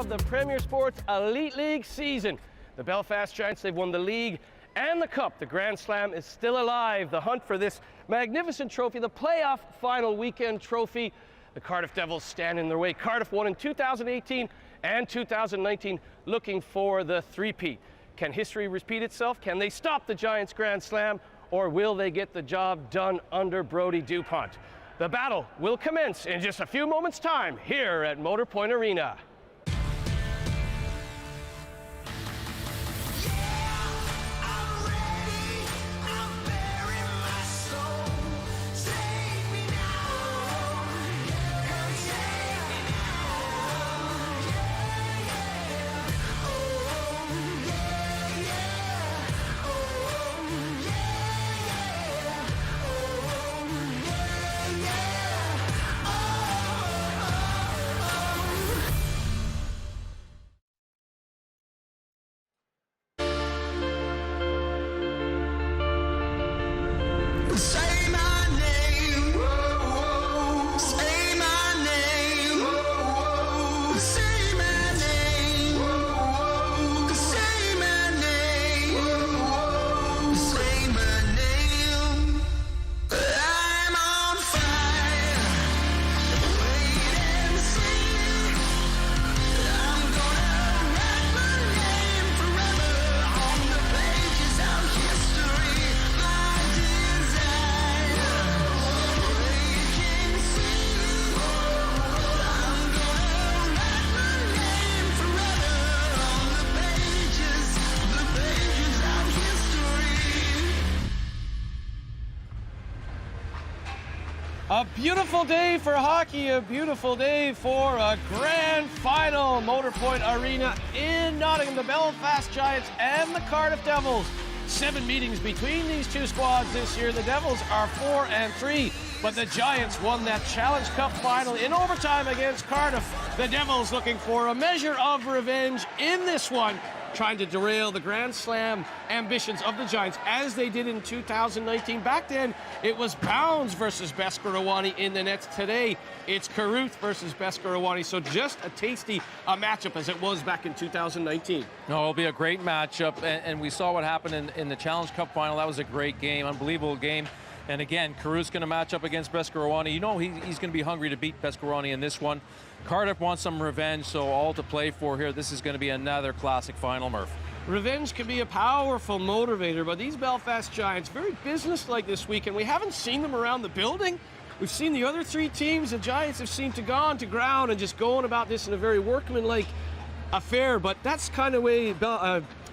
of the Premier Sports Elite League season. The Belfast Giants, they've won the league and the cup. The Grand Slam is still alive. The hunt for this magnificent trophy, the playoff final weekend trophy, the Cardiff Devils stand in their way. Cardiff won in 2018 and 2019, looking for the three-peat. Can history repeat itself? Can they stop the Giants' Grand Slam, or will they get the job done under Brodie Dupont? The battle will commence in just a few moments' time here at Motor Point Arena. A beautiful day for hockey, a beautiful day for a grand final. Motor Point Arena in Nottingham, the Belfast Giants and the Cardiff Devils. 7 meetings between these two squads this year. The Devils are 4-3, but the Giants won that Challenge Cup final in overtime against Cardiff. The Devils looking for a measure of revenge in this one, trying to derail the Grand Slam ambitions of the Giants, as they did in 2019. Back then, it was Bounds versus Beskorowany in the nets. Today, it's Carruth versus Beskorowany. So just a tasty matchup as it was back in 2019. No, it'll be a great matchup, and we saw what happened in the Challenge Cup final. That was a great game, unbelievable game. And again, Carruth's going to match up against Beskorowany. You know he's going to be hungry to beat Beskorowany in this one. Cardiff wants some revenge, so all to play for here. This is going to be another classic final, Murph. Revenge can be a powerful motivator, but these Belfast Giants, very businesslike this weekend. We haven't seen them around the building. We've seen the other 3 teams. The Giants have seemed to gone to ground and just going about this in a very workmanlike affair, but that's kind of the way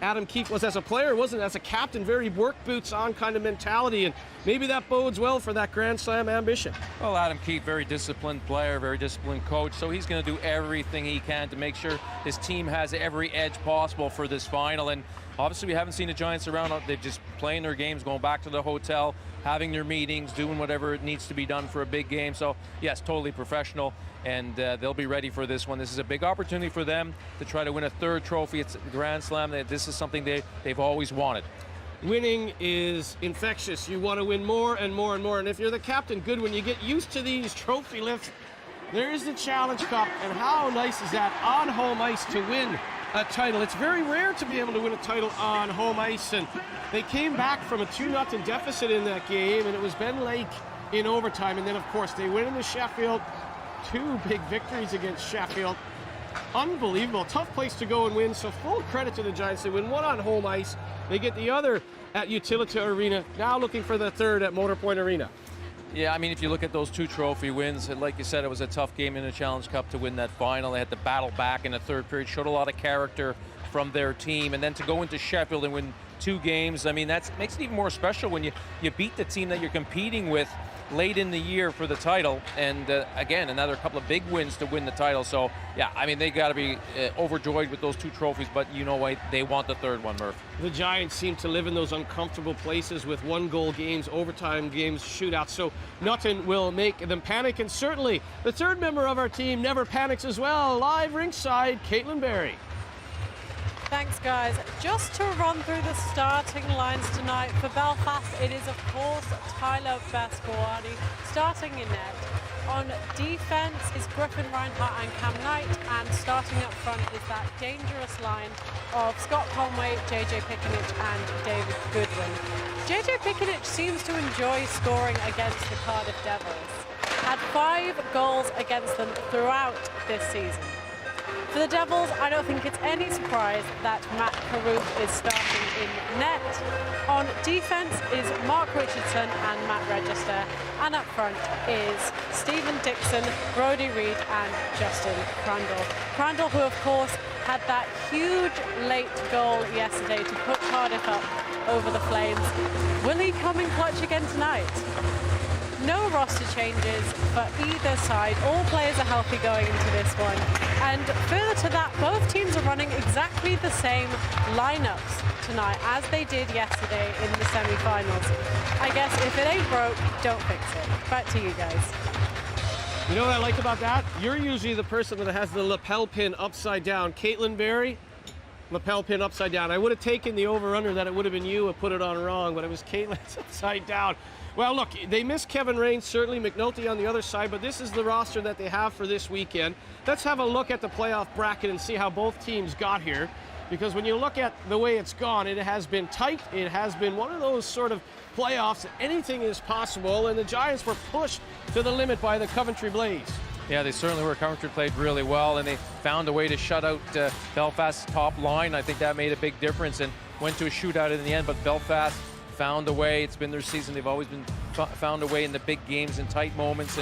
Adam Keefe was as a player, wasn't as a captain, very work boots on kind of mentality, and maybe that bodes well for that Grand Slam ambition. Well, Adam Keefe, very disciplined player, very disciplined coach, so he's going to do everything he can to make sure his team has every edge possible for this final. And obviously we haven't seen the Giants around. They're just playing their games, going back to the hotel, having their meetings, doing whatever it needs to be done for a big game. So yes, totally professional, and they'll be ready for this one. This is a big opportunity for them to try to win a 3rd trophy. It's the Grand Slam. This is something they've always wanted. Winning is infectious. You want to win more and more and more. And if you're the captain, good. When you get used to these trophy lifts, there is the Challenge Cup. And how nice is that on home ice to win a title? It's very rare to be able to win a title on home ice. And they came back from a 2-0 deficit in that game, and it was Ben Lake in overtime. And then, of course, they went into Sheffield. 2 big victories against Sheffield. Unbelievable. Tough place to go and win, so full credit to the Giants. They win 1 on home ice. They get the other at Utilita Arena. Now looking for the 3rd at Motor Point Arena. Yeah, I mean, if you look at those 2 trophy wins, and like you said, it was a tough game in the Challenge Cup to win that final. They had to battle back in the 3rd period, showed a lot of character from their team, and then to go into Sheffield and win 2 games, I mean, that makes it even more special when you beat the team that you're competing with late in the year for the title, and again, another couple of big wins to win the title. So yeah, I mean, they got to be overjoyed with those 2 trophies, but you know what, they want the 3rd one, Murph. The Giants seem to live in those uncomfortable places with 1-goal games, overtime games, shootouts, so nothing will make them panic. And certainly the 3rd member of our team never panics as well. Live ringside, Caitlin Berry. Thanks, guys. Just to run through the starting lines tonight for Belfast, it is, of course, Tyler Beskorowany starting in net. On defense is Griffin Reinhardt and Cam Knight, and starting up front is that dangerous line of Scott Conway, JJ Pickenich and David Goodwin. JJ Pickenich seems to enjoy scoring against the Cardiff Devils. Had 5 goals against them throughout this season. For the Devils, I don't think it's any surprise that Matt Carruth is starting in net. On defense is Mark Richardson and Matt Register, and up front is Stephen Dixon, Brodie Reed and Justin Crandall. Crandall, who of course had that huge late goal yesterday to put Cardiff up over the Flames. Will he come in clutch again tonight? No roster changes for either side. All players are healthy going into this one. And further to that, both teams are running exactly the same lineups tonight as they did yesterday in the semi-finals. I guess if it ain't broke, don't fix it. Back to you guys. You know what I like about that? You're usually the person that has the lapel pin upside down. Caitlin Berry, lapel pin upside down. I would have taken the over-under that it would have been you and put it on wrong, but it was Caitlin's upside down. Well, look, they missed Kevin Rains, certainly McNulty on the other side, but this is the roster that they have for this weekend. Let's have a look at the playoff bracket and see how both teams got here, because when you look at the way it's gone, it has been tight. It has been one of those sort of playoffs that anything is possible, and the Giants were pushed to the limit by the Coventry Blaze. Yeah, they certainly were. Coventry played really well, and they found a way to shut out Belfast's top line. I think that made a big difference and went to a shootout in the end, but Belfast found a way. It's been their season. They've always been found a way in the big games and tight moments,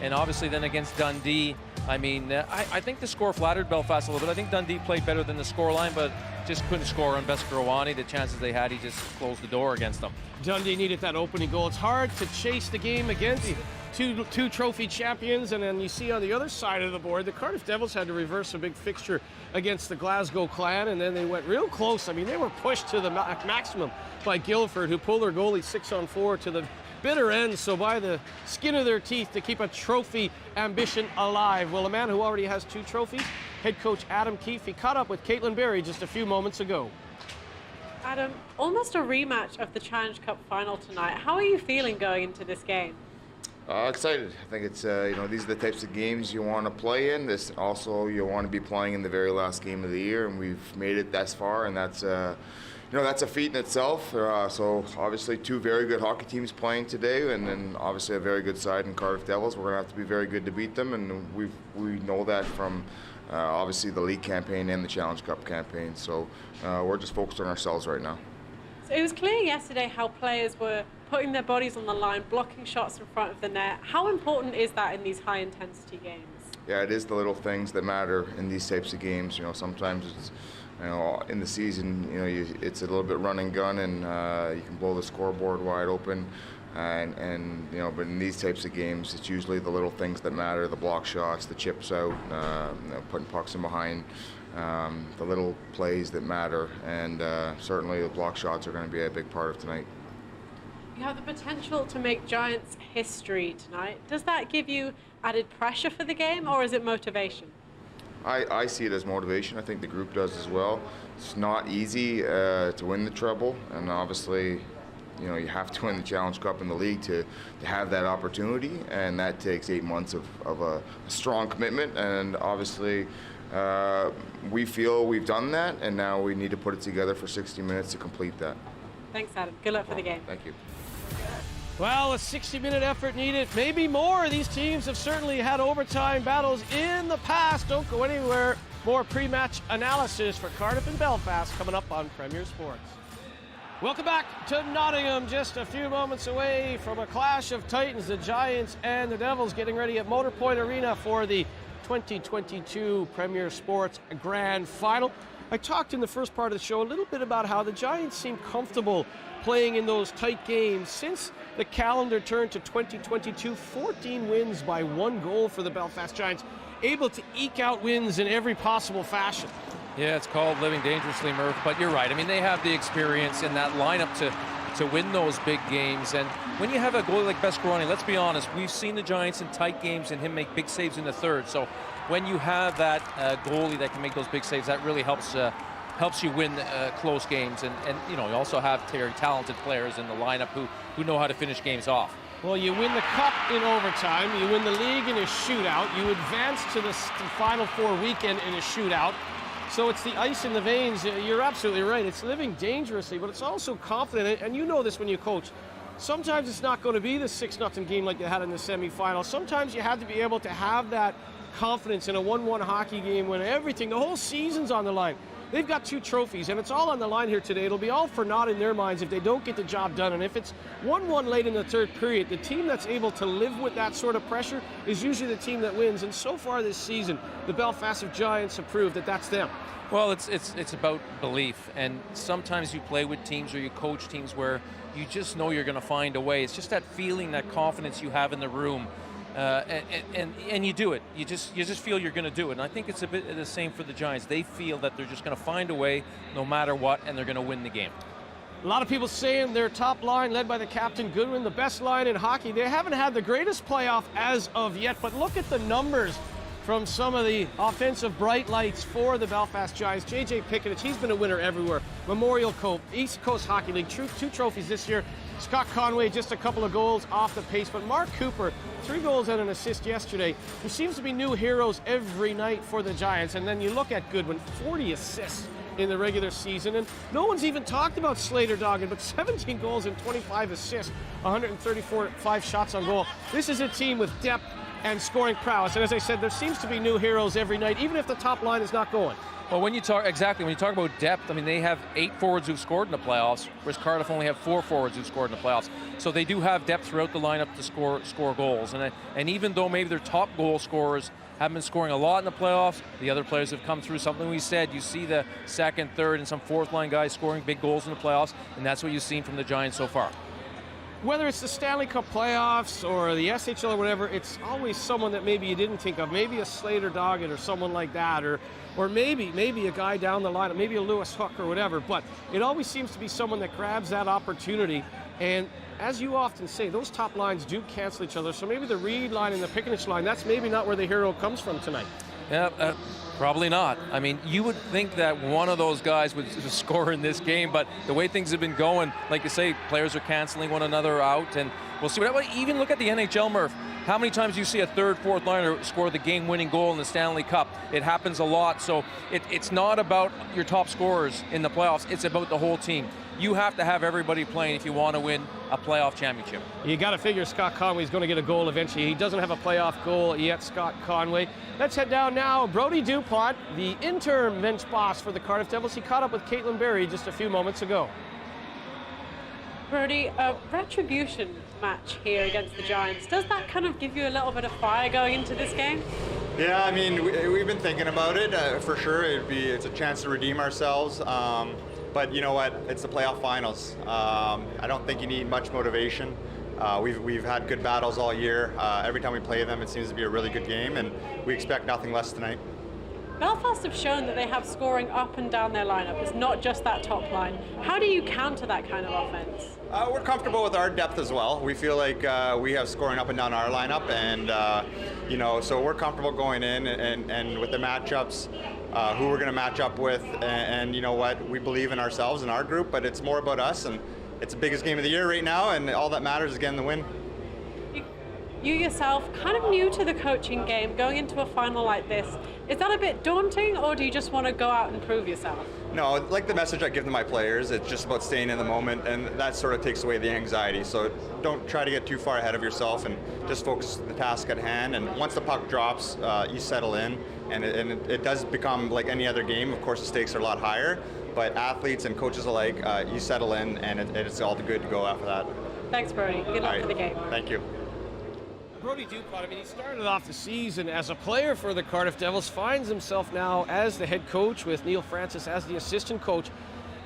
and obviously then against Dundee, I mean, I think the score flattered Belfast a little bit. I think Dundee played better than the scoreline, but just couldn't score on Beskorowany. The chances they had, he just closed the door against them. Dundee needed that opening goal. It's hard to chase the game against two trophy champions, and then you see on the other side of the board, the Cardiff Devils had to reverse a big fixture against the Glasgow Clan, and then they went real close. I mean, they were pushed to the maximum by Guildford, who pulled their goalie 6-on-4 to the bitter end, so by the skin of their teeth to keep a trophy ambition alive. Well, a man who already has 2 trophies, head coach Adam Keefe, he caught up with Caitlin Berry just a few moments ago. Adam, almost a rematch of the Challenge Cup final tonight. How are you feeling going into this game? Excited. I think it's these are the types of games you want to play in. This also you want to be playing in the very last game of the year, and we've made it thus far, and that's that's a feat in itself. So obviously 2 very good hockey teams playing today, and then obviously a very good side in Cardiff Devils. We're going to have to be very good to beat them, and we know that from obviously the league campaign and the Challenge Cup campaign. So we're just focused on ourselves right now. So it was clear yesterday how players were putting their bodies on the line, blocking shots in front of the net. How important is that in these high-intensity games? Yeah, it is the little things that matter in these types of games. You know, sometimes it's, in the season, it's a little bit run and gun, and you can blow the scoreboard wide open. But in these types of games, it's usually the little things that matter: the block shots, the chips out, putting pucks in behind, the little plays that matter. And certainly, the block shots are going to be a big part of tonight. You have the potential to make Giants history tonight. Does that give you added pressure for the game, or is it motivation? I see it as motivation. I think the group does as well. It's not easy to win the treble, and obviously, you have to win the Challenge Cup in the league to have that opportunity, and that takes 8 months of a strong commitment. And obviously, we feel we've done that, and now we need to put it together for 60 minutes to complete that. Thanks, Adam. Good luck for the game. Thank you. Well, a 60-minute effort needed, maybe more. These teams have certainly had overtime battles in the past. Don't go anywhere. More pre-match analysis for Cardiff and Belfast coming up on Premier Sports. Welcome back to Nottingham, just a few moments away from a clash of titans, the Giants and the Devils, getting ready at Motorpoint Arena for the 2022 Premier Sports Grand Final. I talked in the first part of the show a little bit about how the Giants seem comfortable playing in those tight games. Since the calendar turned to 2022, 14 wins by 1 goal for the Belfast Giants, able to eke out wins in every possible fashion. Yeah, it's called living dangerously, Murph, but you're right. I mean, they have the experience in that lineup to win those big games. And when you have a goalie like Beskorowany, let's be honest, we've seen the Giants in tight games and him make big saves in the third. So when you have that goalie that can make those big saves, that really helps you win close games. And you also have very talented players in the lineup who know how to finish games off. Well, you win the cup in overtime, you win the league in a shootout, you advance to the Final Four weekend in a shootout. So it's the ice in the veins. You're absolutely right. It's living dangerously, but it's also confident, and you know this when you coach. Sometimes it's not going to be the 6-0 game like you had in the semifinals. Sometimes you have to be able to have that confidence in a 1-1 hockey game when everything, the whole season's on the line. They've got 2 trophies, and it's all on the line here today. It'll be all for naught in their minds if they don't get the job done. And if it's 1-1 late in the third period, the team that's able to live with that sort of pressure is usually the team that wins. And so far this season, the Belfast Giants have proved that that's them. Well, it's about belief, and sometimes you play with teams or you coach teams where you just know you're going to find a way. It's just that feeling, that confidence you have in the room. And you do it. You just feel you're going to do it. And I think it's a bit the same for the Giants. They feel that they're just going to find a way no matter what, and they're going to win the game. A lot of people saying their top line, led by the captain Goodwin, the best line in hockey. They haven't had the greatest playoff as of yet, but look at the numbers from some of the offensive bright lights for the Belfast Giants. JJ Pickett, he's been a winner everywhere. Memorial Cup, East Coast Hockey League, 2 trophies this year. Scott Conway, just a couple of goals off the pace, but Mark Cooper, 3 goals and an assist yesterday. There seems to be new heroes every night for the Giants. And then you look at Goodwin, 40 assists in the regular season, and no one's even talked about Slater Doggett, but 17 goals and 25 assists, 5 shots on goal. This is a team with depth and scoring prowess, and as I said, there seems to be new heroes every night, even if the top line is not going. Well, when you talk about depth, I mean, they have 8 forwards who've scored in the playoffs, whereas Cardiff only have 4 forwards who've scored in the playoffs. So they do have depth throughout the lineup to score goals. And even though maybe their top goal scorers haven't been scoring a lot in the playoffs, the other players have come through. Something we said, you see the second, third, and some fourth line guys scoring big goals in the playoffs, and that's what you've seen from the Giants so far. Whether it's the Stanley Cup playoffs or the SHL or whatever, it's always someone that maybe you didn't think of. Maybe a Slater Doggett or someone like that, or maybe a guy down the line, maybe a Lewis Hook or whatever. But it always seems to be someone that grabs that opportunity. And as you often say, those top lines do cancel each other. So maybe the Reed line and the Pickenich line, that's maybe not where the hero comes from tonight. Yeah, probably not. I mean, you would think that one of those guys would score in this game, but the way things have been going, like you say, players are canceling one another out, and we'll see. Even look at the NHL, Murph. How many times do you see a third, fourth liner score the game-winning goal in the Stanley Cup? It happens a lot, so it's not about your top scorers in the playoffs. It's about the whole team. You have to have everybody playing if you want to win a playoff championship. You got to figure Scott Conway's going to get a goal eventually. He doesn't have a playoff goal yet, Scott Conway. Let's head down now. Brody DuPont, the interim bench boss for the Cardiff Devils. He caught up with Caitlin Berry just a few moments ago. Brody, a retribution match here against the Giants. Does that kind of give you a little bit of fire going into this game? Yeah, I mean, we've been thinking about it for sure. It's a chance to redeem ourselves. But you know what? It's the playoff finals. I don't think you need much motivation. We've had good battles all year. Every time we play them, it seems to be a really good game, and we expect nothing less tonight. Belfast have shown that they have scoring up and down their lineup. It's not just that top line. How do you counter that kind of offense? We're comfortable with our depth as well. We feel like we have scoring up and down our lineup, and so we're comfortable going in and with the matchups, who we're going to match up with, and you know what, we believe in ourselves and our group, but it's more about us, and it's the biggest game of the year right now, and all that matters is getting the win. You yourself, kind of new to the coaching game, going into a final like this, is that a bit daunting, or do you just want to go out and prove yourself? No, like the message I give to my players, it's just about staying in the moment, and that sort of takes away the anxiety. So don't try to get too far ahead of yourself, and just focus on the task at hand. And once the puck drops, you settle in, and it does become like any other game. Of course, the stakes are a lot higher, but athletes and coaches alike, you settle in, and it's all good to go after that. Thanks, Brody. Good luck for the game. Thank you. Brody DuPont, I mean, he started off the season as a player for the Cardiff Devils, finds himself now as the head coach with Neil Francis as the assistant coach.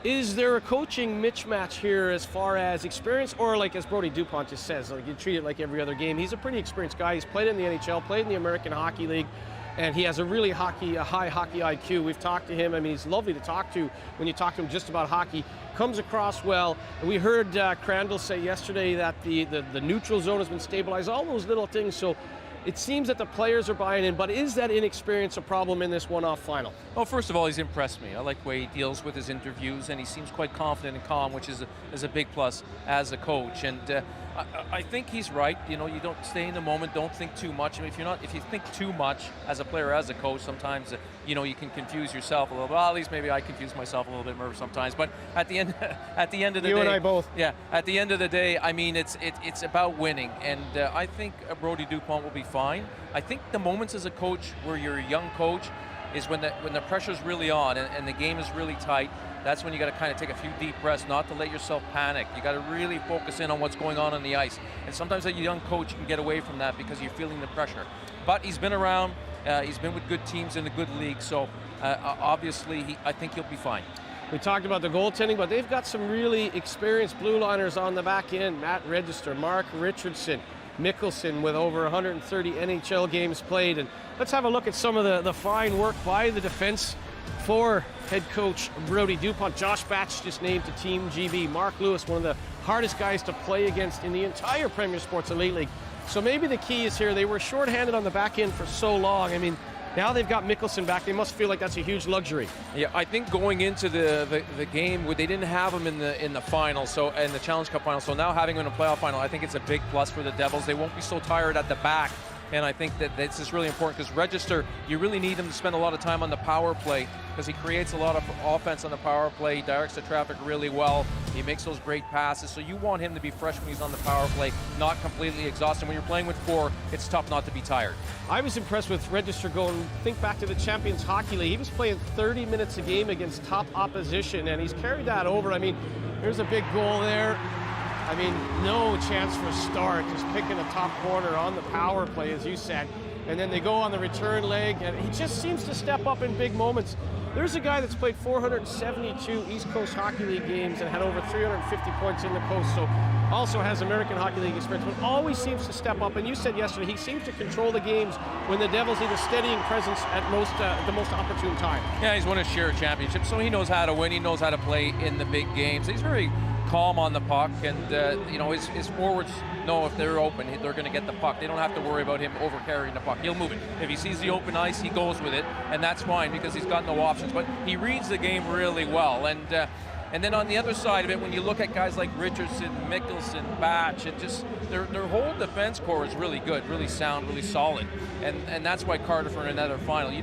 Is there a coaching mismatch here as far as experience, or like as Brody DuPont just says, like you treat it like every other game? He's a pretty experienced guy. He's played in the NHL, played in the American Hockey League, and he has a really high hockey IQ. We've talked to him. I mean, he's lovely to talk to when you talk to him just about hockey. Comes across well. We heard Crandall say yesterday that the neutral zone has been stabilized, all those little things. So it seems that the players are buying in, but is that inexperience a problem in this one-off final? Well, first of all, he's impressed me. I like the way he deals with his interviews, and he seems quite confident and calm, which is a big plus as a coach. And I think he's right. You know, you don't stay in the moment. Don't think too much. I mean, if you think too much as a player, as a coach, sometimes you know you can confuse yourself a little bit. Well, at least maybe I confuse myself a little bit more sometimes. But at the end of the day, you and I both. Yeah. At the end of the day, I mean, it's about winning, and I think Brody Dupont will be fine. I think the moments as a coach where you're a young coach is when the pressure's really on and the game is really tight. That's when you got to kind of take a few deep breaths, not to let yourself panic. You got to really focus in on what's going on the ice. And sometimes a young coach can get away from that because you're feeling the pressure. But he's been around. He's been with good teams in a good league. So obviously, I think he'll be fine. We talked about the goaltending, but they've got some really experienced blue liners on the back end. Matt Register, Mark Richardson, Mickelson with over 130 NHL games played. And let's have a look at some of the fine work by the defense for head coach Brody Dupont. Josh Batch just named to Team GB. Mark Lewis, one of the hardest guys to play against in the entire Premier Sports Elite League. So maybe the key is here, they were shorthanded on the back end for so long. I mean, now they've got Mickelson back. They must feel like that's a huge luxury. Yeah, I think going into the game, they didn't have him in the final, so in the Challenge Cup final. So now having him in a playoff final, I think it's a big plus for the Devils. They won't be so tired at the back. And I think that this is really important because Register, you really need him to spend a lot of time on the power play because he creates a lot of offense on the power play. He directs the traffic really well. He makes those great passes. So you want him to be fresh when he's on the power play, not completely exhausted. When you're playing with four, it's tough not to be tired. I was impressed with Register going, think back to the Champions Hockey League. He was playing 30 minutes a game against top opposition, and he's carried that over. I mean, there's a big goal there. I mean, no chance for a start, just picking a top corner on the power play, as you said. And then they go on the return leg, and he just seems to step up in big moments. There's a guy that's played 472 East Coast Hockey League games and had over 350 points in the coast, so also has American Hockey League experience, but always seems to step up. And you said yesterday, he seems to control the games when the Devils need a steadying presence at the most opportune time. Yeah, he's won a share of championships, so he knows how to win. He knows how to play in the big games. He's very calm on the puck, and you know, his forwards know if they're open, they're going to get the puck. They don't have to worry about him over carrying the puck. He'll move it. If he sees the open ice, he goes with it, and that's fine because he's got no options. But he reads the game really well, and then on the other side of it, when you look at guys like Richardson, Mickelson, Batch, it just their whole defense core is really good, really sound, really solid, and that's why Cardiff are in another final. You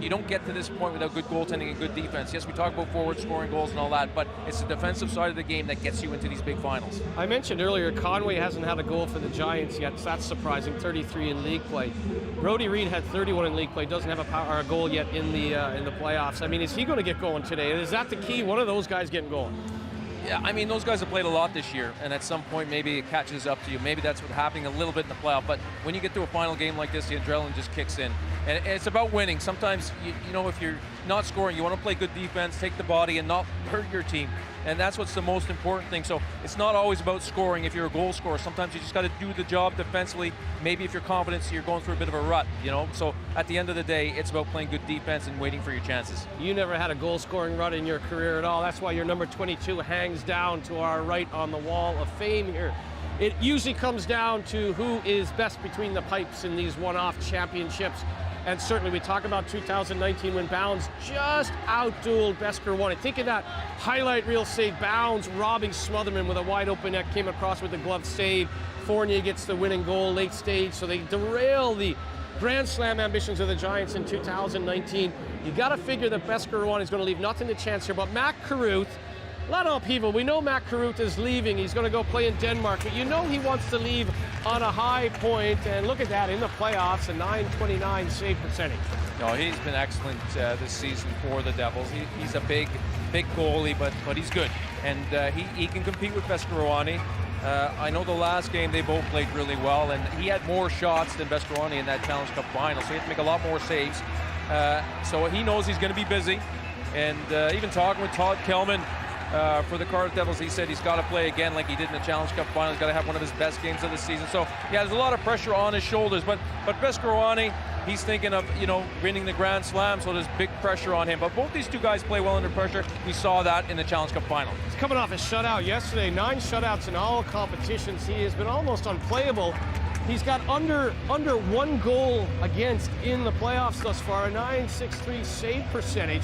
don't get to this point without good goaltending and good defense. Yes, we talk about forward scoring goals and all that, but it's the defensive side of the game that gets you into these big finals. I mentioned earlier, Conway hasn't had a goal for the Giants yet, so that's surprising. 33 in league play. Brody Reed had 31 in league play, doesn't have a goal yet in the playoffs. I mean, is he going to get going today? Is that the key? One of those guys getting going? Yeah, I mean, those guys have played a lot this year, and at some point maybe it catches up to you. Maybe that's what's happening a little bit in the playoff, but when you get to a final game like this, the adrenaline just kicks in. And it's about winning. Sometimes, you know, if you're not scoring, you want to play good defense, take the body, and not hurt your team. And that's what's the most important thing. So it's not always about scoring if you're a goal scorer. Sometimes you just got to do the job defensively. Maybe if you're confident, you're going through a bit of a rut, you know. So at the end of the day, it's about playing good defense and waiting for your chances. You never had a goal-scoring rut in your career at all. That's why your number 22 hangs down to our right on the wall of fame here. It usually comes down to who is best between the pipes in these one-off championships. And certainly we talk about 2019 when Bounds just outdueled Beskorowany. Think of that highlight reel save. Bounds robbing Smotherman with a wide open net, came across with a glove save. Fournier gets the winning goal late stage, so they derail the Grand Slam ambitions of the Giants in 2019. You got to figure that Beskorowany is going to leave nothing to chance here, but Matt Carruth, a lot of people, we know Matt Carruth is leaving. He's going to go play in Denmark, but you know he wants to leave on a high point, and look at that, in the playoffs, a .929 save percentage. No, he's been excellent this season for the Devils. He's a big goalie, but he's good, and he can compete with Beskorowany. I know the last game they both played really well, and he had more shots than Beskorowany in that Challenge Cup final, so he had to make a lot more saves. So he knows he's going to be busy, and even talking with Todd Kelman, for the Cardiff Devils, he said he's got to play again like he did in the Challenge Cup final. He's got to have one of his best games of the season. So, yeah, there's a lot of pressure on his shoulders. But Beskorowany, he's thinking of, you know, winning the Grand Slam, so there's big pressure on him. But both these two guys play well under pressure. We saw that in the Challenge Cup final. He's coming off a shutout yesterday. 9 shutouts in all competitions. He has been almost unplayable. He's got under 1 goal against in the playoffs thus far, a .963 save percentage.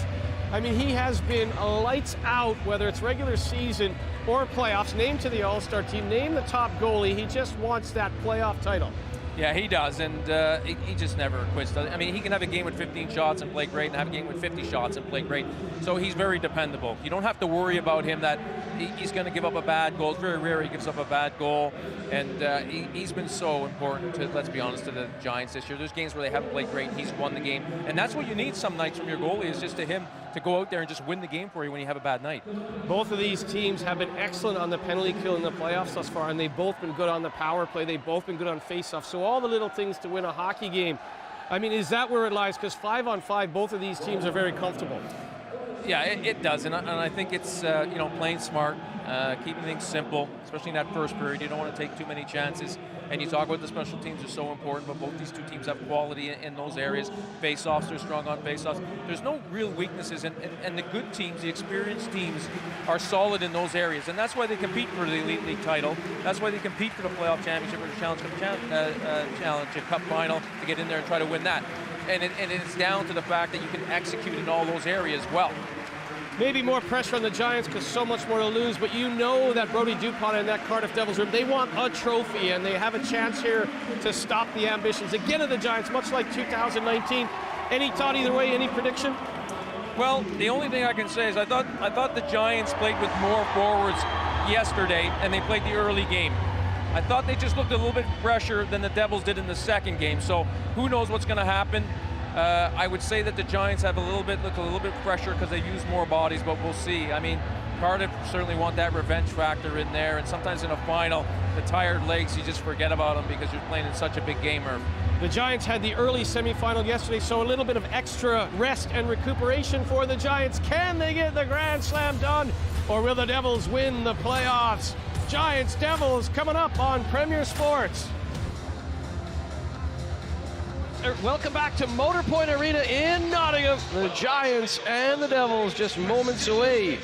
I mean, he has been lights out, whether it's regular season or playoffs. Named to the All-Star team, named the top goalie. He just wants that playoff title. Yeah, he does, and he just never quits. I mean, he can have a game with 15 shots and play great, and have a game with 50 shots and play great. So he's very dependable. You don't have to worry about him that he's going to give up a bad goal. It's very rare he gives up a bad goal, and he's been so important to, let's be honest, to the Giants this year. There's games where they haven't played great, and he's won the game, and that's what you need some nights from your goalie, is just to him to go out there and just win the game for you when you have a bad night. Both of these teams have been excellent on the penalty kill in the playoffs thus far, and they've both been good on the power play. They've both been good on face-off. So all the little things to win a hockey game. I mean, is that where it lies? Because 5-on-5, both of these teams are very comfortable. Yeah, it does, and I think it's playing smart, keeping things simple, especially in that first period. You don't want to take too many chances. And you talk about the special teams are so important, but both these two teams have quality in those areas. Face-offs, they're strong on face-offs. There's no real weaknesses, and the good teams, the experienced teams, are solid in those areas, and that's why they compete for the Elite League title. That's why they compete for the playoff championship or the Challenge Cup final to get in there and try to win that. And it's down to the fact that you can execute in all those areas well. Maybe more pressure on the Giants because so much more to lose, but you know that Brody Dupont and that Cardiff Devils room, they want a trophy, and they have a chance here to stop the ambitions again of the Giants, much like 2019. Any thought either way, any prediction? Well, the only thing I can say is I thought the Giants played with more forwards yesterday, and they played the early game. I thought they just looked a little bit fresher than the Devils did in the second game, so who knows what's going to happen. I would say that the Giants have look a little bit fresher because they use more bodies, but we'll see. I mean, Cardiff certainly want that revenge factor in there, and sometimes in a final, the tired legs, you just forget about them because you're playing in such a big game. The Giants had the early semifinal yesterday, so a little bit of extra rest and recuperation for the Giants. Can they get the Grand Slam done, or will the Devils win the playoffs? Giants Devils coming up on Premier Sports. Welcome back to Motor Point Arena in Nottingham. The Giants and the Devils just moments away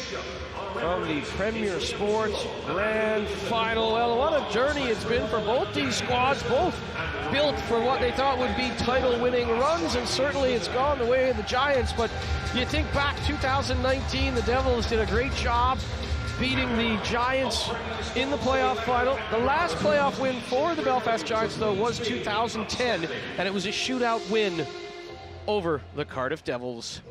from the Premier Sports Grand Final. Well, what a journey it's been for both these squads, both built for what they thought would be title-winning runs, and certainly it's gone the way of the Giants. But you think back 2019, the Devils did a great job beating the Giants in the playoff final. The last playoff win for the Belfast Giants, though, was 2010, and it was a shootout win over the Cardiff Devils.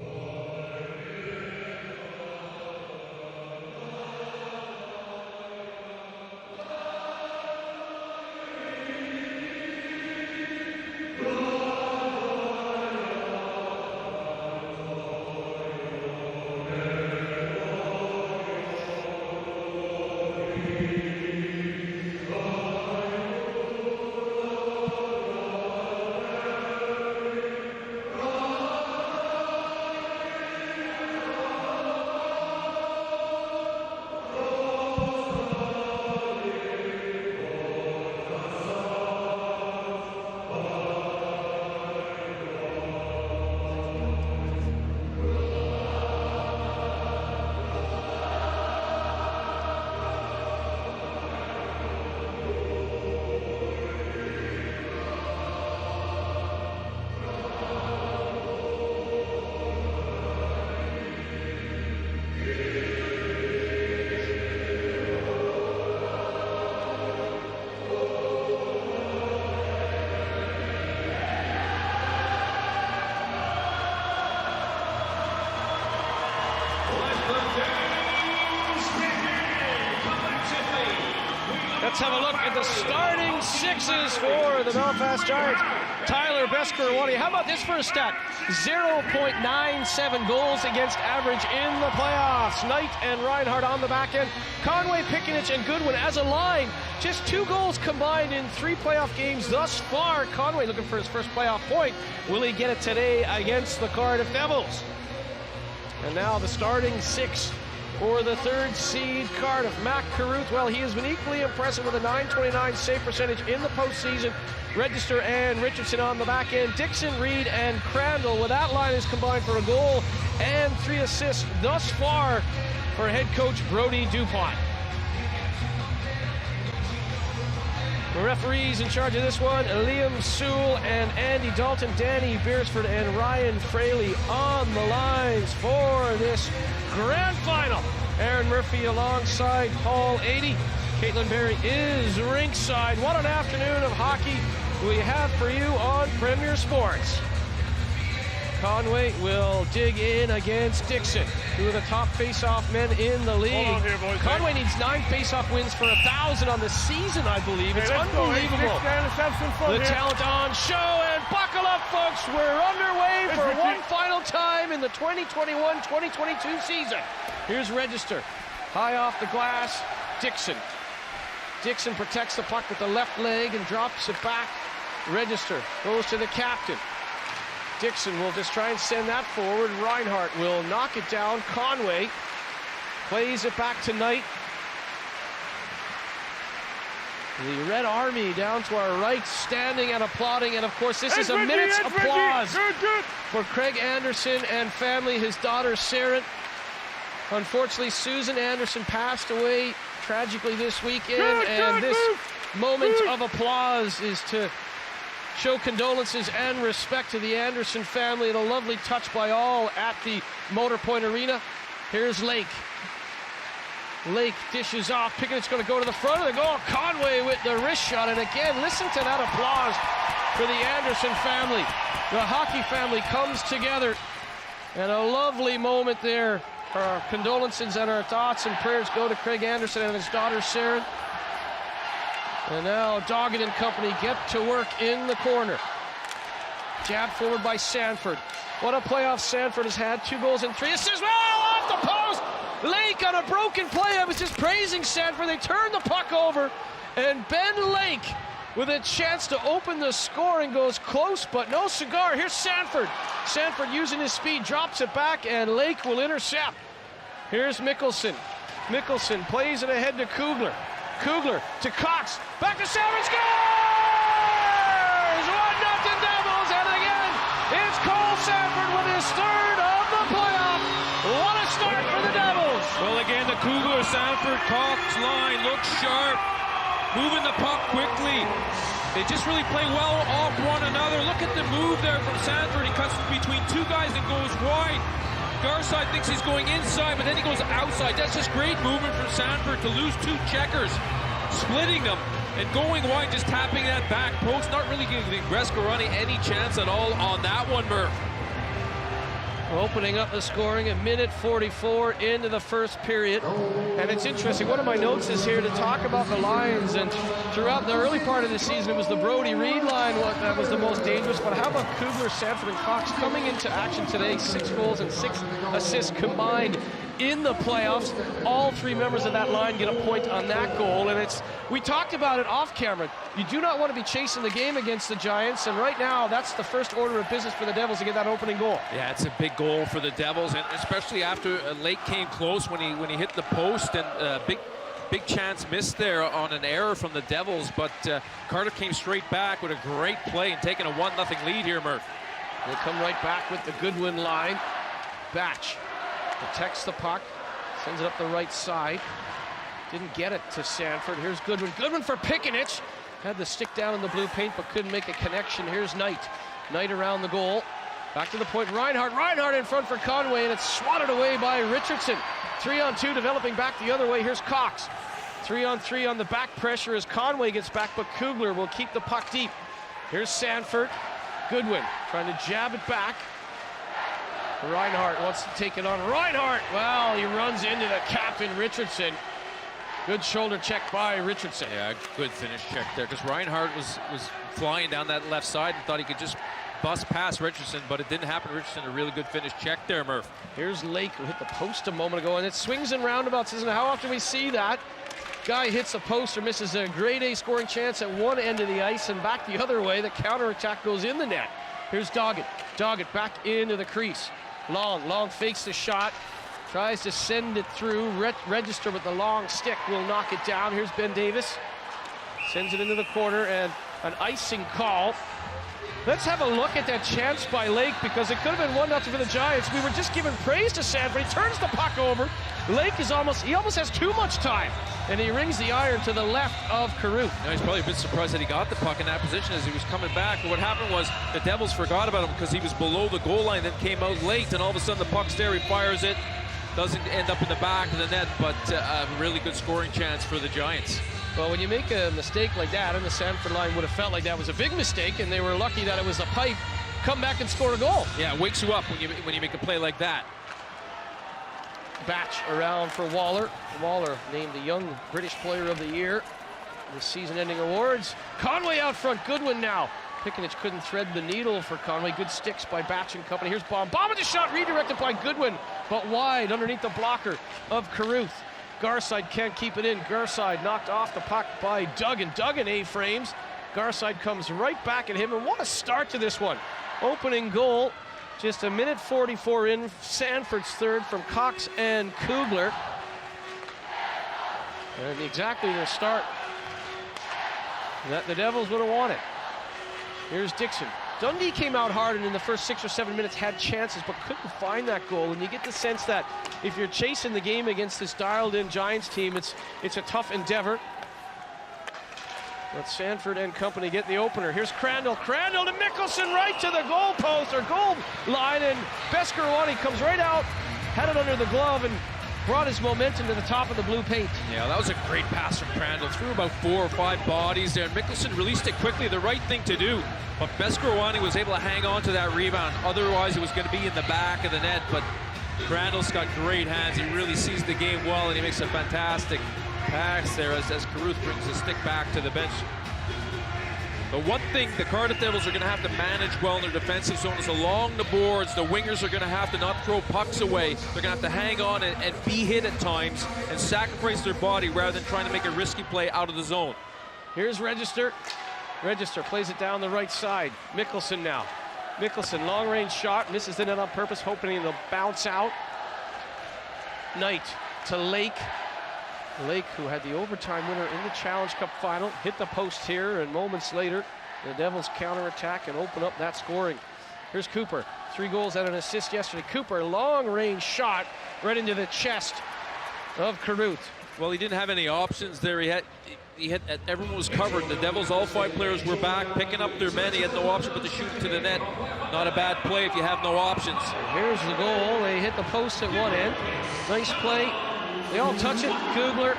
Let's have a look at the starting sixes for the Belfast Giants. Tyler Beskorowany. How about this for a stat? 0.97 goals against average in the playoffs. Knight and Reinhardt on the back end. Conway, Pikinich, and Goodwin as a line. Just 2 goals combined in 3 playoff games thus far. Conway looking for his first playoff point. Will he get it today against the Cardiff Devils? And now the starting 6 for the 3rd seed Cardiff. Mac Carruth, well, he has been equally impressive with a .929 save percentage in the postseason. Register and Richardson on the back end. Dixon, Reed, and Crandall. Well, that line is combined for a goal and 3 assists thus far for head coach Brody Dupont. The referees in charge of this one, Liam Sewell and Andy Dalton, Danny Beersford and Ryan Fraley on the lines for this grand final. Aaron Murphy alongside Paul Adey. Caitlin Berry is ringside. What an afternoon of hockey we have for you on Premier Sports. Conway will dig in against Dixon, two of the top face-off men in the league. Hold on here, boys. Conway needs 9 face-off wins for 1,000 on the season, I believe. It's unbelievable. The talent on show, and buckle up, folks. We're underway for one final time in the 2021-2022 season. Here's Register, high off the glass. Dixon protects the puck with the left leg and drops it back. Register goes to the captain. Dixon will just try and send that forward. Reinhardt will knock it down. Conway plays it back to Knight. The Red Army down to our right, standing and applauding. And of course, this is a minute's applause for Craig Anderson and family, his daughter Sarah. Unfortunately, Susan Anderson passed away tragically this weekend, and this moment of applause is to show condolences and respect to the Anderson family, and a lovely touch by all at the Motor Point Arena. Here's Lake. Lake dishes off. Pickett's going to go to the front of the goal. Conway with the wrist shot, and again, listen to that applause for the Anderson family. The hockey family comes together, and a lovely moment there. Our condolences and our thoughts and prayers go to Craig Anderson and his daughter Sarah. And now Doggett and company get to work in the corner. Jab forward by Sanford. What a playoff Sanford has had. 2 goals and 3 assists. Well, off the post! Lake on a broken play. I was just praising Sanford. They turn the puck over, and Ben Lake with a chance to open the scoring goes close, but no cigar. Here's Sanford. Sanford using his speed, drops it back, and Lake will intercept. Here's Mickelson. Mickelson plays it ahead to Kugler. Kugler to Cox. Back to Sanford. Scores! 1-0 Devils, and again, it's Cole Sanford with his 3rd of the playoff. What a start for the Devils. Well, again, the Kugler-Sanford Cox line looks sharp, moving the puck quickly. They just really play well off one another. Look at the move there from Sanford. He cuts between 2 guys and goes wide. Garside thinks he's going inside, but then he goes outside. That's just great movement from Sanford to lose 2 checkers, splitting them and going wide, just tapping that back post. Not really giving Rescorani any chance at all on that one, Murph. Opening up the scoring at minute 44 into the first period. And it's interesting, one of my notes is here to talk about the lines, and throughout the early part of the season it was the Brody Reed line that was the most dangerous, but how about Kugler, Sanford and Cox coming into action today? 6 goals and 6 assists combined in the playoffs. All 3 members of that line get a point on that goal, and we talked about it off camera. You do not want to be chasing the game against the Giants, and right now that's the first order of business for the Devils to get that opening goal. Yeah, it's a big goal for the Devils, and especially after Lake came close when he hit the post, and big chance missed there on an error from the Devils, but Cardiff came straight back with a great play and taking a 1-0 lead here, Murph. They come right back with the Goodwin line. Batch protects the puck, sends it up the right side. Didn't get it to Sanford. Here's Goodwin. Goodwin for Pickenich. Had the stick down in the blue paint, but couldn't make a connection. Here's Knight. Knight around the goal. Back to the point. Reinhardt in front for Conway, and it's swatted away by Richardson. 3-on-2 developing back the other way. Here's Cox. 3-on-3 on the back pressure as Conway gets back, but Kugler will keep the puck deep. Here's Sanford. Goodwin trying to jab it back. Reinhardt wants to take it on. Reinhardt, well, he runs into the captain, Richardson. Good shoulder check by Richardson. Yeah, good finish check there, because Reinhardt was flying down that left side and thought he could just bust past Richardson, but it didn't happen. Richardson, a really good finish check there, Murph. Here's Lake, who hit the post a moment ago, and it swings and roundabouts. Isn't it? How often we see that? Guy hits the post or misses a grade A scoring chance at one end of the ice, and back the other way, the counterattack goes in the net. Here's Doggett. Doggett back into the crease. Long fakes the shot. Tries to send it through. Register with the long stick will knock it down. Here's Ben Davis. Sends it into the corner, and an icing call Let's have a look at that chance by Lake, because it could have been 1-0 for the Giants. We were just giving praise to Sanford. He turns the puck over. Lake is almost has too much time, and he rings the iron to the left of Carruth. He's probably a bit surprised that he got the puck in that position as he was coming back. But what happened was the Devils forgot about him because he was below the goal line, then came out late, and all of a sudden the puck's there. He fires it, doesn't end up in the back of the net, but a really good scoring chance for the Giants. Well, when you make a mistake like that, and the Sanford line would have felt like that was a big mistake, and they were lucky that it was a pipe, come back and score a goal. Yeah, it wakes you up when you make a play like that. Batch around for Waller. Waller named the Young British Player of the Year. The season-ending awards. Conway out front. Goodwin now. Picknich couldn't thread the needle for Conway. Good sticks by Batch and company. Here's Bomb. Bomb with the shot redirected by Goodwin, but wide underneath the blocker of Carruth. Garside can't keep it in. Garside knocked off the puck by Duggan. Duggan A-frames. Garside comes right back at him, and what a start to this one. Opening goal, just 1:44 in. Sanford's third from Cox and Kugler. And exactly their start that the Devils would have wanted. Here's Dixon. Dundee came out hard and in the first 6 or 7 minutes had chances but couldn't find that goal, and you get the sense that if you're chasing the game against this dialed-in Giants team, it's a tough endeavor. But Sanford and company get the opener. Here's Crandall. Crandall to Mickelson, right to the goal post or goal line, and Beskorowany comes right out, had it under the glove, and brought his momentum to the top of the blue paint. Yeah, that was a great pass from Crandall. Threw about 4 or 5 bodies there. Mickelson released it quickly, the right thing to do. But Beskorowany was able to hang on to that rebound. Otherwise, it was going to be in the back of the net. But Crandall's got great hands. He really sees the game well, and he makes a fantastic pass there as Carruth brings the stick back to the bench. The one thing the Cardiff Devils are going to have to manage well in their defensive zone is along the boards. The wingers are going to have to not throw pucks away. They're going to have to hang on and be hit at times and sacrifice their body rather than trying to make a risky play out of the zone. Here's Register. Register plays it down the right side. Mickelson now. Mickelson, long-range shot, misses the net on purpose, hoping it'll bounce out. Knight to Lake. Lake, who had the overtime winner in the Challenge Cup final, hit the post here, and moments later, the Devils counterattack and open up that scoring. Here's Cooper, 3 goals and an assist yesterday. Cooper, long-range shot right into the chest of Carruth. Well, he didn't have any options there. He had everyone was covered. The Devils, all 5 players were back, picking up their men. He had no option but to shoot to the net. Not a bad play if you have no options. Here's the goal. They hit the post at one end. Nice play. They all touch it. Kugler,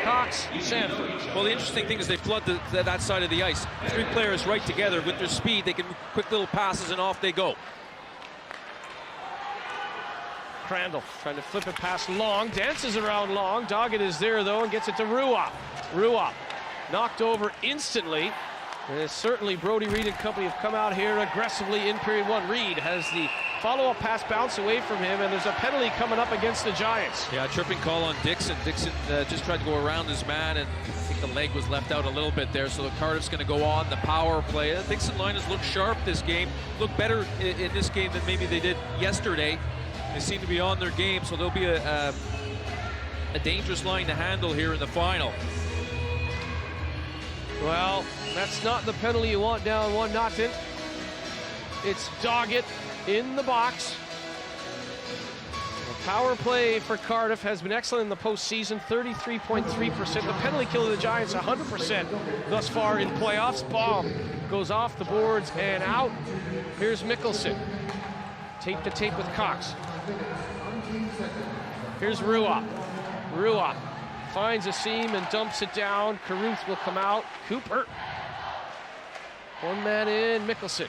Cox, Sanford. Well, the interesting thing is they flood that side of the ice. 3 players right together. With their speed, they can quick little passes and off they go. Crandall trying to flip it past Long, dances around Long. Doggett is there though and gets it to Ruop. Ruop knocked over instantly. And certainly Brody Reed and company have come out here aggressively in period 1. Reed has the follow-up pass bounce away from him, and there's a penalty coming up against the Giants. Yeah, tripping call on Dixon. Dixon just tried to go around his man, and I think the leg was left out a little bit there, so the Cardiff's going to go on the power play. The Dixon line has looked sharp this game, looked better in this game than maybe they did yesterday. They seem to be on their game, so there'll be a dangerous line to handle here in the final. Well, that's not the penalty you want down 1-0. It's Doggett in the box. The power play for Cardiff has been excellent in the postseason, 33.3%. The penalty kill of the Giants, 100% thus far in playoffs. Bomb goes off the boards and out. Here's Mickelson. Tape to tape with Cox. Here's Ruop. Ruop finds a seam and dumps it down. Carruth will come out. Cooper. 1 man in, Mickelson.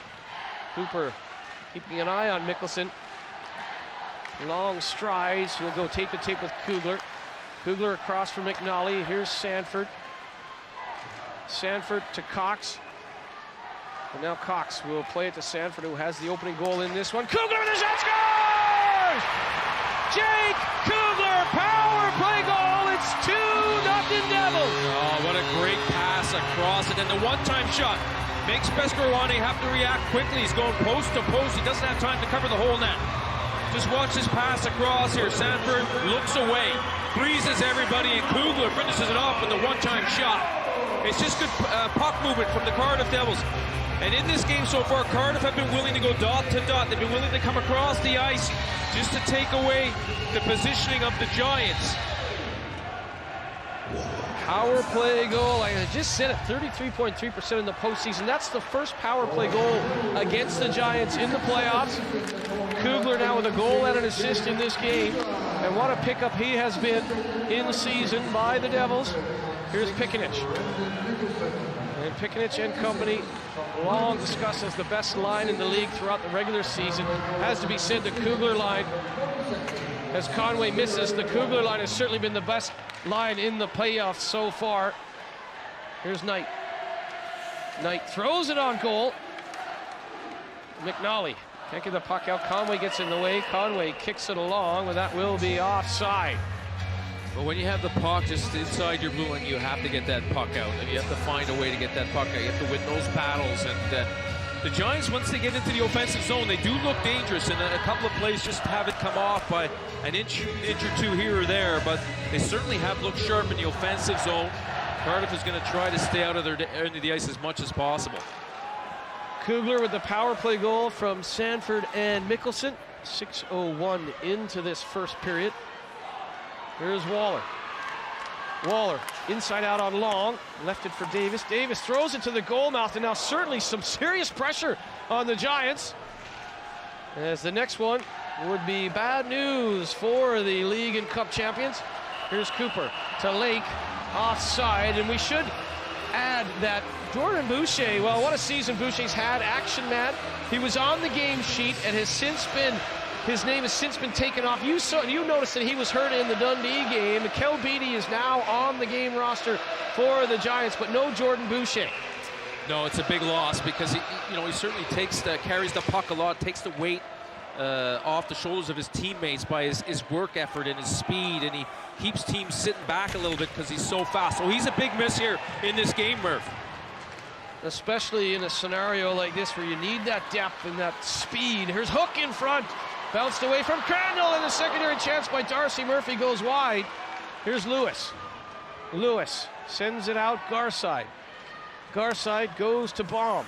Cooper keeping an eye on Mickelson. Long strides. He'll go tape to tape with Kugler. Kugler across from McNally. Here's Sanford. Sanford to Cox. And now Cox will play it to Sanford, who has the opening goal in this one. Kugler with a shot, scores! Jake Kugler, power play goal. It's 2-0 Devils. Oh, what a great pass across it. And the one-time shot makes Beskorowany have to react quickly. He's going post to post. He doesn't have time to cover the whole net. Just watch this pass across here. Sanford looks away, breezes everybody, and Kugler finishes it off with a one-time shot. It's just good puck movement from the Cardiff Devils. And in this game so far, Cardiff have been willing to go dot to dot. They've been willing to come across the ice just to take away the positioning of the Giants. Power play goal, I just said it, 33.3% in the postseason. That's the first power play goal against the Giants in the playoffs. Kugler now with a goal and an assist in this game. And what a pickup he has been in the season by the Devils. Here's Pikanich. And Pikanich and company, long discussed as the best line in the league throughout the regular season. Has to be said, the Kugler line, as Conway misses, the Kugler line has certainly been the best line in the playoffs so far. Here's Knight. Knight throws it on goal. McNally can't get the puck out. Conway gets in the way. Conway kicks it along, but that will be offside. But when you have the puck just inside your blue line, you have to get that puck out, and you have to find a way to get that puck out. You have to win those battles, and the Giants, once they get into the offensive zone, they do look dangerous, and a couple of plays just haven't come off by an inch or two here or there, but they certainly have looked sharp in the offensive zone. Cardiff is going to try to stay out of their end of the ice as much as possible. Kugler with the power play goal from Sanford and Mickelson. 6:01 into this first period. Here's Waller. Waller inside out on Long, left it for Davis. Davis throws it to the goal mouth, and now certainly some serious pressure on the Giants, as the next one would be bad news for the league and cup champions. Here's Cooper to Lake, offside, and we should add that Jordan Boucher, well, what a season Boucher's had, action man. He was on the game sheet and has since been, his name has since been taken off. You noticed that he was hurt in the Dundee game. Kel Beattie is now on the game roster for the Giants, but no Jordan Boucher. No, it's a big loss because he certainly carries the puck a lot, takes the weight off the shoulders of his teammates by his work effort and his speed, and he keeps teams sitting back a little bit because he's so fast. So he's a big miss here in this game, Murph. Especially in a scenario like this where you need that depth and that speed. Here's Hook in front. Bounced away from Crandall, and a secondary chance by Darcy Murphy goes wide. Here's Lewis. Lewis sends it out Garside. Garside goes to Baum.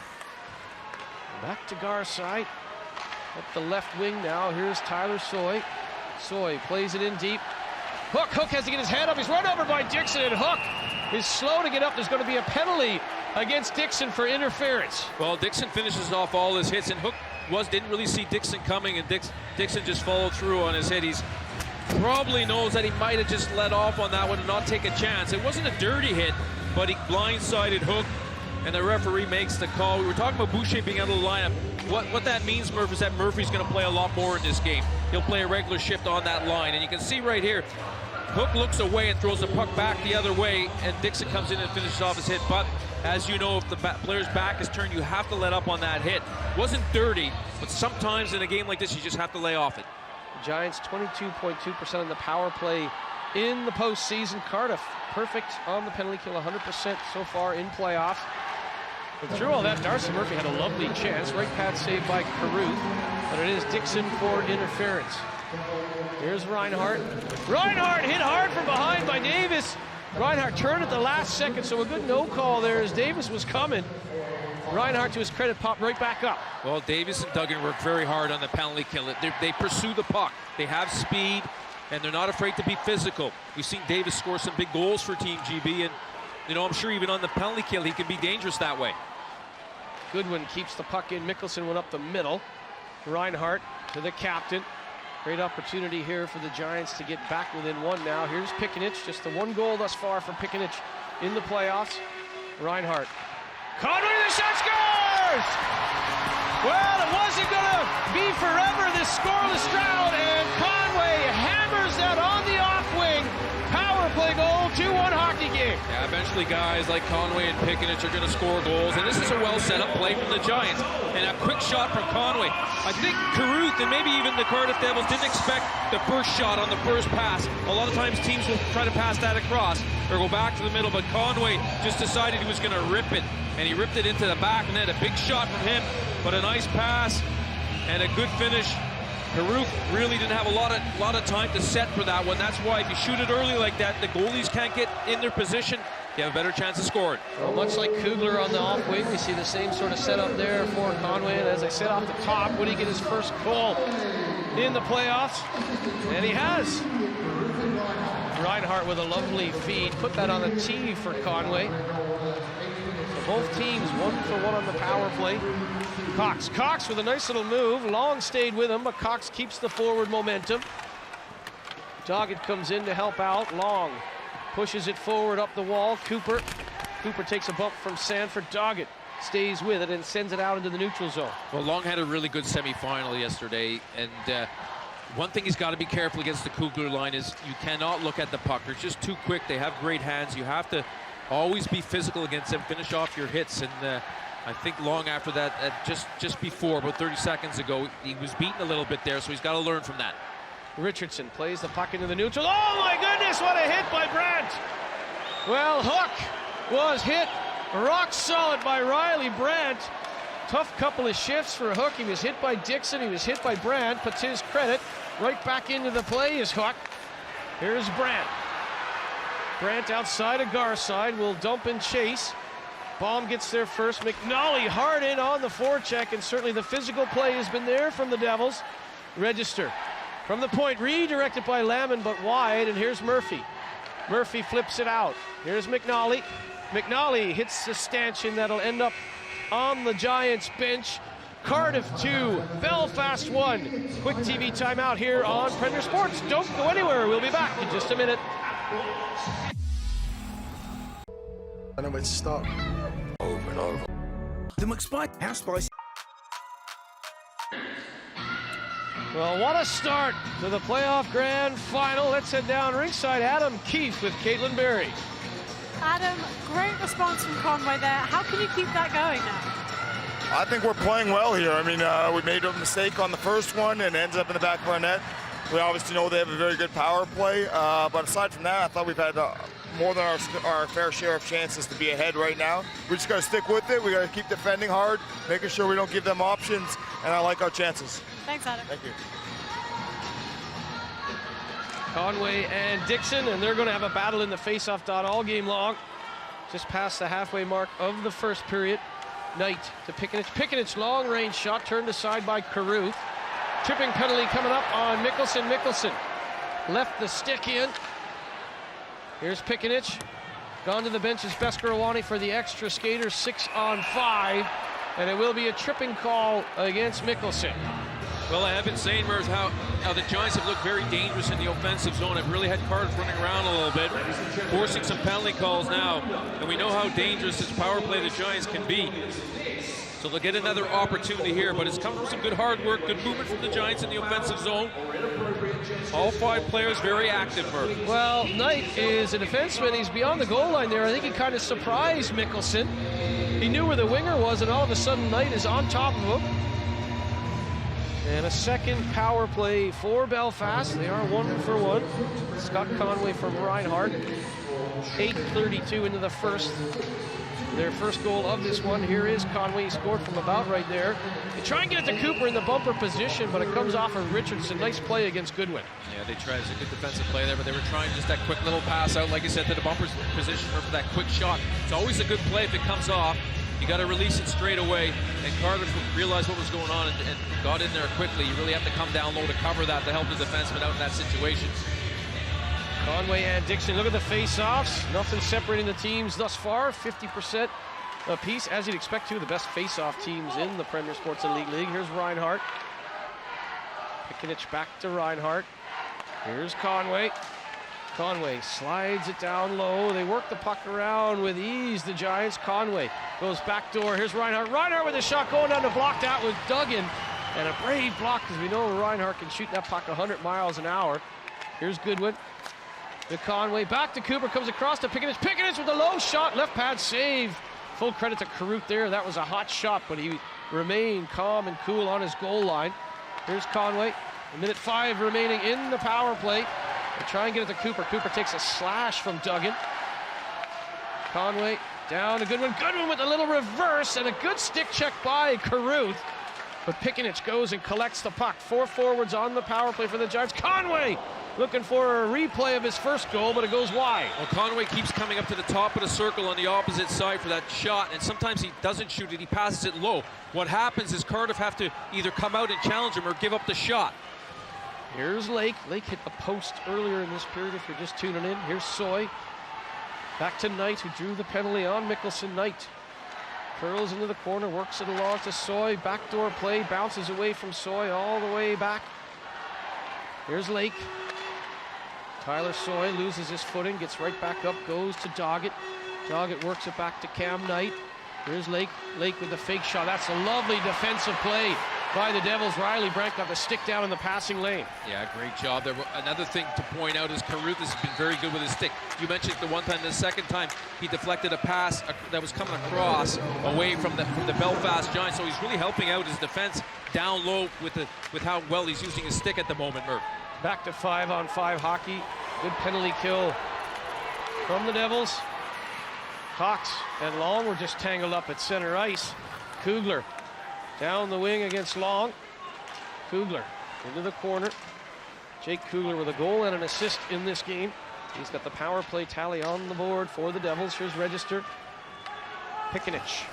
Back to Garside. Up the left wing now. Here's Tyler Soy. Soy plays it in deep. Hook has to get his head up. He's run over by Dixon, and Hook is slow to get up. There's going to be a penalty against Dixon for interference. Well, Dixon finishes off all his hits, and Hook didn't really see Dixon coming, and Dixon just followed through on his hit. He's probably knows that he might have just let off on that one and not take a chance. It wasn't a dirty hit, but he blindsided Hook, and the referee makes the call. We were talking about Boucher being out of the lineup. What that means, Murph, is that Murphy's going to play a lot more in this game. He'll play a regular shift on that line, and you can see right here, Hook looks away and throws the puck back the other way, and Dixon comes in and finishes off his hit. But as you know, if the player's back is turned, you have to let up on that hit. Wasn't dirty, but sometimes in a game like this, you just have to lay off it. Giants 22.2% on the power play in the postseason. Cardiff perfect on the penalty kill, 100% so far in playoffs. But through all that, Darcy Murphy had a lovely chance. Right pad saved by Carruth, but it is Dixon for interference. Here's Reinhart. Reinhart hit hard from behind by Davis. Reinhart turned at the last second, so a good no call there as Davis was coming. Reinhart, to his credit, popped right back up. Well, Davis and Duggan work very hard on the penalty kill. They pursue the puck. They have speed, and they're not afraid to be physical. We've seen Davis score some big goals for Team GB, and I'm sure even on the penalty kill, he can be dangerous that way. Goodwin keeps the puck in. Mickelson went up the middle. Reinhart to the captain. Great opportunity here for the Giants to get back within one now. Here's Pikanich, just the one goal thus far for Pikanich in the playoffs. Reinhart. Conway, the shot scores! Well, it wasn't going to be forever, this scoreless drought, and Conway hammers that on the off wing. Power play goal, 2-1 hockey game. Yeah, eventually guys like Conway and Pikanich are going to score goals, and this is a well set up play from the Giants. And a quick shot from Conway. I think Carruth and maybe even the Cardiff Devils didn't expect the first shot on the first pass. A lot of times teams will try to pass that across or go back to the middle, but Conway just decided he was going to rip it, and he ripped it into the back, and then a big shot from him, but a nice pass and a good finish. Carruth really didn't have a lot of time to set for that one. That's why if you shoot it early like that, the goalies can't get in their position you have a better chance of scoring. Well, much like Kugler on the off wing, we see the same sort of setup there for Conway. And as I said off the top, would he get his first goal in the playoffs? And he has. Reinhart with a lovely feed. Put that on the tee for Conway. So both teams 1-for-1 on the power play. Cox with a nice little move. Long stayed with him, but Cox keeps the forward momentum. Doggett comes in to help out. Long pushes it forward up the wall. Cooper takes a bump from Sanford. Doggett stays with it and sends it out into the neutral zone. Well, Long had a really good semi-final yesterday, and one thing he's got to be careful against the Kugler line is you cannot look at the puck. They're just too quick. They have great hands. You have to always be physical against them, finish off your hits. And I think Long after that, just before, about 30 seconds ago, he was beaten a little bit there, so he's got to learn from that. Richardson plays the puck into the neutral. Oh my goodness, what a hit by Brandt. Well, Hook was hit rock solid by Riley Brandt. Tough couple of shifts for Hook. He was hit by Dixon, he was hit by Brandt, but to his credit, right back into the play is Hook. Here's Brandt. Brandt outside of Garside will dump and chase. Baum gets there first. McNally hard in on the forecheck, and certainly the physical play has been there from the Devils. Register from the point, redirected by Lamon, but wide, and here's Murphy. Murphy flips it out. Here's McNally. McNally hits the stanchion that'll end up on the Giants bench. Cardiff 2, Belfast 1. Quick TV timeout here on Premier Sports. Don't go anywhere. We'll be back in just a minute. I know where to start. Over and over. The McSpicy House Spicy. Well, what a start to the playoff grand final. Let's head down ringside. Adam Keefe with Caitlin Berry. Adam, great response from Conway there. How can you keep that going now? I think we're playing well here. I mean, we made a mistake on the first one and ends up in the back of our net. We obviously know they have a very good power play, but aside from that, I thought we've had more than our fair share of chances to be ahead right now. We just got to stick with it. We got to keep defending hard, making sure we don't give them options, and I like our chances. Thanks, Adam. Thank you. Conway and Dixon, and they're going to have a battle in the faceoff dot all game long. Just past the halfway mark of the first period. Knight to Pickenich. Pickenich, long range shot turned aside by Carruth. Tripping penalty coming up on Mickelson. Mickelson left the stick in. Here's Pickenich. Gone to the bench is Beskarowany for the extra skater. 6 on 5. And it will be a tripping call against Mickelson. Well, I have been saying, Murph, how the Giants have looked very dangerous in the offensive zone. Have really had Cardiff running around a little bit, forcing some penalty calls now. And we know how dangerous this power play the Giants can be. So they'll get another opportunity here, but it's come from some good hard work, good movement from the Giants in the offensive zone. All 5 players very active, Murph. Well, Knight is a defenseman. He's beyond the goal line there. I think he kind of surprised Mickelson. He knew where the winger was, and all of a sudden Knight is on top of him. And a second power play for Belfast. They are 1-for-1. Scott Conway from Reinhart. 8:32 into the first. Their first goal of this one. Here is Conway. He scored from about right there. They try and get it to Cooper in the bumper position, but it comes off of Richardson. Nice play against Goodwin. Yeah, they tried. It's a good defensive play there, but they were trying just that quick little pass out, like you said, to the bumper position for that quick shot. It's always a good play if it comes off. You got to release it straight away, and Cardiff realized what was going on and got in there quickly. You really have to come down low to cover that to help the defenseman out in that situation. Conway and Dixon, look at the face-offs. Nothing separating the teams thus far. 50% apiece, as you'd expect to. The best face-off teams in the Premier Sports League. Here's Reinhart. Pickenich back to Reinhart. Here's Conway. Conway slides it down low. They work the puck around with ease, the Giants. Conway goes back door. Here's Reinhart. Reinhart with a shot going down to block that with Duggan. And a brave block, because we know Reinhart can shoot that puck 100 miles an hour. Here's Goodwin. To Conway. Back to Cooper. Comes across to Pickenich. Pickenich with a low shot. Left pad save. Full credit to Carruth there. That was a hot shot, but he remained calm and cool on his goal line. Here's Conway. 1:05 remaining in the power play. They try and get it to Cooper. Cooper takes a slash from Duggan. Conway down to Goodwin. Goodwin with a little reverse and a good stick check by Carruth. But Pickenich goes and collects the puck. 4 forwards on the power play for the Giants. Conway looking for a replay of his first goal, but it goes wide. Well, Conway keeps coming up to the top of the circle on the opposite side for that shot, and sometimes he doesn't shoot it, he passes it low. What happens is Cardiff have to either come out and challenge him or give up the shot. Here's Lake. Lake hit the post earlier in this period if you're just tuning in. Here's Soy. Back to Knight, who drew the penalty on Mickelson. Knight curls into the corner, works it along to Soy. Backdoor play, bounces away from Soy all the way back. Here's Lake. Tyler Soy loses his footing, gets right back up, goes to Doggett. Doggett works it back to Cam Knight. Here's Lake. Lake with the fake shot. That's a lovely defensive play by the Devils. Riley Brandt got the stick down in the passing lane. Yeah, great job there. Another thing to point out is Carruth has been very good with his stick. You mentioned the one time, the second time he deflected a pass that was coming across away from the Belfast Giants. So he's really helping out his defense down low with how well he's using his stick at the moment, Murph. Back to 5-on-5 hockey. Good penalty kill from the Devils. Cox and Long were just tangled up at center ice. Kugler down the wing against Long. Kugler into the corner. Jake Kugler with a goal and an assist in this game. He's got the power play tally on the board for the Devils. Here's registered. Pikanich.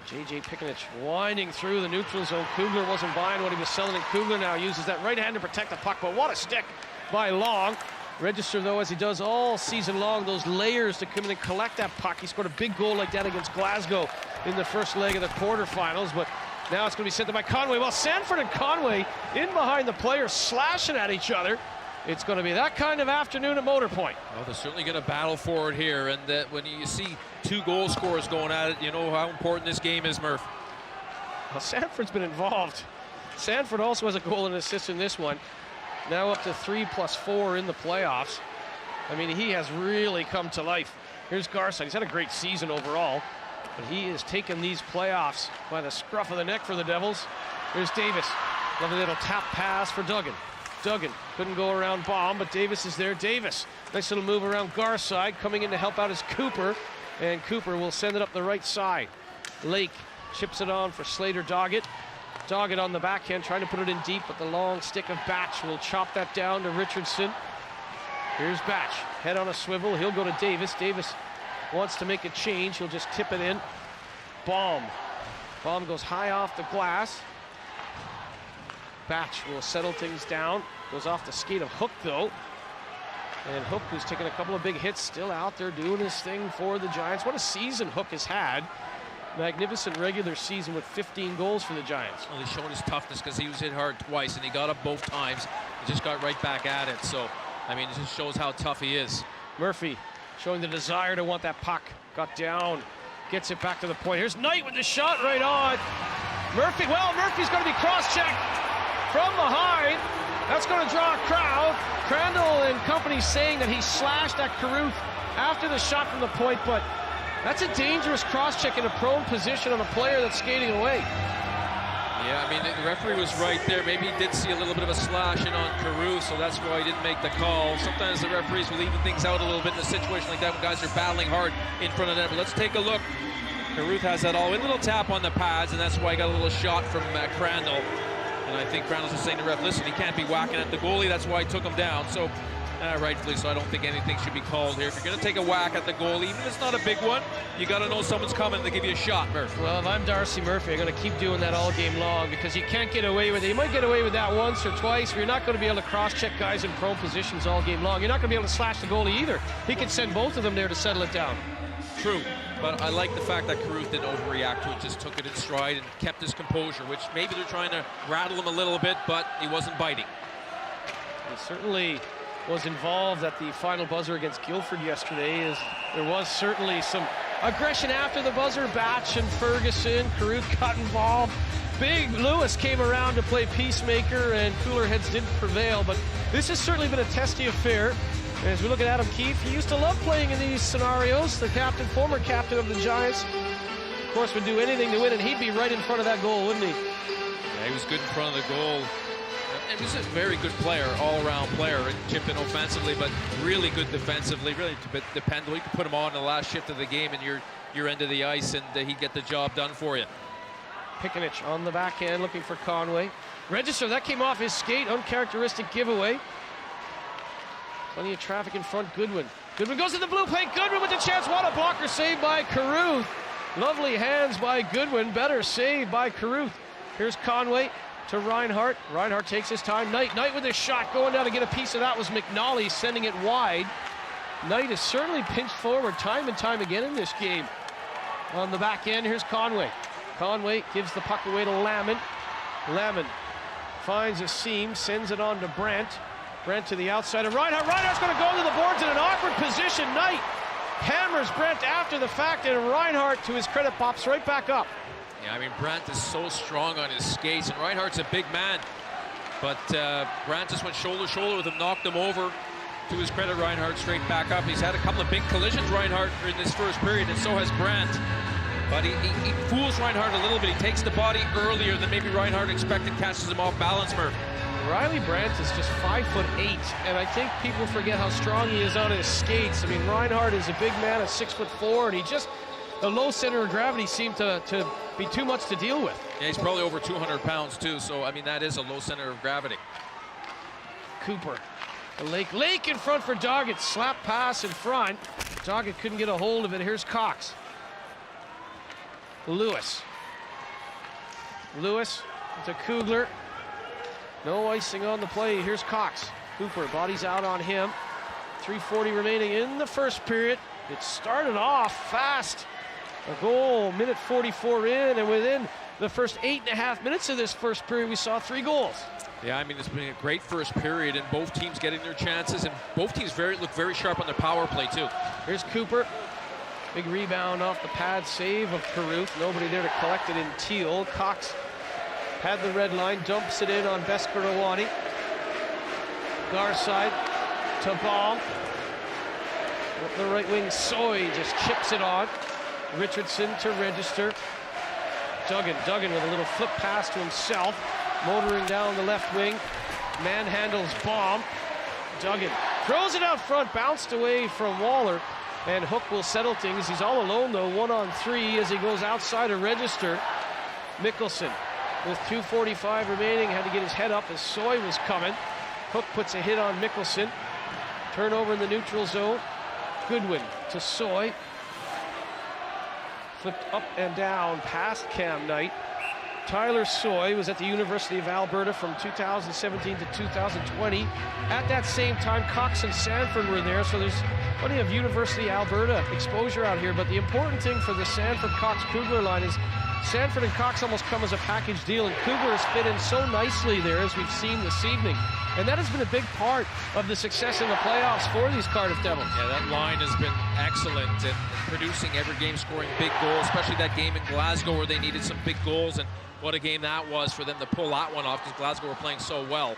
J.J. Pikanich winding through the neutral zone. Kugler wasn't buying what he was selling, and Kugler now uses that right hand to protect the puck. But what a stick by Long. Register, though, as he does all season long, those layers to come in and collect that puck. He scored a big goal like that against Glasgow in the first leg of the quarterfinals, but now it's going to be sent to by Conway. Well, Sanford and Conway in behind the players slashing at each other. It's going to be that kind of afternoon at Motor Point. Well, they're certainly going to battle for it here, and when you see two goal scorers going at it, you know how important this game is, Murph. Well, Sanford's been involved. Sanford also has a goal and assist in this one. Now up to 3+4 in the playoffs. I mean, he has really come to life. Here's Garside. He's had a great season overall, but he has taken these playoffs by the scruff of the neck for the Devils. Here's Davis. Lovely little tap pass for Duggan. Duggan couldn't go around Baum, but Davis is there. Davis, nice little move around Garside. Coming in to help out is Cooper, and Cooper will send it up the right side. Lake chips it on for Slater Doggett. Doggett on the backhand, trying to put it in deep, but the long stick of Batch will chop that down to Richardson. Here's Batch, head on a swivel. He'll go to Davis. Davis wants to make a change. He'll just tip it in. Baum. Baum goes high off the glass. Batch will settle things down. Goes off the skate of Hook, though. And Hook, who's taken a couple of big hits, still out there doing his thing for the Giants. What a season Hook has had. Magnificent regular season with 15 goals for the Giants. Well, he's showing his toughness because he was hit hard twice and he got up both times. He just got right back at it. So, I mean, it just shows how tough he is. Murphy showing the desire to want that puck. Got down, gets it back to the point. Here's Knight with the shot right on. Murphy, well, Murphy's going to be cross-checked from behind. That's going to draw a crowd. Crandall and company saying that he slashed at Carruth after the shot from the point, but that's a dangerous cross-check in a prone position on a player that's skating away. Yeah, I mean, the referee was right there. Maybe he did see a little bit of a slash in on Carruth, so that's why he didn't make the call. Sometimes the referees will even things out a little bit in a situation like that when guys are battling hard in front of them. But let's take a look. Carruth has that all. A little tap on the pads, and that's why he got a little shot from Crandall. And I think Crandall's just saying to the ref, listen, he can't be whacking at the goalie. That's why he took him down. So, rightfully so, I don't think anything should be called here. If you're going to take a whack at the goalie, even if it's not a big one, you got to know someone's coming to give you a shot, Murph. Well, if I'm Darcy Murphy, I'm going to keep doing that all game long because you can't get away with it. You might get away with that once or twice, but you're not going to be able to cross-check guys in prone positions all game long. You're not going to be able to slash the goalie either. He can send both of them there to settle it down. True, but I like the fact that Carruth didn't overreact to it, just took it in stride and kept his composure, which maybe they're trying to rattle him a little bit, but he wasn't biting. He certainly was involved at the final buzzer against Guildford yesterday. As there was certainly some aggression after the buzzer. Batch and Ferguson, Carruth got involved. Big Lewis came around to play peacemaker, and cooler heads didn't prevail, but this has certainly been a testy affair. As we look at Adam Keefe, he used to love playing in these scenarios. The captain, former captain of the Giants, of course, would do anything to win, and he'd be right in front of that goal, wouldn't he? Yeah, he was good in front of the goal. And he's a very good player, all-around player, and chipped in offensively, but really good defensively, really dependable. You can put him on in the last shift of the game and your end of the ice, and he'd get the job done for you. Pikanich on the backhand looking for Conway. Register, that came off his skate, uncharacteristic giveaway. Plenty of traffic in front, Goodwin. Goodwin goes to the blue plate, Goodwin with the chance, what a blocker save by Carruth. Lovely hands by Goodwin, better save by Carruth. Here's Conway to Reinhart. Reinhart takes his time. Knight with his shot going down to get a piece of that was McNally sending it wide. Knight has certainly pinched forward time and time again in this game. On the back end, here's Conway. Conway gives the puck away to Lamon. Lamon finds a seam, sends it on to Brandt. Brandt to the outside of Reinhart. Reinhart's going to go to the boards in an awkward position. Knight hammers Brandt after the fact, and Reinhart, to his credit, pops right back up. Yeah, I mean, Brandt is so strong on his skates, and Reinhardt's a big man. But Brandt just went shoulder to shoulder with him, knocked him over. To his credit, Reinhardt straight back up. He's had a couple of big collisions, Reinhardt, in this first period, and so has Brandt. But he fools Reinhart a little bit. He takes the body earlier than maybe Reinhart expected, catches him off balance, Murph. Riley Brandt is just 5'8", and I think people forget how strong he is on his skates. I mean, Reinhart is a big man at 6'4", and he just, the low center of gravity seemed to be too much to deal with. Yeah, he's probably over 200 pounds too, so I mean, that is a low center of gravity. Cooper. Lake in front for Doggett. Slap pass in front. Doggett couldn't get a hold of it. Here's Cox. Lewis to Kugler. No icing on the play. Here's Cox. Cooper, bodies out on him. 3:40 remaining in the first period. It started off fast. A goal, minute 44 in, and within the first 8.5 minutes of this first period, we saw 3 goals. Yeah, I mean, it's been a great first period, and both teams getting their chances, and both teams look very sharp on their power play, too. Here's Cooper. Big rebound off the pad save of Carruth. Nobody there to collect it in Teal. Cox had the red line, dumps it in on Bescarawani. Garside to Baum. With the right wing, Soy just chips it on. Richardson to Register. Duggan with a little flip pass to himself. Motoring down the left wing, manhandles Baum. Duggan throws it out front, bounced away from Waller, and Hook will settle things. He's all alone though, 1-on-3 as he goes outside of Register. Mickelson with 2:45 remaining had to get his head up as Soy was coming. Hook puts a hit on Mickelson. Turnover in the neutral zone. Goodwin to Soy. Flipped up and down past Cam Knight. Tyler Soy was at the University of Alberta from 2017 to 2020. At that same time, Cox and Sanford were there, so there's plenty of University of Alberta exposure out here. But the important thing for the Sanford-Cox-Kugler line is Sanford and Cox almost come as a package deal, and Kugler has fit in so nicely there, as we've seen this evening. And that has been a big part of the success in the playoffs for these Cardiff Devils. Yeah, that line has been excellent in producing every game, scoring big goals, especially that game in Glasgow where they needed some big goals, and what a game that was for them to pull that one off, because Glasgow were playing so well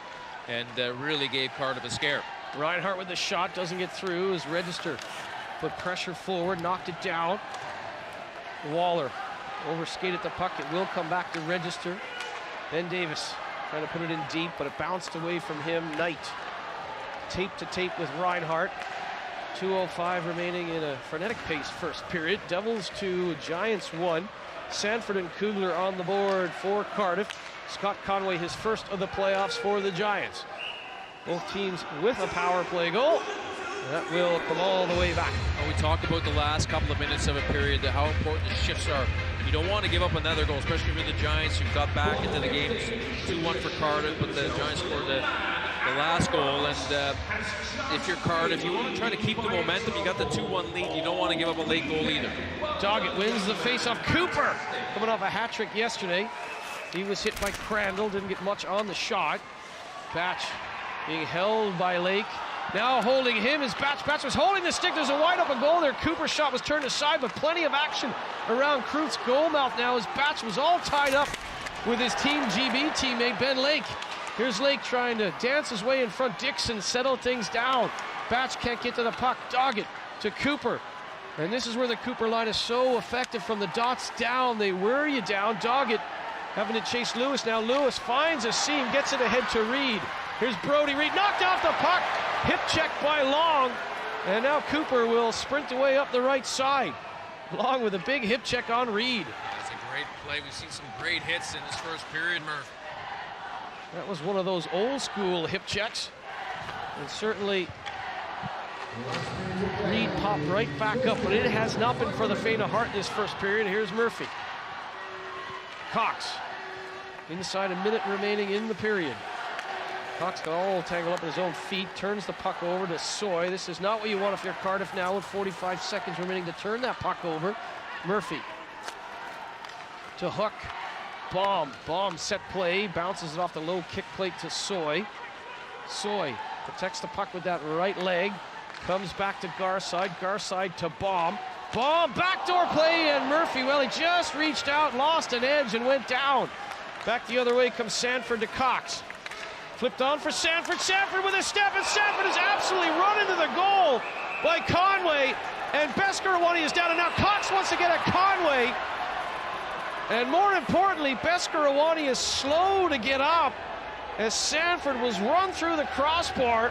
and really gave Cardiff a scare. Reinhart with the shot, doesn't get through as Register put pressure forward, knocked it down. Waller overskated the puck. It will come back to Register. Ben Davis trying to put it in deep, but it bounced away from him. Knight tape to tape with Reinhart. 2:05 remaining in a frenetic pace first period. Devils 2, Giants 1. Sanford and Kugler on the board for Cardiff. Scott Conway, his first of the playoffs for the Giants. Both teams with a power play goal. That will come all the way back. Well, we talked about the last couple of minutes of a period, how important the shifts are. You don't want to give up another goal, especially with the Giants who got back into the game. 2-1 for Cardiff, but the Giants scored the last goal. And if you're Cardiff, you want to try to keep the momentum. You got the 2-1 lead. You don't want to give up a late goal either. Doggett wins the face-off. Cooper coming off a hat trick yesterday. He was hit by Crandall, didn't get much on the shot. Batch being held by Lake. Now holding him is Batch. Batch was holding the stick. There's a wide open goal there. Cooper's shot was turned aside, but plenty of action around Kruth's goal mouth now as Batch was all tied up with his Team GB teammate Ben Lake. Here's Lake trying to dance his way in front. Dixon settled things down. Batch can't get to the puck. Doggett to Cooper. And this is where the Cooper line is so effective from the dots down. They wear you down. Doggett having to chase Lewis now. Lewis finds a seam, gets it ahead to Reed. Here's Brody Reed, knocked off the puck. Hip check by Long. And now Cooper will sprint away up the right side. Long with a big hip check on Reed. It's a Great play. We've seen some great hits in this first period, Murph. That was one of those old school hip checks. And certainly Reed popped right back up, but it has not been for the faint of heart this first period. Here's Murphy. Cox, inside a minute remaining in the period. Cox got all tangled up in his own feet, turns the puck over to Soy. This is not what you want if you're Cardiff now with 45 seconds remaining to turn that puck over. Murphy to Hook. Bomb set play, bounces it off the low kick plate to Soy. Soy protects the puck with that right leg, comes back to Garside to Bomb, backdoor play, and Murphy, well, he just reached out, lost an edge, and went down. Back the other way comes Sanford to Cox. Flipped on for Sanford with a step, and Sanford is absolutely run into the goal by Conway, and Beskorowany is down, and now Cox wants to get at Conway. And more importantly, Beskorowany is slow to get up as Sanford was run through the crossbar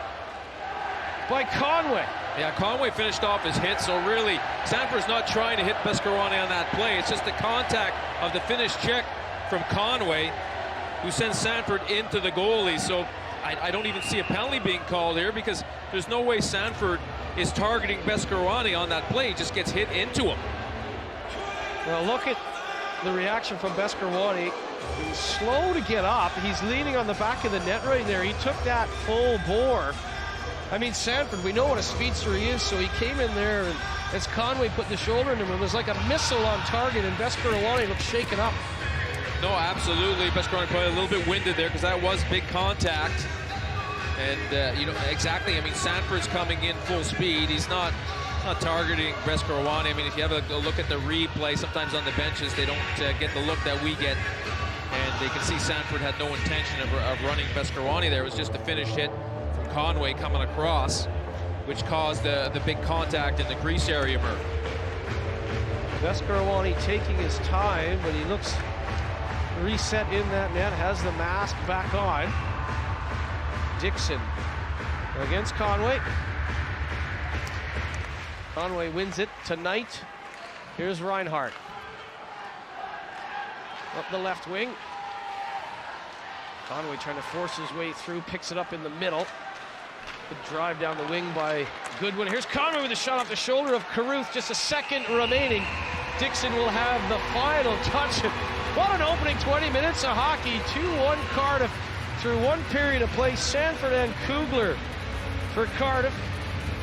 by Conway. Yeah, Conway finished off his hit, so really Sanford's not trying to hit Beskorowany on that play. It's just the contact of the finished check from Conway, who sends Sanford into the goalie. So I don't even see a penalty being called here, because there's no way Sanford is targeting Beskorowany on that play. He just gets hit into him. Well, look at the reaction from Beskorowany. He's slow to get up. He's leaning on the back of the net right there. He took that full bore. I mean, Sanford, we know what a speedster he is, so he came in there, and as Conway put the shoulder into him, it was like a missile on target, and Beskorowany looked shaken up. No, absolutely. Beskorowany probably a little bit winded there, because that was big contact. And, you know, exactly. I mean, Sanford's coming in full speed. He's not targeting Beskorowany. I mean, if you have a look at the replay, sometimes on the benches they don't get the look that we get, and they can see Sanford had no intention of running Beskorowany there. It was just a finished hit from Conway coming across, which caused the big contact in the crease area. Beskorowany taking his time, but he looks reset in that net, has the mask back on. Dixon against Conway. Conway wins it tonight. Here's Reinhart. Up the left wing. Conway trying to force his way through, picks it up in the middle. Good drive down the wing by Goodwin. Here's Conway with a shot off the shoulder of Carruth. Just a second remaining. Dixon will have the final touch. What an opening 20 minutes of hockey. 2-1 Cardiff through one period of play. Sanford and Kugler for Cardiff.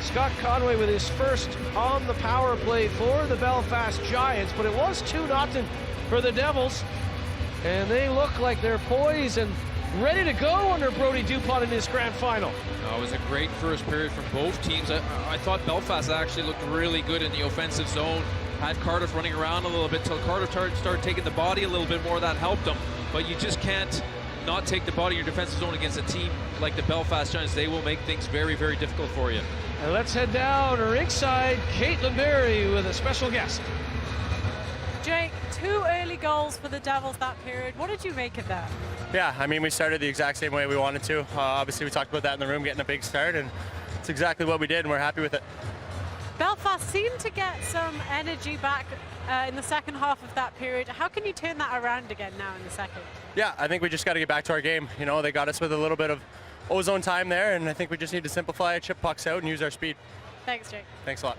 Scott Conway with his first on the power play for the Belfast Giants, but it was 2-0 for the Devils, and they look like they're poised and ready to go under Brody Dupont in this grand final. No, it was a great first period from both teams. I thought Belfast actually looked really good in the offensive zone. Had Cardiff running around a little bit till Cardiff started taking the body a little bit more. That helped them, but you just can't not take the body in your defensive zone against a team like the Belfast Giants. They will make things very, very difficult for you. And let's head down to ringside. Caitlin Berry with a special guest. Jake, 2 early goals for the Devils that period. What did you make of that? Yeah, I mean, we started the exact same way we wanted to. Obviously, we talked about that in the room, getting a big start, and it's exactly what we did, and we're happy with it. Belfast seemed to get some energy back in the second half of that period. How can you turn that around again now in the second? Yeah, I think we just got to get back to our game. You know, they got us with a little bit of ozone time there, and I think we just need to simplify it, chip pucks out, and use our speed. Thanks, Jake. Thanks a lot.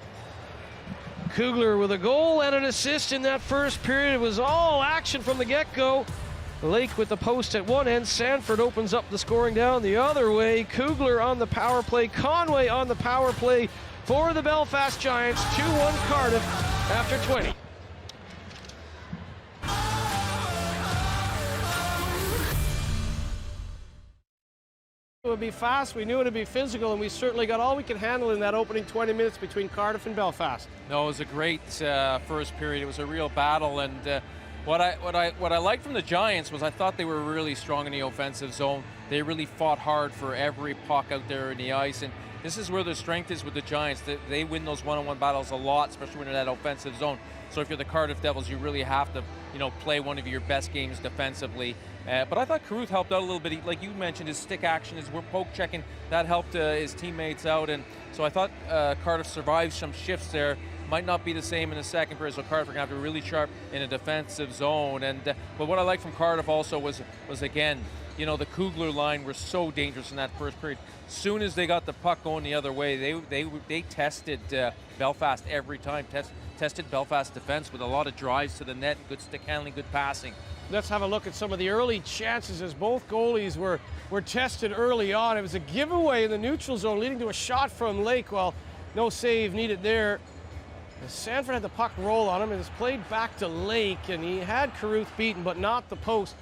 Kugler with a goal and an assist in that first period. It was all action from the get-go. Lake with the post at one end. Sanford opens up the scoring down the other way. Kugler on the power play. Conway on the power play for the Belfast Giants. 2-1 Cardiff after 20. It would be fast, we knew it would be physical, and we certainly got all we could handle in that opening 20 minutes between Cardiff and Belfast. No, it was a great first period. It was a real battle, and what I liked from the Giants was I thought they were really strong in the offensive zone. They really fought hard for every puck out there in the ice, and this is where their strength is with the Giants. They win those one-on-one battles a lot, especially when in that offensive zone. So if you're the Cardiff Devils, you really have to, play one of your best games defensively. But I thought Carruth helped out a little bit. Like you mentioned, his stick action, his poke checking, that helped his teammates out. And so I thought Cardiff survived some shifts there. might not be the same in the second period, so Cardiff are going to have to be really sharp in a defensive zone. And but what I like from Cardiff also was again, you know, the Kugler line were so dangerous in that first period. Soon as they got the puck going the other way, they tested Belfast every time. Tested Belfast defense with a lot of drives to the net, good stick handling, good passing. Let's have a look at some of the early chances as both goalies were tested early on. It was a giveaway in the neutral zone leading to a shot from Lake. Well, no save needed there. Sanford had the puck roll on him. It was played back to Lake, and he had Carruth beaten, but not the post.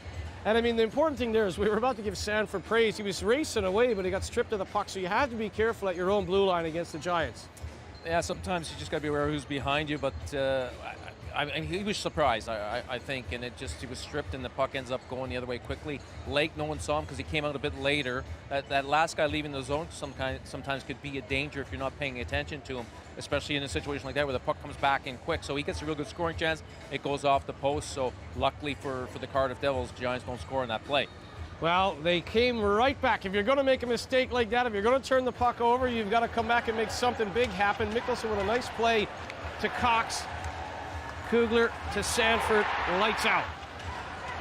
And I mean, the important thing there is we were about to give Sanford praise. He was racing away, but he got stripped of the puck, so you had to be careful at your own blue line against the Giants. Yeah, sometimes you just got to be aware of who's behind you, but I mean, he was surprised, I think, and he was stripped, and the puck ends up going the other way quickly. Lake, no one saw him because he came out a bit later. That last guy leaving the zone sometimes could be a danger if you're not paying attention to him, especially in a situation like that where the puck comes back in quick. So he gets a real good scoring chance. It goes off the post, so luckily for the Cardiff Devils, Giants don't score in that play. Well, they came right back. If you're going to make a mistake like that, if you're going to turn the puck over, you've got to come back and make something big happen. Mickelson with a nice play to Cox. Kugler to Sanford, lights out.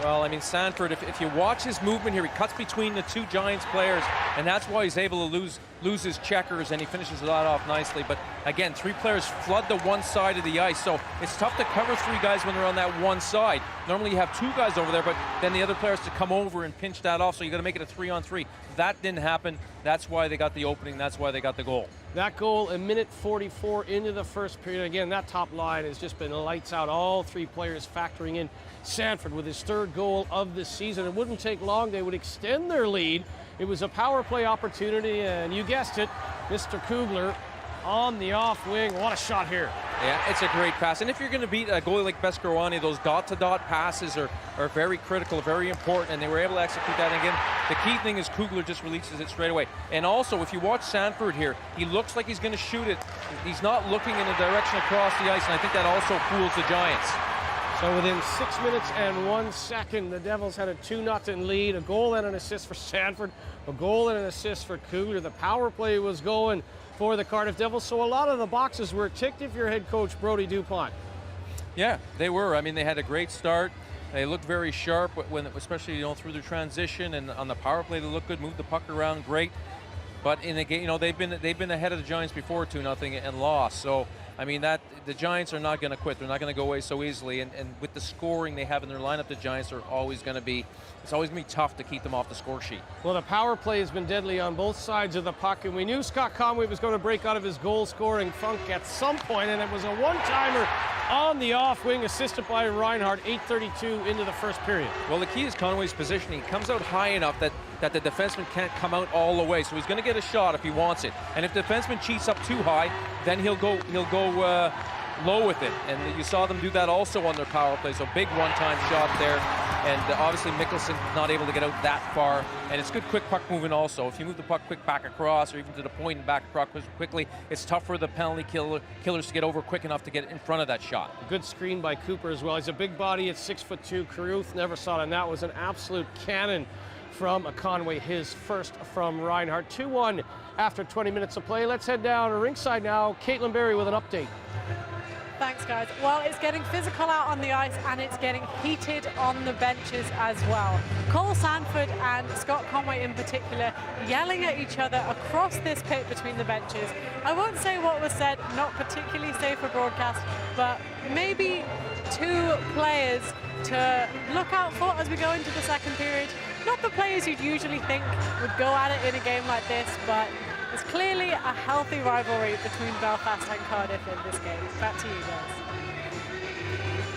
Well, I mean, Sanford, if you watch his movement here, he cuts between the two Giants players, and that's why he's able to lose his checkers, and he finishes that off nicely. But again, three players flood the one side of the ice, so it's tough to cover three guys when they're on that one side. Normally you have two guys over there, but then the other players to come over and pinch that off, so you got to make it a 3-on-3. That didn't happen. That's why they got the opening. That's why they got the goal. That goal, a minute 44 into the first period. Again, that top line has just been lights out. All three players factoring in Sanford with his third goal of the season. It wouldn't take long. They would extend their lead. It was a power play opportunity, and you guessed it, Mr. Kugler on the off wing. What a shot here. Yeah, it's a great pass. And if you're going to beat a goalie like Beskorowany, those dot-to-dot passes are very critical, very important, and they were able to execute that. And again, the key thing is Kugler just releases it straight away. And also, if you watch Sanford here, he looks like he's going to shoot it. He's not looking in the direction across the ice, and I think that also fools the Giants. So within 6 minutes and 1 second, the Devils had a 2-0 lead, a goal and an assist for Sanford, a goal and an assist for Kugler. The power play was going for the Cardiff Devils, so a lot of the boxes were ticked if you're head coach Brodie Dupont. Yeah, they were. I mean, they had a great start. They looked very sharp, when, especially through the transition, and on the power play they looked good, moved the puck around great. But in the game, they've been ahead of the Giants before 2-0 and lost. So I mean, that the Giants are not going to quit. They're not going to go away so easily. And with the scoring they have in their lineup, the Giants are always going to be, it's always going to be tough to keep them off the score sheet. Well, the power play has been deadly on both sides of the puck, and we knew Scott Conway was going to break out of his goal-scoring funk at some point, and it was a one-timer on the off wing, assisted by Reinhardt, 8:32 into the first period. Well, the key is Conway's positioning. He comes out high enough that the defenseman can't come out all the way, so he's going to get a shot if he wants it. And if the defenseman cheats up too high, then he'll go low with it. And you saw them do that also on their power play. So big one-time shot there. And obviously Mickelson not able to get out that far. And it's good quick puck moving also. If you move the puck quick back across, or even to the point and back across quickly, it's tough for the penalty killers to get over quick enough to get in front of that shot. Good screen by Cooper as well. He's a big body at 6'2". Carruth never saw it, and that was an absolute cannon from Conway, his first from Reinhardt. 2-1 after 20 minutes of play. Let's head down to ringside now. Caitlin Berry with an update. Thanks, guys. Well, it's getting physical out on the ice, and it's getting heated on the benches as well. Cole Sanford and Scott Conway in particular yelling at each other across this pit between the benches. I won't say what was said, not particularly safe for broadcast, but maybe two players to look out for as we go into the second period. Not the players you'd usually think would go at it in a game like this, but it's clearly a healthy rivalry between Belfast and Cardiff in this game. Back to you guys.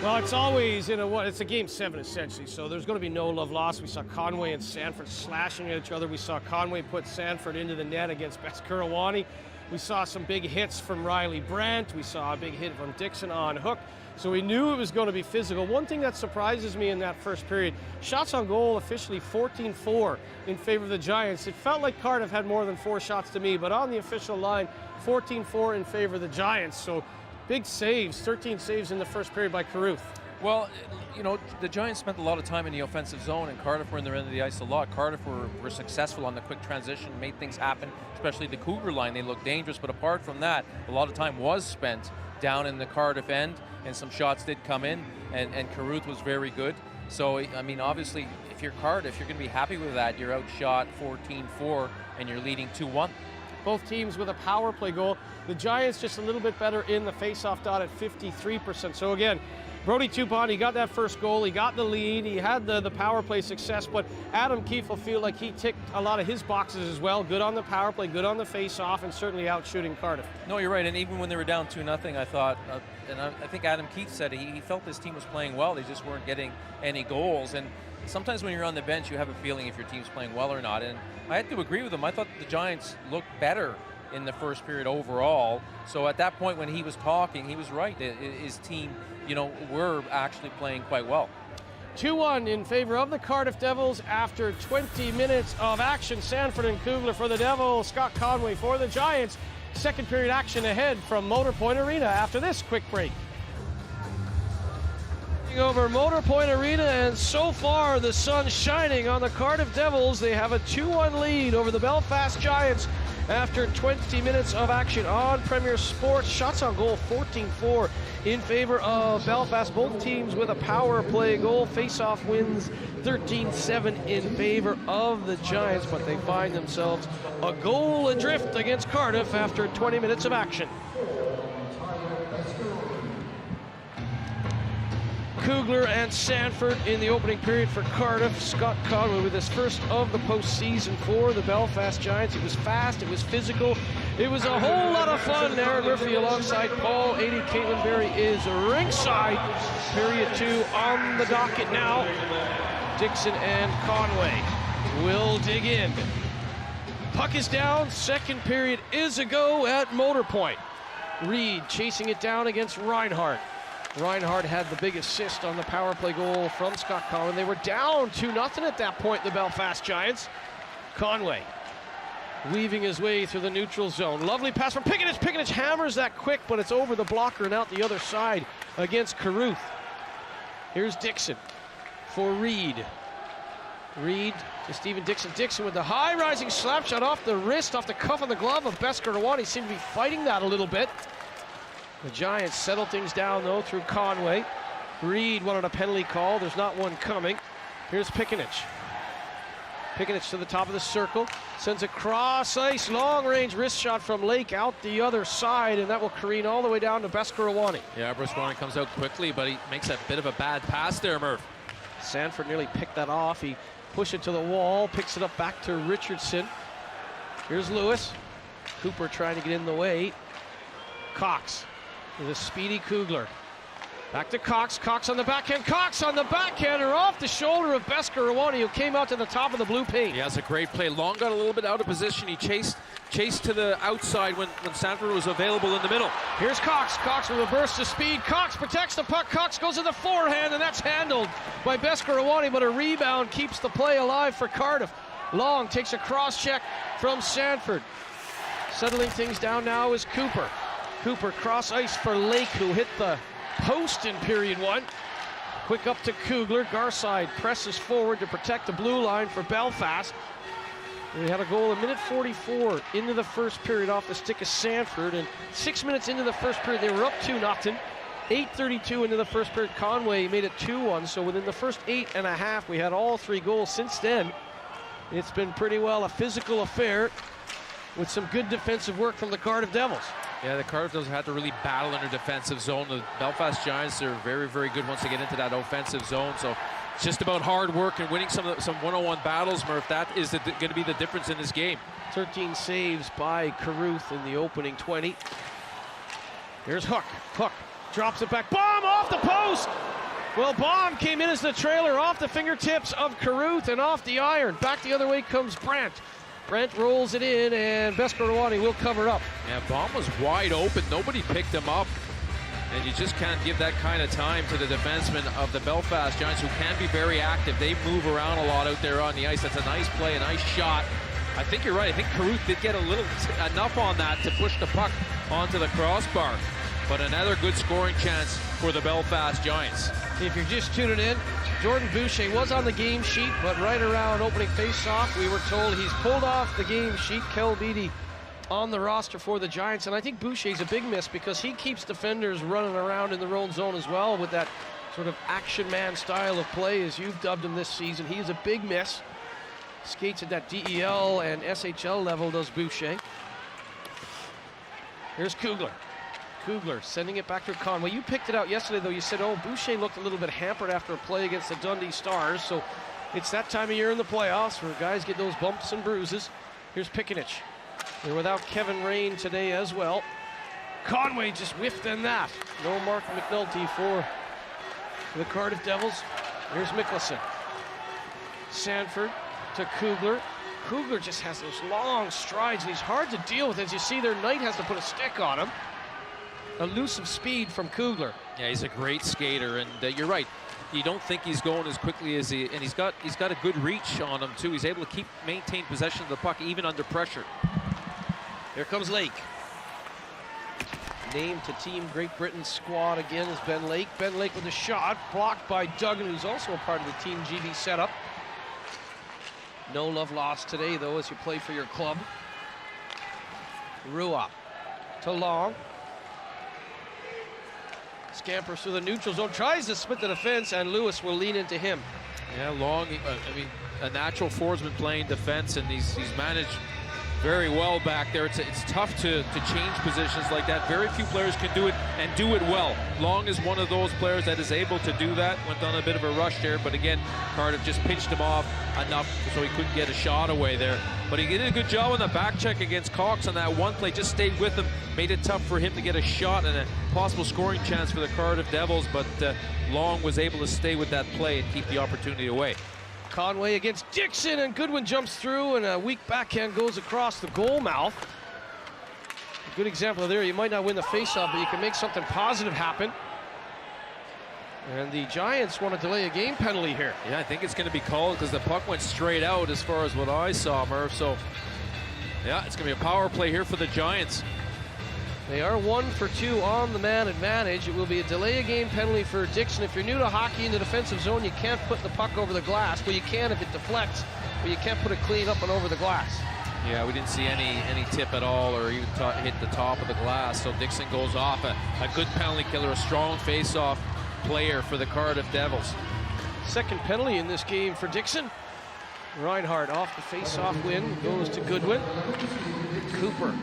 Well, it's always it's a game 7 essentially, so there's going to be no love lost. We saw Conway and Sanford slashing at each other. We saw Conway put Sanford into the net against Beskorowany. We saw some big hits from Riley Brandt. We saw a big hit from Dixon on hook. So we knew it was going to be physical. One thing that surprises me in that first period, shots on goal officially 14-4 in favor of the Giants. It felt like Cardiff had more than 4 shots to me, but on the official line, 14-4 in favor of the Giants. So big saves, 13 saves in the first period by Carruth. Well, you know, the Giants spent a lot of time in the offensive zone, and Cardiff were in their end of the ice a lot. Cardiff were successful on the quick transition, made things happen, especially the Cougar line. They looked dangerous, but apart from that, a lot of time was spent down in the Cardiff end, and some shots did come in, and Carruth was very good. So, I mean, obviously, if you're Cardiff, you're going to be happy with that. You're outshot 14-4, and you're leading 2-1. Both teams with a power play goal. The Giants just a little bit better in the face-off dot at 53%. So again, Brody Tupon, he got that first goal, he got the lead, he had the power play success, but Adam Keefe will feel like he ticked a lot of his boxes as well. Good on the power play, good on the face-off, and certainly out shooting Cardiff. No, you're right, and even when they were down 2-0, I thought, and I think Adam Keefe said he felt his team was playing well, they just weren't getting any goals, and sometimes when you're on the bench, you have a feeling if your team's playing well or not, and I had to agree with him. I thought the Giants looked better in the first period overall. So at that point when he was talking, he was right. His team, you know, were actually playing quite well. 2-1 in favor of the Cardiff Devils after 20 minutes of action. Sanford and Kugler for the Devils, Scott Conway for the Giants. Second period action ahead from Motor Point Arena after this quick break. Over Motor Point Arena, and so far the sun's shining on the Cardiff Devils. They have a 2-1 lead over the Belfast Giants after 20 minutes of action on Premier Sports. Shots on goal 14-4 in favor of Belfast. Both teams with a power play goal. Face-off wins 13-7 in favor of the Giants, but they find themselves a goal adrift against Cardiff after 20 minutes of action. Kugler and Sanford in the opening period for Cardiff. Scott Conway with his first of the postseason for the Belfast Giants. It was fast, it was physical, it was a whole lot of fun. Aaron Murphy alongside Paul 80. Caitlin Berry is ringside. Period 2 on the docket now. Dixon and Conway will dig in. Puck is down, second period is a go at Motor Point. Reed chasing it down against Reinhardt. Reinhardt had the big assist on the power play goal from Scott Conway. They were down 2-0 at that point, the Belfast Giants. Conway weaving his way through the neutral zone. Lovely pass from Pickett. Pickett hammers that quick, but it's over the blocker and out the other side against Carruth. Here's Dixon for Reed. Reed to Stephen Dixon. Dixon with the high rising slap shot off the wrist, off the cuff of the glove of Besker Rawani. Seemed to be fighting that a little bit. The Giants settle things down, though, through Conway. Reed wanted a penalty call. There's not one coming. Here's Pikinich. Pikinich to the top of the circle. Sends a cross ice, long-range wrist shot from Lake out the other side, and that will careen all the way down to Besker Rawani. Yeah, Rawani comes out quickly, but he makes a bit of a bad pass there, Murph. Sanford nearly picked that off. He pushed it to the wall, picks it up back to Richardson. Here's Lewis. Cooper trying to get in the way. Cox with a speedy Kugler. Back to Cox. Cox on the backhand. Cox on the backhander off the shoulder of Besker Rawani, who came out to the top of the blue paint. Yeah, it's a great play. Long got a little bit out of position. He chased to the outside when Sanford was available in the middle. Here's Cox. Cox with a burst of speed. Cox protects the puck. Cox goes to the forehand, and that's handled by Besker Rawani, but a rebound keeps the play alive for Cardiff. Long takes a cross check from Sanford. Settling things down now is Cooper. Cooper cross ice for Lake, who hit the post in period 1. Quick up to Kugler. Garside presses forward to protect the blue line for Belfast. We had a goal a minute 44 into the first period off the stick of Sanford, and 6 minutes into the first period they were up 2-0. 8:32 into the first period, Conway made it 2-1, so within the first 8.5 we had all 3 goals. Since then, it's been pretty well a physical affair with some good defensive work from the Cardiff Devils. Yeah, the Cardiff Devils had to really battle in their defensive zone. The Belfast Giants are very, very good once they get into that offensive zone. So it's just about hard work and winning some one-on-one battles, Murph. That is going to be the difference in this game. 13 saves by Carruth in the opening 20. Here's Hook. Hook drops it back. Bomb off the post! Well, Bomb came in as the trailer off the fingertips of Carruth and off the iron. Back the other way comes Brandt. Brent rolls it in, and Besker Rawani will cover up. Yeah, Baum was wide open. Nobody picked him up. And you just can't give that kind of time to the defensemen of the Belfast Giants, who can be very active. They move around a lot out there on the ice. That's a nice play, a nice shot. I think you're right. I think Carruth did get enough on that to push the puck onto the crossbar. But another good scoring chance for the Belfast Giants. If you're just tuning in, Jordan Boucher was on the game sheet, but right around opening face-off, we were told he's pulled off the game sheet. Kel Beatty on the roster for the Giants, and I think Boucher's a big miss because he keeps defenders running around in their own zone as well with that sort of action man style of play, as you've dubbed him this season. He's a big miss. Skates at that DEL and SHL level, does Boucher. Here's Kugler. Kugler sending it back to Conway. You picked it out yesterday, though. You said, oh, Boucher looked a little bit hampered after a play against the Dundee Stars. So it's that time of year in the playoffs where guys get those bumps and bruises. Here's Pikanich. They're without Kevin Rain today as well. Conway just whiffed in that. No Mark McNulty for the Cardiff Devils. Here's Mikkelsen. Sanford to Kugler. Kugler just has those long strides, and he's hard to deal with. As you see there, Knight has to put a stick on him. Elusive speed from Kugler. Yeah, he's a great skater, and you're right. You don't think he's going as quickly as and he's got a good reach on him too. He's able to maintain possession of the puck even under pressure. Here comes Lake. Named to Team Great Britain's squad again is Ben Lake. Ben Lake with a shot, blocked by Duggan, who's also a part of the Team GB setup. No love lost today, though, as you play for your club. Rua to Long. Scampers through the neutral zone, tries to split the defense, and Lewis will lean into him. Yeah, Long, I mean, a natural forwardsman playing defense, and he's managed very well back there. It's tough to change positions like that. Very few players can do it and do it well. Long is one of those players that is able to do that. Went on a bit of a rush there, but again, Cardiff just pitched him off enough so he couldn't get a shot away there. But he did a good job on the back check against Cox on that one play. Just stayed with him, made it tough for him to get a shot and a possible scoring chance for the Cardiff Devils, but Long was able to stay with that play and keep the opportunity away. Conway against Dixon, and Goodwin jumps through, and a weak backhand goes across the goal mouth. A good example there. You might not win the faceoff, but you can make something positive happen. And the Giants want to delay a game penalty here. Yeah, I think it's going to be called because the puck went straight out as far as what I saw, Murph. So, yeah, it's going to be a power play here for the Giants. They are 1 for 2 on the man advantage. It will be a delay a game penalty for Dixon. If you're new to hockey in the defensive zone, you can't put the puck over the glass. Well, you can if it deflects, but you can't put it clean up and over the glass. Yeah, we didn't see any tip at all or even hit the top of the glass. So Dixon goes off. A good penalty killer, a strong face-off player for the Cardiff Devils. Second penalty in this game for Dixon. Reinhardt off the face-off win, goes to Goodwin. Cooper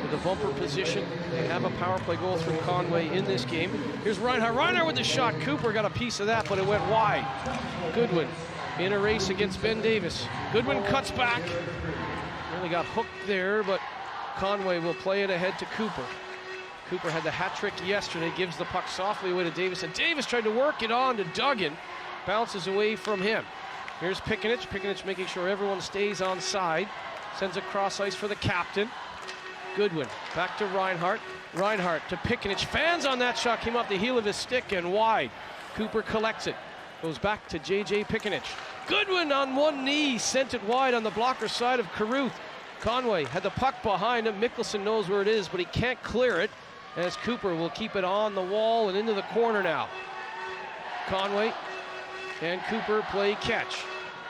with the bumper position. They have a power play goal through Conway in this game. Here's Reinhardt. Reinhardt with the shot. Cooper got a piece of that, but it went wide. Goodwin in a race against Ben Davis. Goodwin cuts back. Really got hooked there, but Conway will play it ahead to Cooper. Cooper had the hat trick yesterday, gives the puck softly away to Davis, and Davis tried to work it on to Duggan. Bounces away from him. Here's Pikanich. Pikanich making sure everyone stays on side. Sends a cross ice for the captain. Goodwin back to Reinhardt. Reinhardt to Pikanich. Fans on that shot, came off the heel of his stick and wide. Cooper collects it. Goes back to J.J. Pikanich. Goodwin on one knee, sent it wide on the blocker side of Carruth. Conway had the puck behind him. Mikkelsen knows where it is, but he can't clear it, as Cooper will keep it on the wall and into the corner now. Conway and Cooper play catch.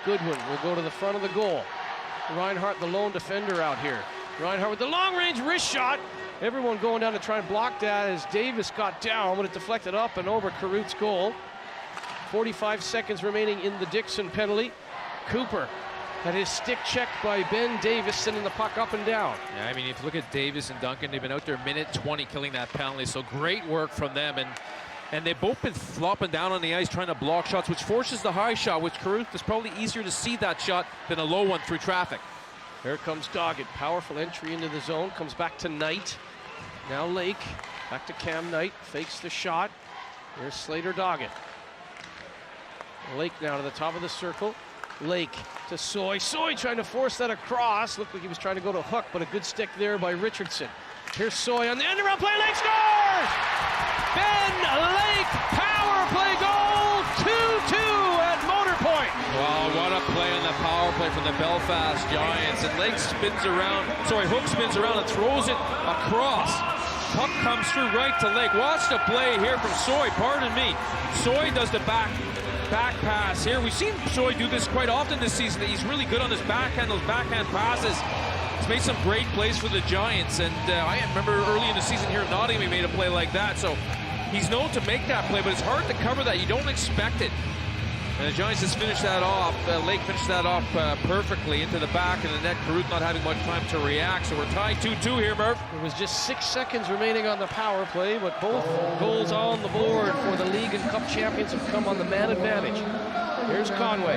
Goodwin will go to the front of the goal. Reinhardt, the lone defender out here. Reinhardt with the long-range wrist shot. Everyone going down to try and block that as Davis got down, but it deflected up and over Carruth's goal. 45 seconds remaining in the Dixon penalty. Cooper had his stick checked by Ben Davis, sending the puck up and down. Yeah, I mean, if you look at Davis and Duncan, they've been out there minute 20 killing that penalty, so great work from them. And they've both been flopping down on the ice trying to block shots, which forces the high shot, which Carruth is probably easier to see that shot than a low one through traffic. Here comes Doggett. Powerful entry into the zone. Comes back to Knight. Now Lake. Back to Cam Knight. Fakes the shot. Here's Slater Doggett. Lake now to the top of the circle. Lake to Soy. Soy trying to force that across. Looked like he was trying to go to hook, but a good stick there by Richardson. Here's Soy on the end around play. Lake scores! Ben Lake, power play goal, 2-2 at Motor Point. Wow, what a play on the power play from the Belfast Giants. And Lake spins around, Hook spins around and throws it across. Puck comes through right to Lake. Watch the play here from Soy, pardon me. Soy does the back pass here. We've seen Soy do this quite often this season. He's really good on his backhand, those backhand passes. He's made some great plays for the Giants, and I remember early in the season here in Nottingham he made a play like that, so he's known to make that play, but it's hard to cover that. You don't expect it. And the Giants just finished that off. Lake finished that off perfectly into the back of the net. Carruth not having much time to react, so we're tied 2-2 here, Murph. There was just 6 seconds remaining on the power play, but both goals on the board for the league and cup champions have come on the man advantage. Here's Conway.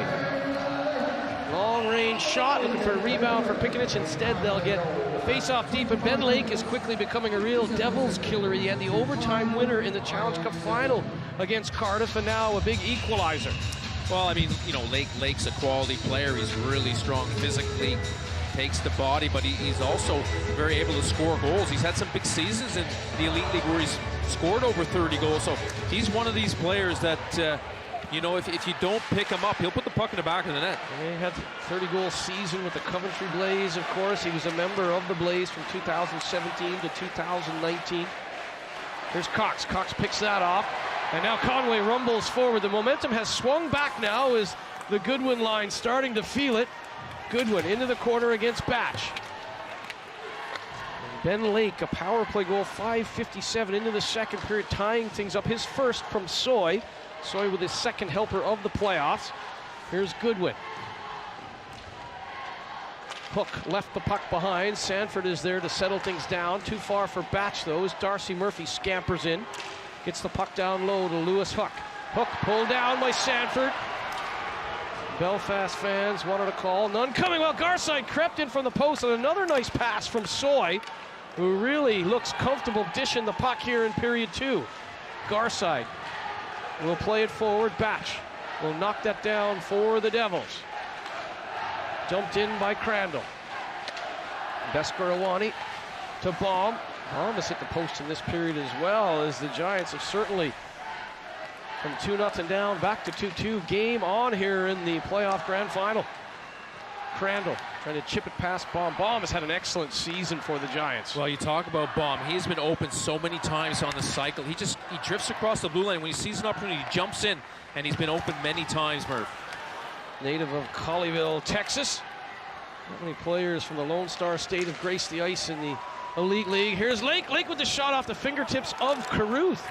Long-range shot, looking for a rebound for Pickett. Instead, they'll get a face-off deep, and Ben Lake is quickly becoming a real Devils killer. He had the overtime winner in the Challenge Cup final against Cardiff, and now a big equalizer. Well, I mean, you know, Lake's a quality player. He's really strong physically, takes the body, but he's also very able to score goals. He's had some big seasons in the Elite League where he's scored over 30 goals. So he's one of these players that, you know, if you don't pick him up, he'll put the puck in the back of the net. He had a 30-goal season with the Coventry Blaze, of course. He was a member of the Blaze from 2017 to 2019. Here's Cox. Cox picks that off. And now Conway rumbles forward. The momentum has swung back now as the Goodwin line starting to feel it. Goodwin into the corner against Batch. And Ben Lake, a power play goal, 5:57 into the second period, tying things up. His first from Soy. Soy with his second helper of the playoffs. Here's Goodwin. Hook left the puck behind. Sanford is there to settle things down. Too far for Batch, though, as Darcy Murphy scampers in. Gets the puck down low to Lewis Hook. Hook pulled down by Sanford. Belfast fans wanted a call. None coming. Well, Garside crept in from the post, and another nice pass from Soy, who really looks comfortable dishing the puck here in period 2. Garside will play it forward. Batch will knock that down for the Devils. Dumped in by Crandall. Bescarawani to Baum. Baum has hit the post in this period as well, as the Giants have certainly from 2-0 down back to 2-2. Game on here in the playoff grand final. Crandall trying to chip it past Baum. Baum has had an excellent season for the Giants. Well, you talk about Baum. He's been open so many times on the cycle. He drifts across the blue line. When he sees an opportunity, he jumps in, and he's been open many times, Murph. Native of Colleyville, Texas. Not many players from the Lone Star State have graced the ice in the Elite League. Here's Lake. Lake with the shot off the fingertips of Carruth.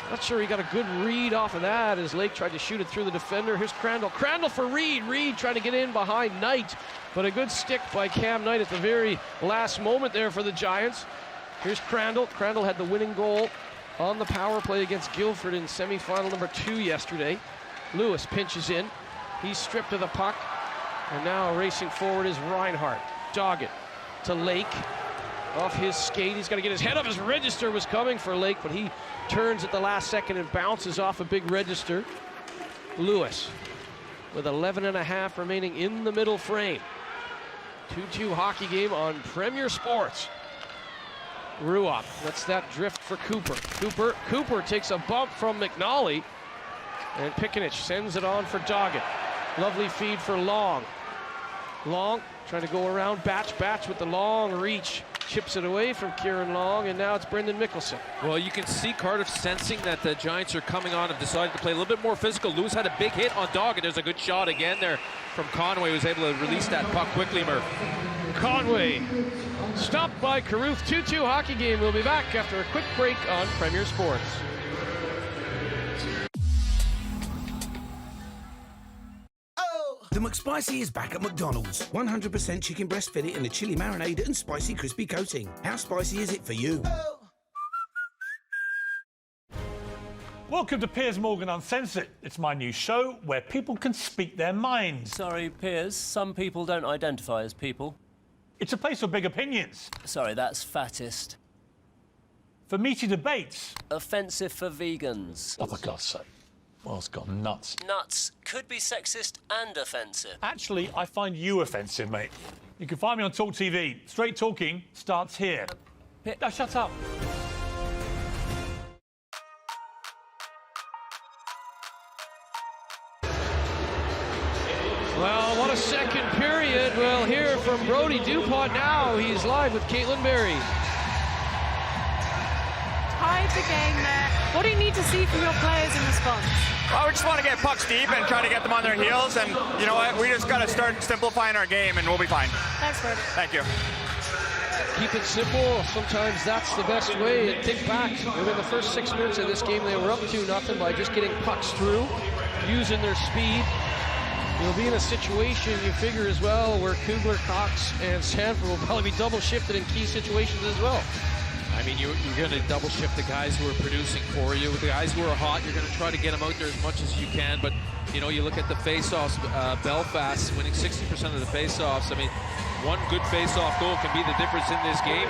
Not sure he got a good read off of that as Lake tried to shoot it through the defender. Here's Crandall. Crandall for Reed. Reed trying to get in behind Knight, but a good stick by Cam Knight at the very last moment there for the Giants. Here's Crandall. Crandall had the winning goal on the power play against Guildford in semifinal number 2 yesterday. Lewis pinches in. He's stripped of the puck. And now racing forward is Reinhardt. Doggett to Lake. Off his skate, he's got to get his head up. His register was coming for Lake, but he turns at the last second and bounces off a big register. Lewis with 11.5 remaining in the middle frame. 2-2 hockey game on Premier Sports. Ruop lets that drift for Cooper. Cooper takes a bump from McNally, and Pickenich sends it on for Doggett. Lovely feed for Long. Long trying to go around Batch. Batch with the long reach. Chips it away from Kieran Long, and now it's Brendan Mickelson. Well, you can see Cardiff sensing that the Giants are coming on and decided to play a little bit more physical. Lewis had a big hit on Doggett. There's a good shot again there from Conway, who was able to release that puck quickly, Murph. Conway stopped by Carruth. 2-2 hockey game. We'll be back after a quick break on Premier Sports. The McSpicy is back at McDonald's. 100% chicken breast fillet in a chili marinade and spicy crispy coating. How spicy is it for you? Welcome to Piers Morgan Uncensored. It's my new show where people can speak their minds. Sorry, Piers, some people don't identify as people. It's a place for big opinions. Sorry, that's fattest. For meaty debates. Offensive for vegans. Oh, for God's sake. World's gone nuts. Nuts could be sexist and offensive. Actually, I find you offensive, mate. You can find me on Talk TV. Straight talking starts here. Now, shut up. Well, what a second period. We'll hear from Brody DuPont now. He's live with Caitlin Berry. tied the game there. What do you need to see from your players in response? Well, we just want to get pucks deep and try to get them on their heels, and you know what? We just got to start simplifying our game, and we'll be fine. Thanks, Fred. Thank you. Keep it simple. Sometimes that's the best way. And think back, within the first 6 minutes of this game, they were up 2-0 by just getting pucks through, using their speed. You'll be in a situation, you figure as well, where Kugler, Cox, and Sanford will probably be double shifted in key situations as well. I mean, you're going to double shift the guys who are producing for you. The guys who are hot, you're going to try to get them out there as much as you can. But, you know, you look at the face-offs, Belfast winning 60% of the face-offs. I mean, one good face-off goal can be the difference in this game.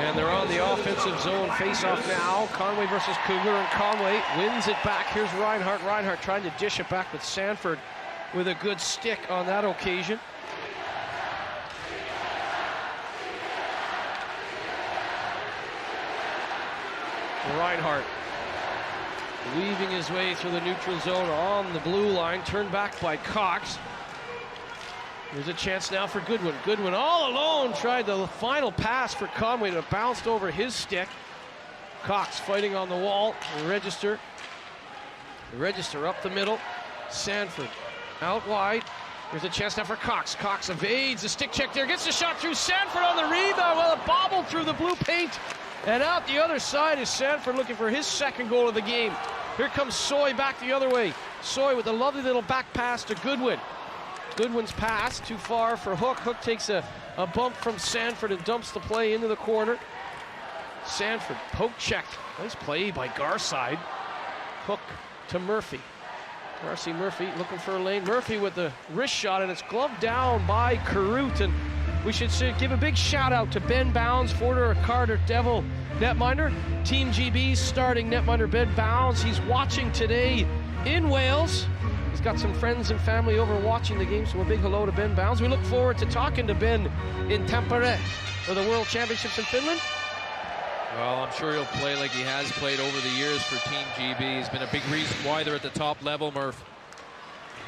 And they're on the offensive zone face-off now. Conway versus Kugler, and Conway wins it back. Here's Reinhart. Reinhart trying to dish it back with Sanford with a good stick on that occasion. Reinhart weaving his way through the neutral zone on the blue line, turned back by Cox. There's a chance now for Goodwin. Goodwin all alone tried the final pass for Conway that bounced over his stick. Cox fighting on the wall. The register up the middle. Sanford out wide. There's a chance now for Cox. Cox evades the stick check there, gets the shot through. Sanford on the rebound. Well, it bobbled through the blue paint. And out the other side is Sanford looking for his second goal of the game. Here comes Soy back the other way. Soy with a lovely little back pass to Goodwin. Goodwin's pass too far for Hook. Hook takes a bump from Sanford and dumps the play into the corner. Sanford poke checked. Nice play by Garside. Hook to Murphy. Darcy Murphy looking for a lane. Murphy with the wrist shot, and it's gloved down by Carruth. And we should give a big shout out to Ben Bounds, former Cardiff Devil netminder. Team GB's starting netminder Ben Bounds. He's watching today in Wales. He's got some friends and family over watching the game, so a big hello to Ben Bounds. We look forward to talking to Ben in Tampere for the World Championships in Finland. Well, I'm sure he'll play like he has played over the years for Team GB. He's been a big reason why they're at the top level, Murph.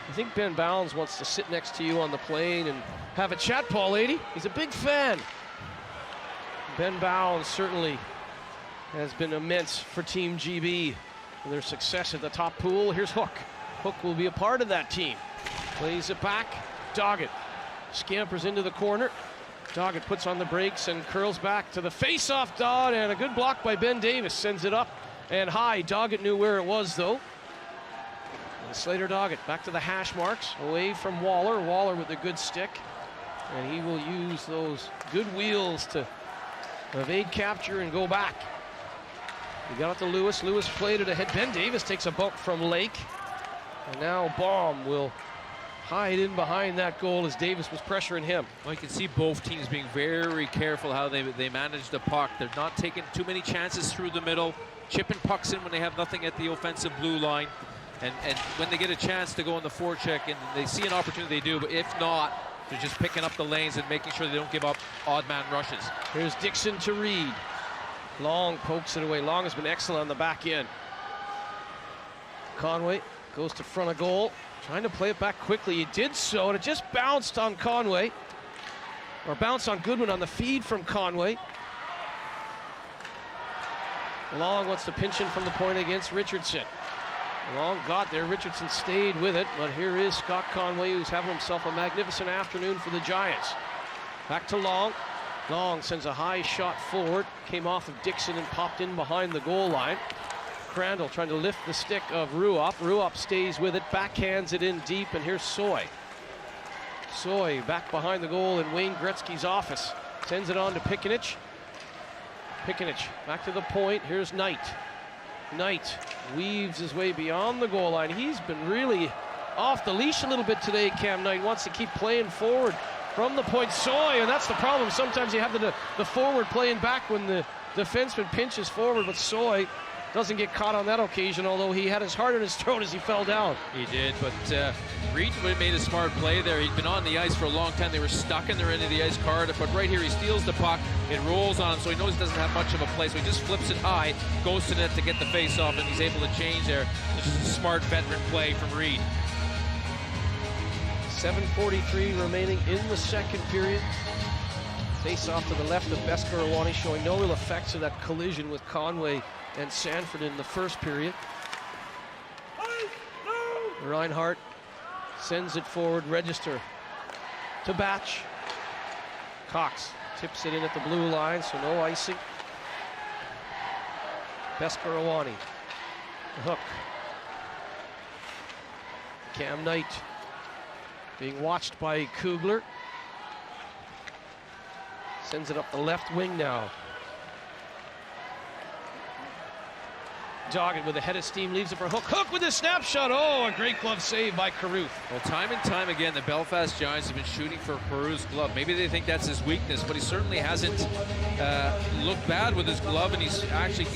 I think Ben Bounds wants to sit next to you on the plane and have a chat, Paul Lady. He's a big fan. Ben Bounds certainly has been immense for Team GB and their success at the top pool. Here's Hook. Hook will be a part of that team. Plays it back. Doggett scampers into the corner. Doggett puts on the brakes and curls back to the face-off dot, and a good block by Ben Davis sends it up and high. Doggett knew where it was, though. And Slater Doggett back to the hash marks, away from Waller. Waller with a good stick, and he will use those good wheels to evade capture and go back. He got it to Lewis. Lewis played it ahead. Ben Davis takes a bump from Lake, and now Baum will hide in behind that goal as Davis was pressuring him. Well, you can see both teams being very careful how they manage the puck. They're not taking too many chances through the middle, chipping pucks in when they have nothing at the offensive blue line. And when they get a chance to go on the forecheck and they see an opportunity, they do. But if not, they're just picking up the lanes and making sure they don't give up odd man rushes. Here's Dixon to Reed. Long pokes it away. Long has been excellent on the back end. Conway goes to front of goal, trying to play it back quickly. He did so, and it just bounced on Conway, or bounced on Goodwin on the feed from Conway. Long wants to pinch in from the point against Richardson. Long got there. Richardson stayed with it, but here is Scott Conway, who's having himself a magnificent afternoon for the Giants. Back to Long. Long sends a high shot forward, came off of Dixon and popped in behind the goal line. Crandall trying to lift the stick of Ruop. Ruop stays with it, backhands it in deep, and here's Soy. Soy back behind the goal in Wayne Gretzky's office. Sends it on to Pikanich. Pikanich back to the point. Here's Knight. Knight weaves his way beyond the goal line. He's been really off the leash a little bit today, Cam Knight. Wants to keep playing forward from the point. Soy, and that's the problem. Sometimes you have the forward playing back when the defenseman pinches forward, but Soy doesn't get caught on that occasion, although he had his heart in his throat as he fell down. He did, but Reed made a smart play there. He'd been on the ice for a long time. They were stuck in their end of the ice, Cardiff, but right here he steals the puck. It rolls on him, so he knows he doesn't have much of a play, so he just flips it high, goes to net to get the face off, and he's able to change there. It's just a smart veteran play from Reed. 7:43 remaining in the second period. Face off to the left of Bescarawani, showing no real effects of that collision with Conway and Sanford in the first period. Reinhardt sends it forward, register to Batch. Cox tips it in at the blue line, so no icing. Bescarawani, the hook. Cam Knight being watched by Kugler. Sends it up the left wing now. Doggett with a head of steam, leaves it for Hook. Hook with a snapshot. Oh, a great glove save by Carruth. Well, time and time again, the Belfast Giants have been shooting for Carruth's glove. Maybe they think that's his weakness, but he certainly hasn't looked bad with his glove, and he's actually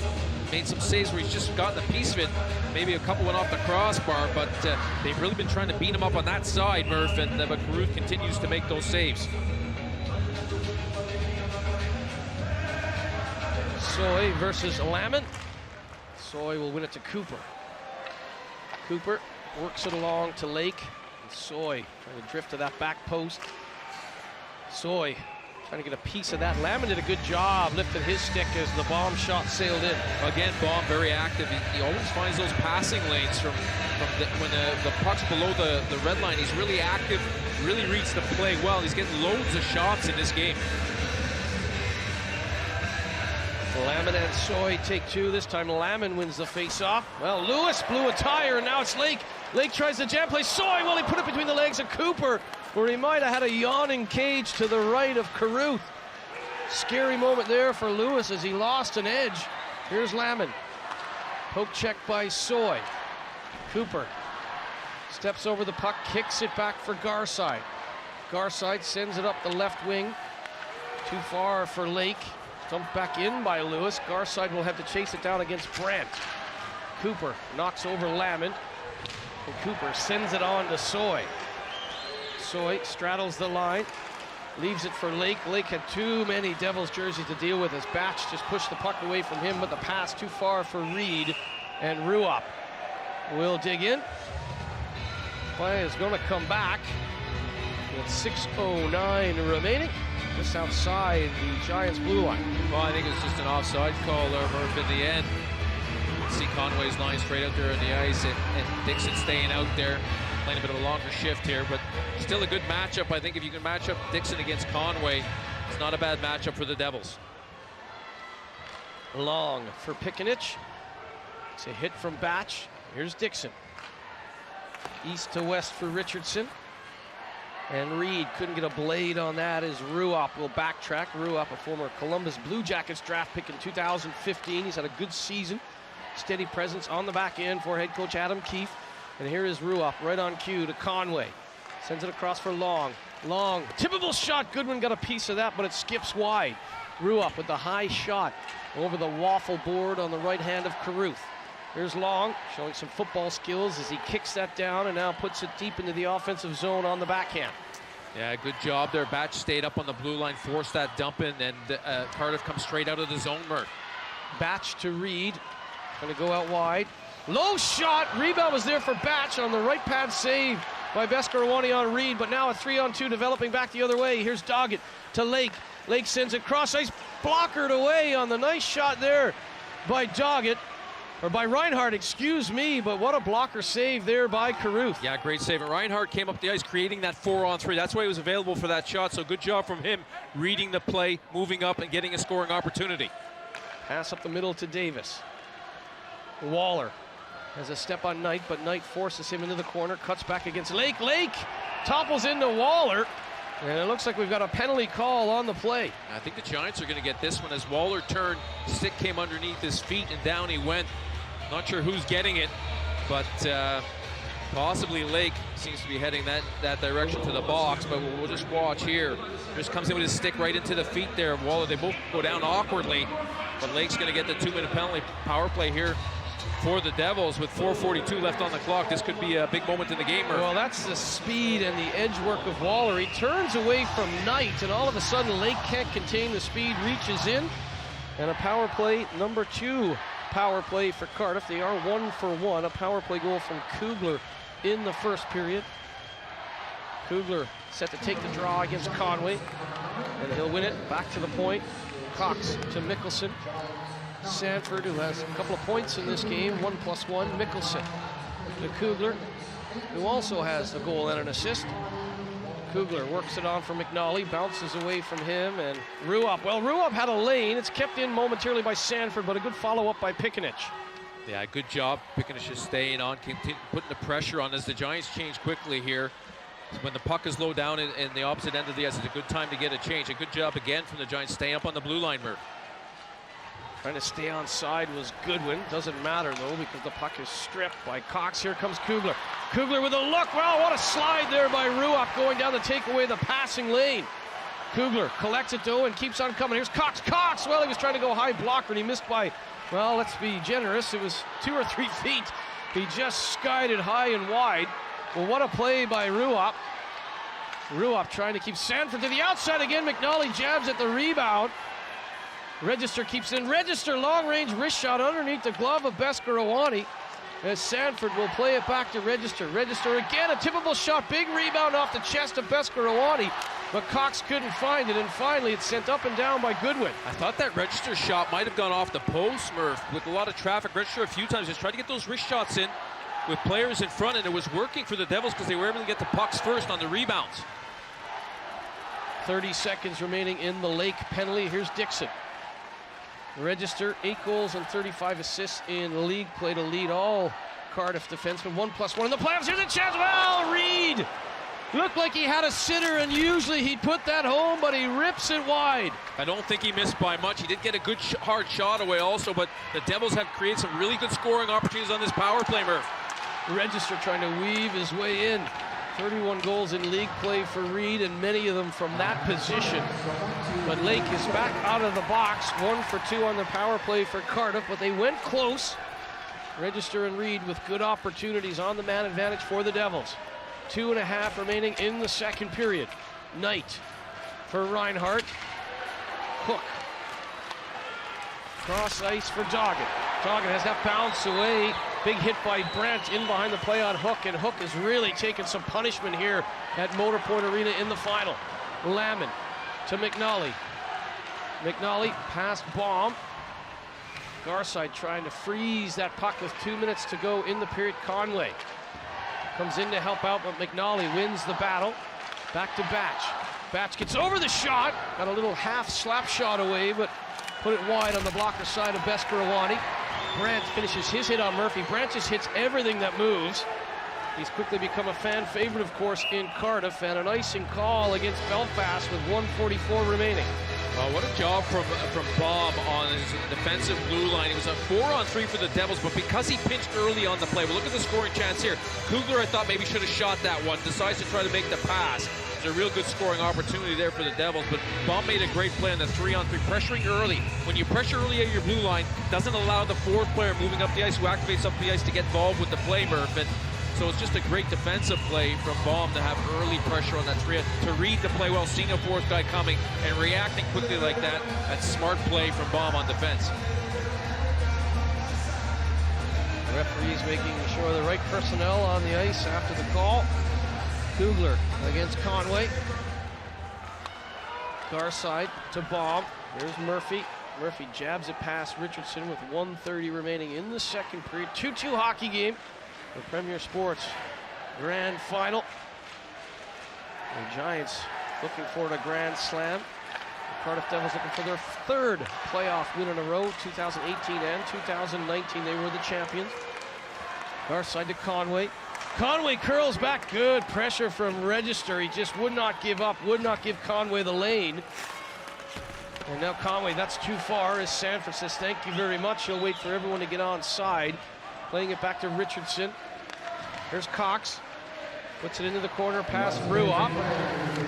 made some saves where he's just gotten a piece of it. Maybe a couple went off the crossbar, but they've really been trying to beat him up on that side, Murph, and but Carruth continues to make those saves. Soy versus Lamont. Soy will win it to Cooper. Cooper works it along to Lake. And Soy trying to drift to that back post. Soy trying to get a piece of that. Lamont did a good job, lifted his stick as the bomb shot sailed in. Again, Bomb very active. He always finds those passing lanes from when the puck's below the red line. He's really active, really reads the play well. He's getting loads of shots in this game. Lamont and Soy take two. This time Lamont wins the face-off. Well, Lewis blew a tire, and now it's Lake. Lake tries the jam play. Soy, well, he put it between the legs of Cooper, where he might have had a yawning cage to the right of Carruth. Scary moment there for Lewis as he lost an edge. Here's Lamont. Poke check by Soy. Cooper steps over the puck, kicks it back for Garside. Garside sends it up the left wing. Too far for Lake. Dumped back in by Lewis. Garside will have to chase it down against Brandt. Cooper knocks over Lamont. And Cooper sends it on to Soy. Soy straddles the line. Leaves it for Lake. Lake had too many Devils jerseys to deal with as Batch just pushed the puck away from him, but the pass too far for Reed. And Ruop will dig in. Play is going to come back. With 6:09 remaining. Just outside the Giants' blue line. Well, I think it's just an offside call there, Murph, in the end. See Conway's line straight out there on the ice, and Dixon staying out there, playing a bit of a longer shift here, but still a good matchup. I think if you can match up Dixon against Conway, it's not a bad matchup for the Devils. Long for Pikanich. It's a hit from Batch. Here's Dixon. East to west for Richardson. And Reed couldn't get a blade on that as Ruop will backtrack. Ruop, a former Columbus Blue Jackets draft pick in 2015. He's had a good season. Steady presence on the back end for head coach Adam Keefe. And here is Ruop right on cue to Conway. Sends it across for Long. Long, tippable shot. Goodwin got a piece of that, but it skips wide. Ruop with the high shot over the waffle board on the right hand of Carruth. Here's Long, showing some football skills as he kicks that down and now puts it deep into the offensive zone on the backhand. Yeah, good job there. Batch stayed up on the blue line, forced that dump in, and Cardiff comes straight out of the zone, Murph. Batch to Reed, gonna go out wide. Low shot, rebound was there for Batch on the right pad save by Bescarawani on Reed, but now a 3-on-2 developing back the other way. Here's Doggett to Lake. Lake sends it cross ice, blockered away on the nice shot there by Doggett. Or by Reinhardt, excuse me, but what a blocker save there by Carruth. Yeah, great save. And Reinhardt came up the ice creating that 4-on-3. That's why he was available for that shot, so good job from him reading the play, moving up and getting a scoring opportunity. Pass up the middle to Davis. Waller has a step on Knight, but Knight forces him into the corner, cuts back against Lake. Lake topples into Waller, and it looks like we've got a penalty call on the play. I think the Giants are going to get this one as Waller turned, stick came underneath his feet, and down he went. Not sure who's getting it, but possibly Lake seems to be heading that direction to the box, but we'll just watch here. Just comes in with his stick right into the feet there of Waller. They both go down awkwardly, but Lake's going to get the 2-minute penalty. Power play here for the Devils with 4:42 left on the clock. This could be a big moment in the game. Well, that's the speed and the edge work of Waller. He turns away from Knight, and all of a sudden Lake can't contain the speed, reaches in, and a power play, number 2 power play for Cardiff. They are 1 for 1. A power play goal from Kugler in the first period. Kugler set to take the draw against Conway. And he'll win it back to the point. Cox to Mickelson. Sanford, who has a couple of points in this game, 1+1. Mickelson to Kugler, who also has a goal and an assist. Kugler works it on for McNally, bounces away from him, and Ruop. Well, Ruop had a lane. It's kept in momentarily by Sanford, but a good follow-up by Pikanich. Yeah, good job. Pikanich is staying on, putting the pressure on as the Giants change quickly here. When the puck is low down in the opposite end of the ice, it's a good time to get a change. A good job again from the Giants staying up on the blue line, Murph. Trying to stay on side was Goodwin. Doesn't matter, though, because the puck is stripped by Cox. Here comes Kugler. Kugler with a look. Wow, what a slide there by Ruop going down to take away the passing lane. Kugler collects it, though, and keeps on coming. Here's Cox. Cox! Well, he was trying to go high blocker, and he missed by, well, let's be generous. It was 2 or 3 feet. He just skied it high and wide. Well, what a play by Ruop. Ruop trying to keep Sanford to the outside again. McNally jabs at the rebound. Register keeps in. Register, long-range wrist shot underneath the glove of Beskorowany. As Sanford will play it back to Register. Register again, a tippable shot. Big rebound off the chest of Beskorowany. But Cox couldn't find it, and finally it's sent up and down by Goodwin. I thought that Register shot might have gone off the post, Murph. With a lot of traffic, Register a few times just tried to get those wrist shots in with players in front, and it was working for the Devils because they were able to get the pucks first on the rebounds. 30 seconds remaining in the Lake penalty. Here's Dixon. Register 8 goals and 35 assists in league play to lead all Cardiff defensemen. 1+1 in the playoffs. Here's a chance. Well, Reed looked like he had a sitter, and usually he'd put that home, but he rips it wide. I don't think he missed by much. He did get a good hard shot away also, but the Devils have created some really good scoring opportunities on this power play, Murph. Register trying to weave his way in. 31 goals in league play for Reed, and many of them from that position. But Lake is back out of the box. 1 for 2 on the power play for Cardiff, but they went close. Register and Reed with good opportunities on the man advantage for the Devils. 2.5 remaining in the second period. Knight for Reinhardt. Hook. Cross ice for Doggett. Doggett has that bounce away. Big hit by Brent in behind the play on Hook, and Hook has really taken some punishment here at Motor Point Arena in the final. Lamon to McNally. McNally past Baum. Garside trying to freeze that puck with 2 minutes to go in the period. Conway comes in to help out, but McNally wins the battle. Back to Batch. Batch gets over the shot. Got a little half slap shot away, but put it wide on the blocker side of Beskorowany. Brandt finishes his hit on Murphy. Brandt just hits everything that moves. He's quickly become a fan favorite, of course, in Cardiff, and an icing call against Belfast with 1:44 remaining. Well, what a job from Bob on his defensive blue line. He was a 4-on-3 for the Devils, but because he pinched early on the play, well, look at the scoring chance here. Kugler, I thought maybe should have shot that one. Decides to try to make the pass. There's a real good scoring opportunity there for the Devils, but Bob made a great play on the 3-on-3, pressuring early. When you pressure early at your blue line, doesn't allow the fourth player moving up the ice, who activates up the ice, to get involved with the play, Murph. And so it's just a great defensive play from Baum to have early pressure on that 3, to read the play well, seeing a fourth guy coming and reacting quickly like that. That's smart play from Baum on defense. The referees making sure the right personnel on the ice after the call. Kugler against Conway. Garside to Baum. Here's Murphy. Murphy jabs it past Richardson with 1:30 remaining in the second period. 2-2 hockey game. The Premier Sports Grand Final. The Giants looking for a grand slam. The Cardiff Devils looking for their 3rd playoff win in a row. 2018 and 2019, they were the champions. Garside to Conway. Conway curls back. Good pressure from Register. He just would not give up, would not give Conway the lane. And now Conway, that's too far, as Sanford says, thank you very much. He'll wait for everyone to get on side. Playing it back to Richardson. Here's Cox. Puts it into the corner past Ruop.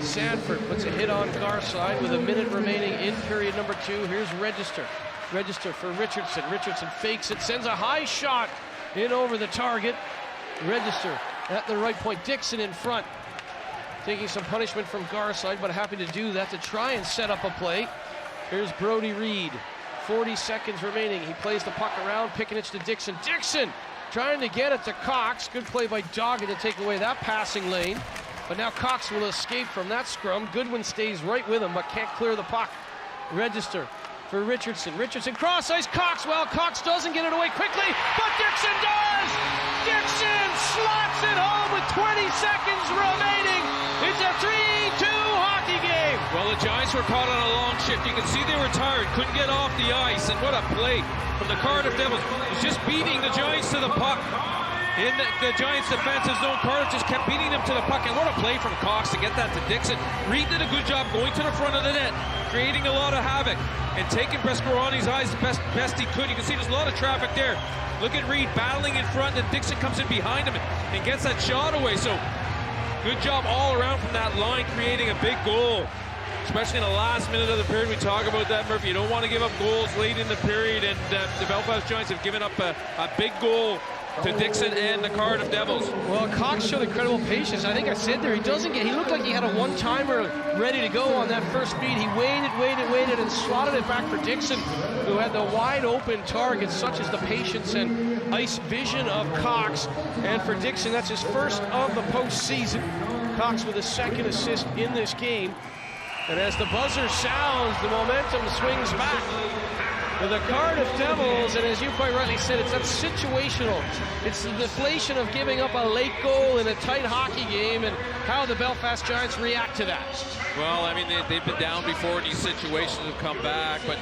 Sanford puts a hit on Garside with a minute remaining in period number 2. Here's Register. Register for Richardson. Richardson fakes it, sends a high shot in over the target. Register at the right point. Dixon in front. Taking some punishment from Garside, but happy to do that to try and set up a play. Here's Brody Reed. 40 seconds remaining. He plays the puck around. Pikanich to Dixon. Dixon trying to get it to Cox. Good play by Doggett to take away that passing lane. But now Cox will escape from that scrum. Goodwin stays right with him, but can't clear the puck. Register for Richardson. Richardson cross ice. Cox. Well, Cox doesn't get it away quickly, but Dixon does. Dixon slots it home with 20 seconds remaining. It's a 3-2 hockey game. Well, the Giants were caught on a long shift. You can see they were tired, couldn't get off the ice, and what a play from the Cardiff Devils. It was just beating the Giants to the puck. In the Giants' defensive zone, Cardiff just kept beating them to the puck, and what a play from Cox to get that to Dixon. Reed did a good job going to the front of the net, creating a lot of havoc, and taking Brescaroni's eyes the best he could. You can see there's a lot of traffic there. Look at Reed battling in front, and Dixon comes in behind him and gets that shot away. So good job all around from that line, creating a big goal, especially in the last minute of the period. We talk about that, Murphy. You don't want to give up goals late in the period, and the Belfast Giants have given up a big goal to Dixon and the Cardiff Devils. Well, Cox showed incredible patience. I think I said there, he looked like he had a one-timer ready to go on that first beat. He waited, and slotted it back for Dixon, who had the wide-open targets, such as the patience and ice vision of Cox. And for Dixon, that's his first of the postseason. Cox with his second assist in this game. And as the buzzer sounds, the momentum swings back for the Cardiff Devils, and as you quite rightly said, it's that situational. It's the deflation of giving up a late goal in a tight hockey game, and how the Belfast Giants react to that. Well, I mean, they've been down before in these situations and come back, but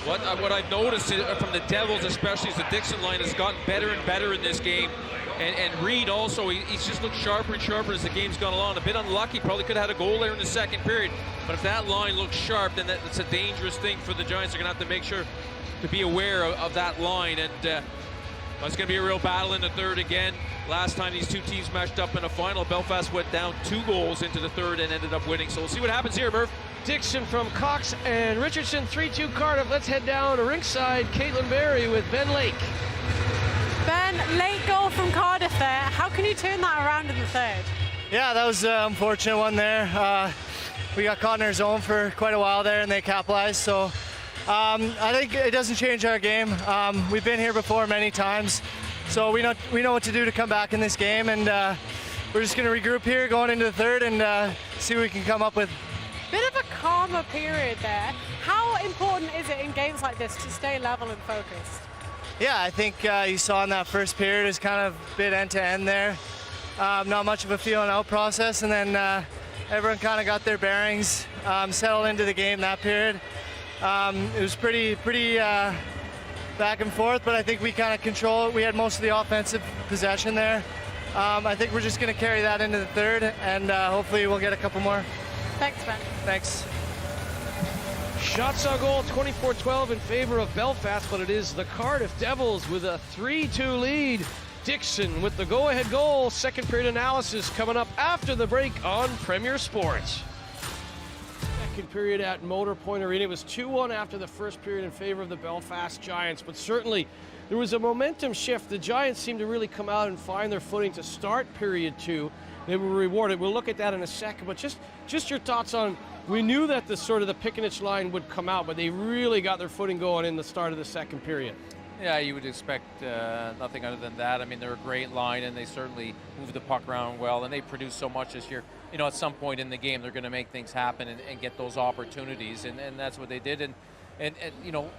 what I've noticed from the Devils especially is the Dixon line has gotten better and better in this game. And Reed also, he's just looked sharper and sharper as the game's gone along. A bit unlucky, probably could have had a goal there in the second period. But if that line looks sharp, then that's a dangerous thing for the Giants. They're going to have to make sure to be aware of that line. And it's going to be a real battle in the third again. Last time these two teams matched up in a final, Belfast went down 2 goals into the third and ended up winning. So we'll see what happens here, Murph. Dixon from Cox and Richardson, 3-2 Cardiff. Let's head down to rinkside. Caitlin Berry with Ben Lake. Ben, late goal from Cardiff there. How can you turn that around in the third? Yeah, that was an unfortunate one there. We got caught in our zone for quite a while there, and they capitalized. So I think it doesn't change our game. We've been here before many times, so we know what to do to come back in this game, and we're just going to regroup here going into the third and see what we can come up with. Bit of a calmer period there. How important is it in games like this to stay level and focused? Yeah, I think you saw in that first period is kind of a bit end-to-end there. Not much of a feeling out process, and then everyone kind of got their bearings, settled into the game that period. It was pretty back and forth, but I think we kind of control it. We had most of the offensive possession there. I think we're just going to carry that into the third, and hopefully we'll get a couple more. Thanks, Ben. Thanks. Shots on goal, 24-12 in favor of Belfast, but it is the Cardiff Devils with a 3-2 lead. Dixon with the go-ahead goal. Second period analysis coming up after the break on Premier Sports. Second period at Motor Point Arena. It was 2-1 after the first period in favor of the Belfast Giants, but certainly there was a momentum shift. The Giants seemed to really come out and find their footing to start period 2. They were rewarded. We'll look at that in a second, but just your thoughts on, we knew that the sort of the Pickenich line would come out, but they really got their footing going in the start of the second period. Yeah, you would expect nothing other than that. I mean, they're a great line, and they certainly move the puck around well, and they produce so much this year. You know, at some point in the game, they're going to make things happen and get those opportunities, and that's what they did. And you know,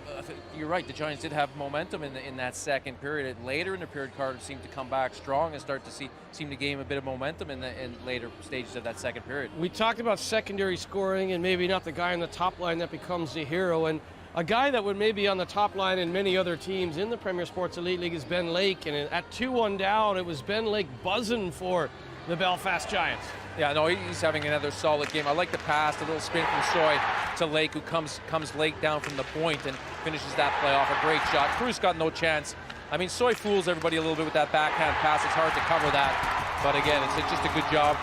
you're right, the Giants did have momentum in that second period. Later in the period, Cardiff seemed to come back strong and start to seem to gain a bit of momentum in later stages of that second period. We talked about secondary scoring and maybe not the guy on the top line that becomes the hero. And a guy that would maybe on the top line in many other teams in the Premier Sports Elite League is Ben Lake. And at 2-1 down, it was Ben Lake buzzing for the Belfast Giants. Yeah, no, he's having another solid game. I like the pass, the little spin from Soy to Lake, who comes Lake down from the point and finishes that play off. A great shot. Cruz got no chance. I mean, Soy fools everybody a little bit with that backhand pass. It's hard to cover that. But again, it's just a good job.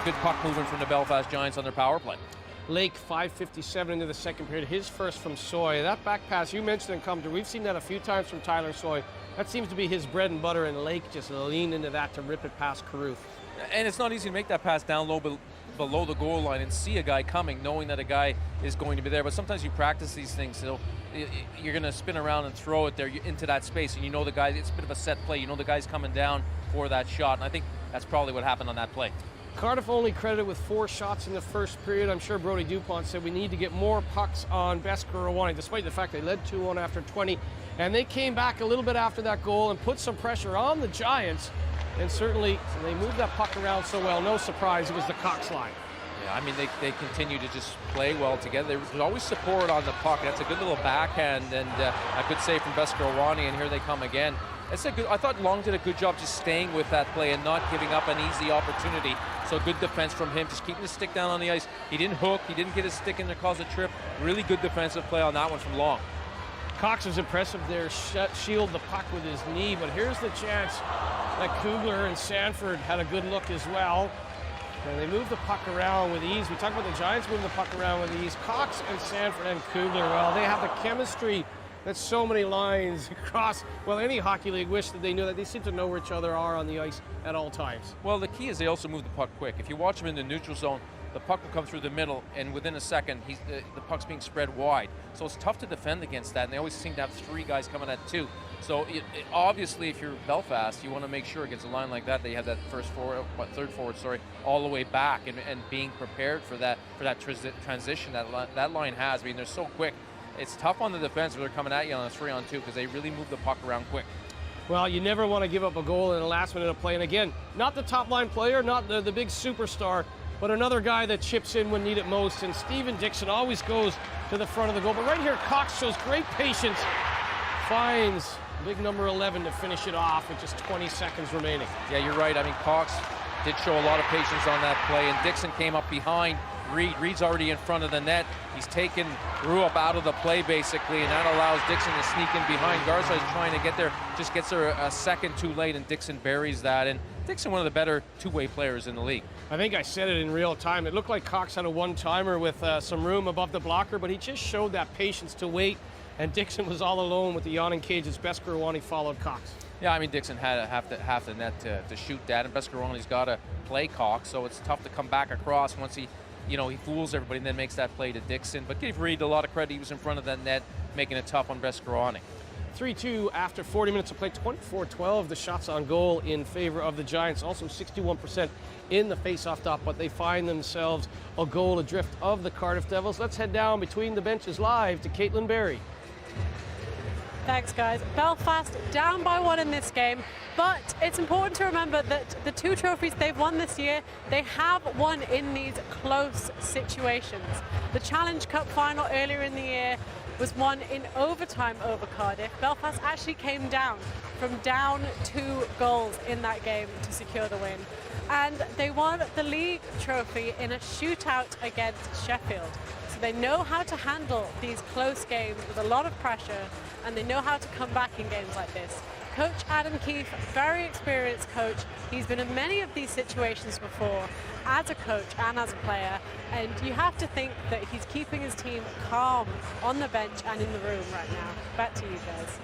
Good puck movement from the Belfast Giants on their power play. Lake, 5:57 into the second period. His first from Soy. That back pass, you mentioned in commentary, we've seen that a few times from Tyler Soy. That seems to be his bread and butter, and Lake just leaned into that to rip it past Carruth. And it's not easy to make that pass down low below the goal line and see a guy coming, knowing that a guy is going to be there. But sometimes you practice these things, so you're going to spin around and throw it there into that space, and you know the guy, it's a bit of a set play. You know the guy's coming down for that shot, and I think that's probably what happened on that play. Cardiff only credited with 4 shots in the first period. I'm sure Brodie Dupont said we need to get more pucks on Beskorowany, despite the fact they led 2-1 after 20. And they came back a little bit after that goal and put some pressure on the Giants. And certainly they moved that puck around so well. No surprise, it was the Cox line. Yeah, I mean, they continue to just play well together. There's always support on the puck. That's a good little backhand and a good save from Beskorowany, and here they come again. It's a good, I thought Long did a good job just staying with that play and not giving up an easy opportunity. So good defense from him, just keeping the stick down on the ice. He didn't hook, he didn't get his stick in there, cause a trip. Really good defensive play on that one from Long. Cox was impressive there, shield the puck with his knee, but here's the chance that Kugler and Sanford had a good look as well. And they moved the puck around with ease. We talked about the Giants moving the puck around with ease. Cox and Sanford and Kugler, well, they have the chemistry that so many lines across, well, any hockey league wish that they knew that. They seem to know where each other are on the ice at all times. Well, the key is they also move the puck quick. If you watch them in the neutral zone, the puck will come through the middle, and within a second, the puck's being spread wide. So it's tough to defend against that, and they always seem to have 3 guys coming at 2. So obviously, if you're Belfast, you want to make sure against a line like that, they have that third forward, all the way back, and being prepared for that transition that line has. I mean, they're so quick. It's tough on the defense when they're coming at you on a 3-on-2 because they really move the puck around quick. Well, you never want to give up a goal in the last minute of play. And again, not the top line player, not the big superstar, but another guy that chips in when needed most. And Steven Dixon always goes to the front of the goal. But right here, Cox shows great patience, finds big number 11 to finish it off with just 20 seconds remaining. Yeah, you're right. I mean, Cox did show a lot of patience on that play, and Dixon came up behind Reed. Reed's already in front of the net. He's taken Rupp out of the play, basically, and that allows Dixon to sneak in behind. Garza's trying to get there, just gets there a second too late, and Dixon buries that. And Dixon, one of the better two-way players in the league. I think I said it in real time. It looked like Cox had a one-timer with some room above the blocker, but he just showed that patience to wait, and Dixon was all alone with the yawning cage as Beskorowany followed Cox. Yeah, I mean, Dixon had half the net to shoot that, and Beskorowany's got to play Cox, so it's tough to come back across once he fools everybody and then makes that play to Dixon. But give Reed a lot of credit. He was in front of that net, making it tough on Beskorowany. 3-2 after 40 minutes of play, 24-12 the shots on goal in favor of the Giants. Also 61% in the face-off dot, but they find themselves a goal adrift of the Cardiff Devils. Let's head down between the benches live to Caitlin Berry. Thanks, guys. Belfast down by 1 in this game, but it's important to remember that the 2 trophies they've won this year, they have won in these close situations. The Challenge Cup final earlier in the year was won in overtime over Cardiff. Belfast actually came down from down 2 goals in that game to secure the win. And they won the league trophy in a shootout against Sheffield. So they know how to handle these close games with a lot of pressure, and they know how to come back in games like this. Coach Adam Keefe, very experienced coach. He's been in many of these situations before as a coach and as a player, and you have to think that he's keeping his team calm on the bench and in the room right now. Back to you guys.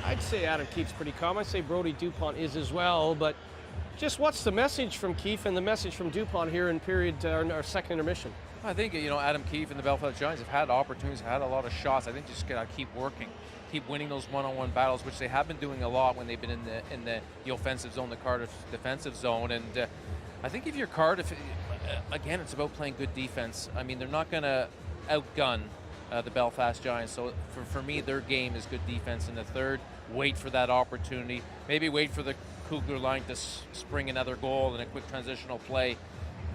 I'd say Adam Keefe's pretty calm. I'd say Brodie Dupont is as well, but just what's the message from Keefe and the message from Dupont here in our second intermission? I think, Adam Keefe and the Belfast Giants have had opportunities, had a lot of shots. I think just got to keep working, keep winning those one-on-one battles, which they have been doing a lot when they've been in the offensive zone, the Cardiff defensive zone. And I think if you're Cardiff, again, it's about playing good defense. I mean, they're not going to outgun the Belfast Giants. So for me, their game is good defense in the third. Wait for that opportunity. Maybe wait for the Kugler line to spring another goal and a quick transitional play.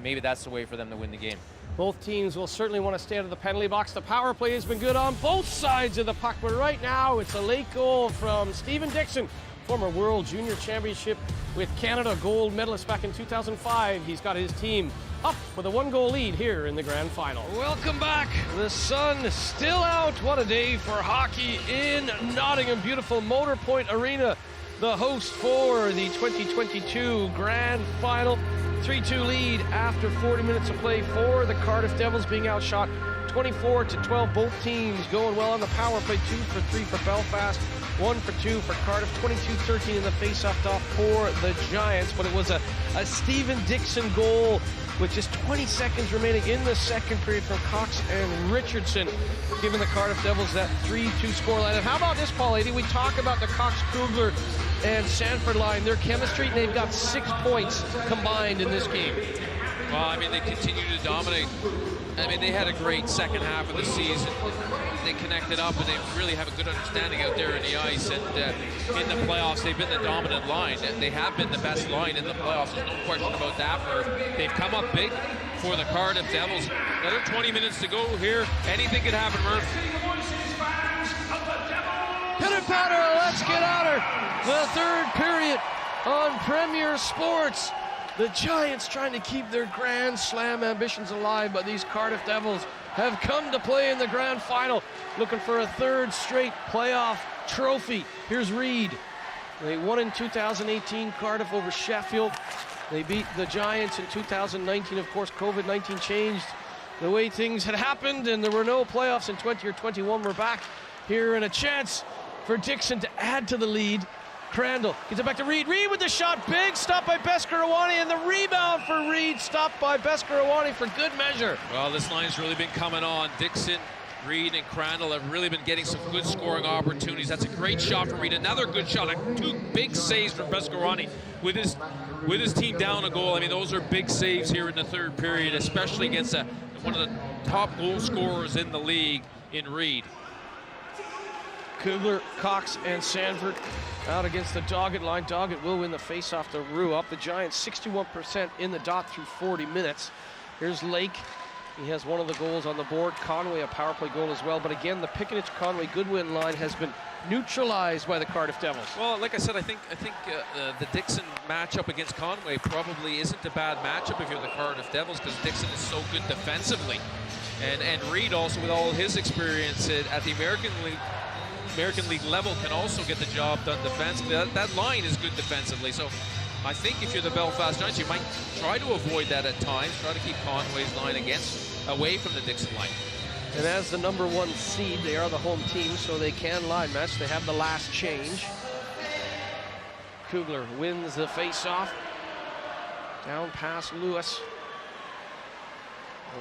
Maybe that's the way for them to win the game. Both teams will certainly want to stay out of the penalty box. The power play has been good on both sides of the puck, but right now it's a late goal from Steven Dixon, former World Junior Championship with Canada gold medalist back in 2005. He's got his team up with a 1-goal lead here in the grand final. Welcome back. The sun is still out. What a day for hockey in Nottingham. Beautiful Motor Point Arena, the host for the 2022 grand final. 3-2 lead after 40 minutes of play for the Cardiff Devils, being outshot 24-12. Both teams going well on the power play. 2 for 3 for Belfast, 1 for 2 for Cardiff. 22-13 in the face-off dot for the Giants, but it was a Steven Dixon goal with just 20 seconds remaining in the second period from Cox and Richardson, giving the Cardiff Devils that 3-2 scoreline. And how about this, Paul Ady? We talk about the Cox-Kugler and Sanford line, their chemistry, they've got 6 points combined in this game. Well, I mean, they continue to dominate. I mean, they had a great second half of the season. They connected up, and they really have a good understanding out there in the ice. And in the playoffs, they've been the dominant line. They have been the best line in the playoffs. There's no question about that, Murph. They've come up big for the Cardiff Devils. Another 20 minutes to go here. Anything could happen, Murph. Pitter patter, let's get at her. The third period on Premier Sports. The Giants trying to keep their Grand Slam ambitions alive, but these Cardiff Devils have come to play in the Grand Final, looking for a third straight playoff trophy. Here's Reed. They won in 2018, Cardiff over Sheffield. They beat the Giants in 2019. Of course, COVID-19 changed the way things had happened, and there were no playoffs in 20 or 21. We're back here, and a chance for Dixon to add to the lead. Crandall gets it back to Reed. Reed with the shot. Big stop by Bescarawani, and the rebound for Reed. Stopped by Bescarawani for good measure. Well, this line's really been coming on. Dixon, Reed, and Crandall have really been getting some good scoring opportunities. That's a great shot from Reed. Another good shot. Two big saves from Bescarawani with his team down a goal. I mean, those are big saves here in the third period, especially against one of the top goal scorers in the league in Reed. Kugler, Cox, and Sanford out against the Doggett line. Doggett will win the face-off to Rue. Up the Giants 61% in the dot through 40 minutes. Here's Lake. He has one of the goals on the board. Conway, a power play goal as well. But again, the Pickenich-Conway-Goodwin line has been neutralized by the Cardiff Devils. Well, like I said, I think the Dixon matchup against Conway probably isn't a bad matchup if you're the Cardiff Devils, because Dixon is so good defensively. And Reed also, with all his experience at the American League level, can also get the job done defensively. That line is good defensively. So I think if you're the Belfast Giants, you might try to avoid that at times. Try to keep Conway's line away from the Dixon line. And as the #1 seed, they are the home team, so they can line match. They have the last change. Kugler wins the face-off. Down past Lewis.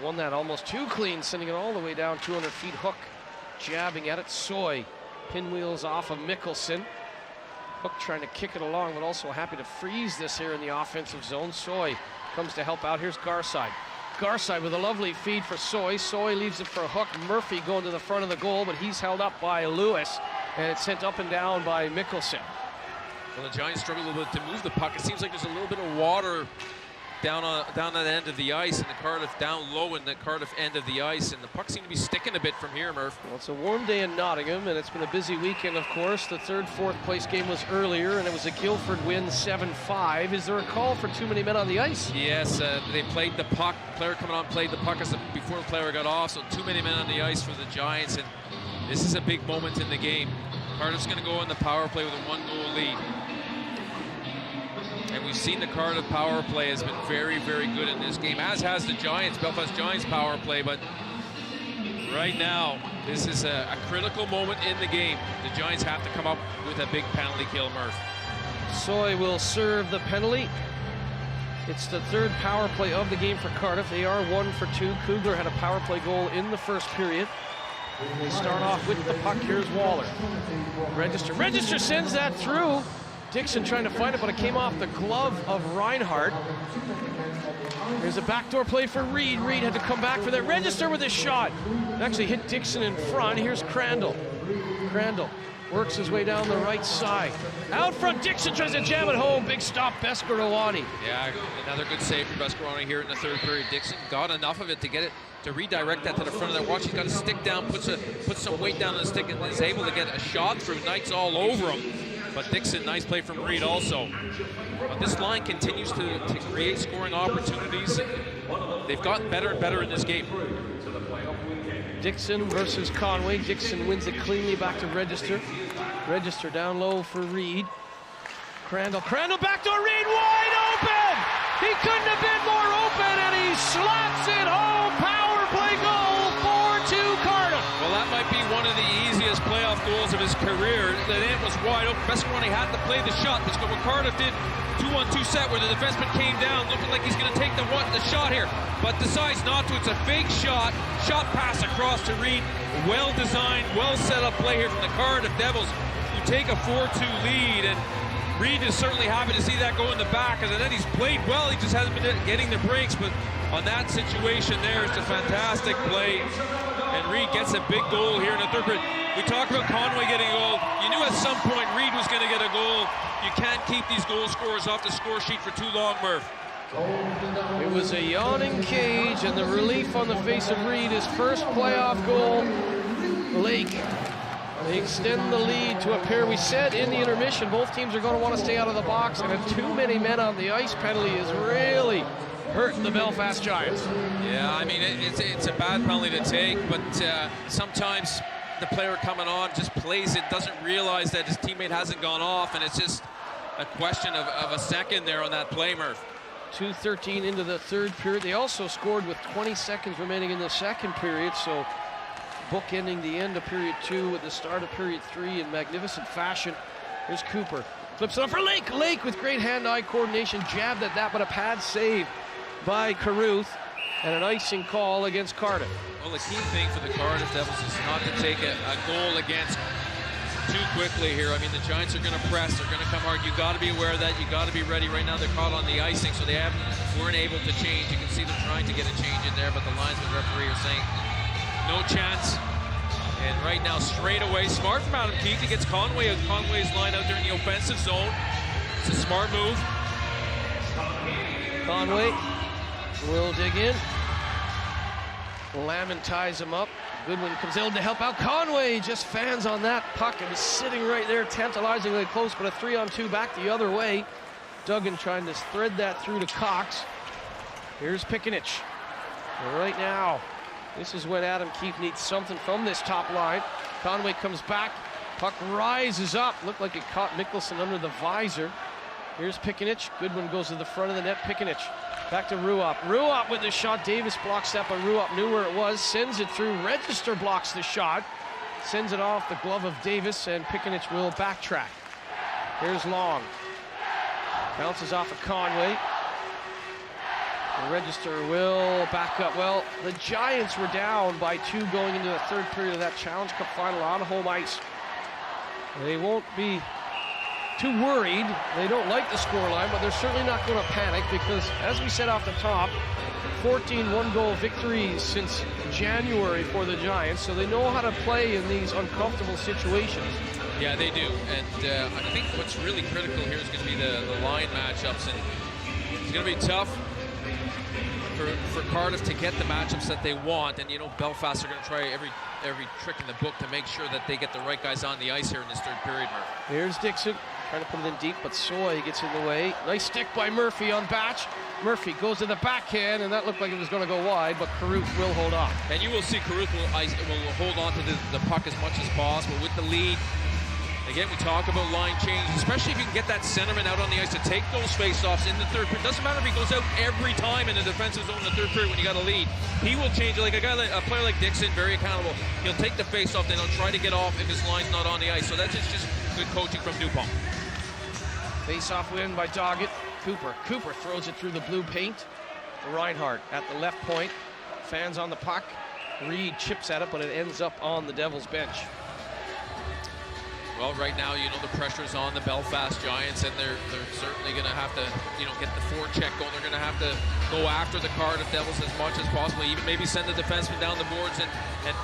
Won that almost too clean, sending it all the way down 200 feet. Hook jabbing at it. Soy pinwheels off of Mickelson. Hook trying to kick it along, but also happy to freeze this here in the offensive zone. Soy comes to help out. Here's Garside. Garside with a lovely feed for Soy. Soy leaves it for Hook. Murphy going to the front of the goal, but he's held up by Lewis, and it's sent up and down by Mickelson. Well, the Giants struggle a little bit to move the puck. It seems like there's a little bit of water down that end of the ice, and the Cardiff down low in the Cardiff end of the ice, and the puck seems to be sticking a bit from here, Murph. Well, it's a warm day in Nottingham, and it's been a busy weekend, of course. The third, fourth place game was earlier, and it was a Guildford win 7-5. Is there a call for too many men on the ice? Yes, they played the puck. The player coming on played the puck before the player got off, so too many men on the ice for the Giants, and this is a big moment in the game. Cardiff's going to go on the power play with a 1-goal lead. And we've seen the Cardiff power play has been very, very good in this game, as has the Giants, Belfast Giants power play. But right now, this is a critical moment in the game. The Giants have to come up with a big penalty kill, Murph. Soy will serve the penalty. It's the third power play of the game for Cardiff. They are 1 for 2. Kugler had a power play goal in the first period. They start off with the puck. Here's Waller. Register sends that through. Dixon trying to find it, but it came off the glove of Reinhardt. There's a backdoor play for Reed. Reed had to come back for that. Register with his shot. It actually hit Dixon in front. Here's Crandall. Crandall works his way down the right side. Out front, Dixon tries to jam it home. Big stop, Bescarawani. Yeah, another good save for Bescarawani here in the third period. Dixon got enough of it to get it, to redirect that to the front of that watch. He's got a stick down, puts some weight down on the stick, and is able to get a shot through. Knight's all over him. But Dixon, nice play from Reed also. But this line continues to create scoring opportunities. They've gotten better and better in this game. Dixon versus Conway. Dixon wins it cleanly back to Register. Register down low for Reed. Crandall backdoor, Reed wide open! He couldn't have been more open, and he slaps it home. Power play goal, 4-2 Cardiff. Well, that might be one of the easiest playoff goals of his career. The net was wide open. Bescarawani had to play the shot. That's what Cardiff did. 2-on-2 set where the defenseman came down, looking like he's going to take the shot here, but decides not to. It's a fake shot. Shot pass across to Reed. Well designed, well set up play here from the Cardiff Devils, who take a 4-2 lead. And Reed is certainly happy to see that go in the back, and then he's played well. He just hasn't been getting the breaks, but on that situation there, it's a fantastic play. And Reed gets a big goal here in the third period. We talked about Conway getting a goal. You knew at some point Reed was going to get a goal. You can't keep these goal scorers off the score sheet for too long, Murph. It was a yawning cage, and the relief on the face of Reed, his first playoff goal. Lake, they extend the lead to a pair. We said in the intermission, both teams are going to want to stay out of the box, and a too many men on the ice penalty is really hurting the Belfast Giants. Yeah, I mean, it's a bad penalty to take, but sometimes the player coming on just plays it, doesn't realize that his teammate hasn't gone off, and it's just a question of a second there on that play, Murph. 2:13 into the third period. They also scored with 20 seconds remaining in the second period, so bookending the end of period 2 with the start of period 3 in magnificent fashion. Here's Cooper. Flips it up for Lake. Lake with great hand-eye coordination, jabbed at that, but a pad save by Carruth, and an icing call against Cardiff. Well, the key thing for the Cardiff Devils is not to take a goal against too quickly here. I mean, the Giants are going to press. They're going to come hard. You got to be aware of that. You got to be ready. Right now, they're caught on the icing, so they weren't able to change. You can see them trying to get a change in there, but the linesman referee are saying no chance. And right now, straight away, smart from Adam Keefe. He gets Conway's line out there in the offensive zone. It's a smart move. Conway will dig in. Lamon ties him up. Goodwin comes in to help out. Conway just fans on that puck. It was sitting right there, tantalizingly close, but a 3-on-2 back the other way. Duggan trying to thread that through to Cox. Here's Pikanich. And right now, this is when Adam Keefe needs something from this top line. Conway comes back. Puck rises up. Looked like it caught Mickelson under the visor. Here's Pikanich. Goodwin goes to the front of the net. Pikanich back to Ruop. Ruop with the shot. Davis blocks that, but Ruop knew where it was. Sends it through. Register blocks the shot. Sends it off the glove of Davis, and Pikanich will backtrack. Here's Long. Bounces off of Conway. The Register will back up. Well, the Giants were down by 2 going into the third period of that Challenge Cup final on home ice. They won't be too worried. They don't like the scoreline, but they're certainly not going to panic because, as we said off the top, 14 one-goal victories since January for the Giants, so they know how to play in these uncomfortable situations. Yeah, they do. And I think what's really critical here is going to be the line matchups, and it's going to be tough for Cardiff to get the matchups that they want. And, you know, Belfast are going to try every trick in the book to make sure that they get the right guys on the ice here in this third period, Murph. Here's Dixon. Trying to put it in deep, but Soy gets in the way. Nice stick by Murphy on Batch. Murphy goes to the backhand, and that looked like it was going to go wide, but Carruth will hold on. And you will see Carruth will hold on to the puck as much as possible with the lead. Again, we talk about line change, especially if you can get that centerman out on the ice to take those face-offs in the third period. Doesn't matter if he goes out every time in the defensive zone in the third period when you got a lead. He will change, like a player like Dixon, very accountable. He'll take the face-off, then he'll try to get off if his line's not on the ice. So that's just good coaching from Dupont. Face-off win by Doggett. Cooper throws it through the blue paint. Reinhardt at the left point. Fans on the puck. Reed chips at it, but it ends up on the Devils bench. Well, right now, you know, the pressure's on the Belfast Giants, and they're certainly going to have to, you know, get the forecheck going. They're going to have to go after the Cardiff Devils as much as possible. Even maybe send the defenseman down the boards and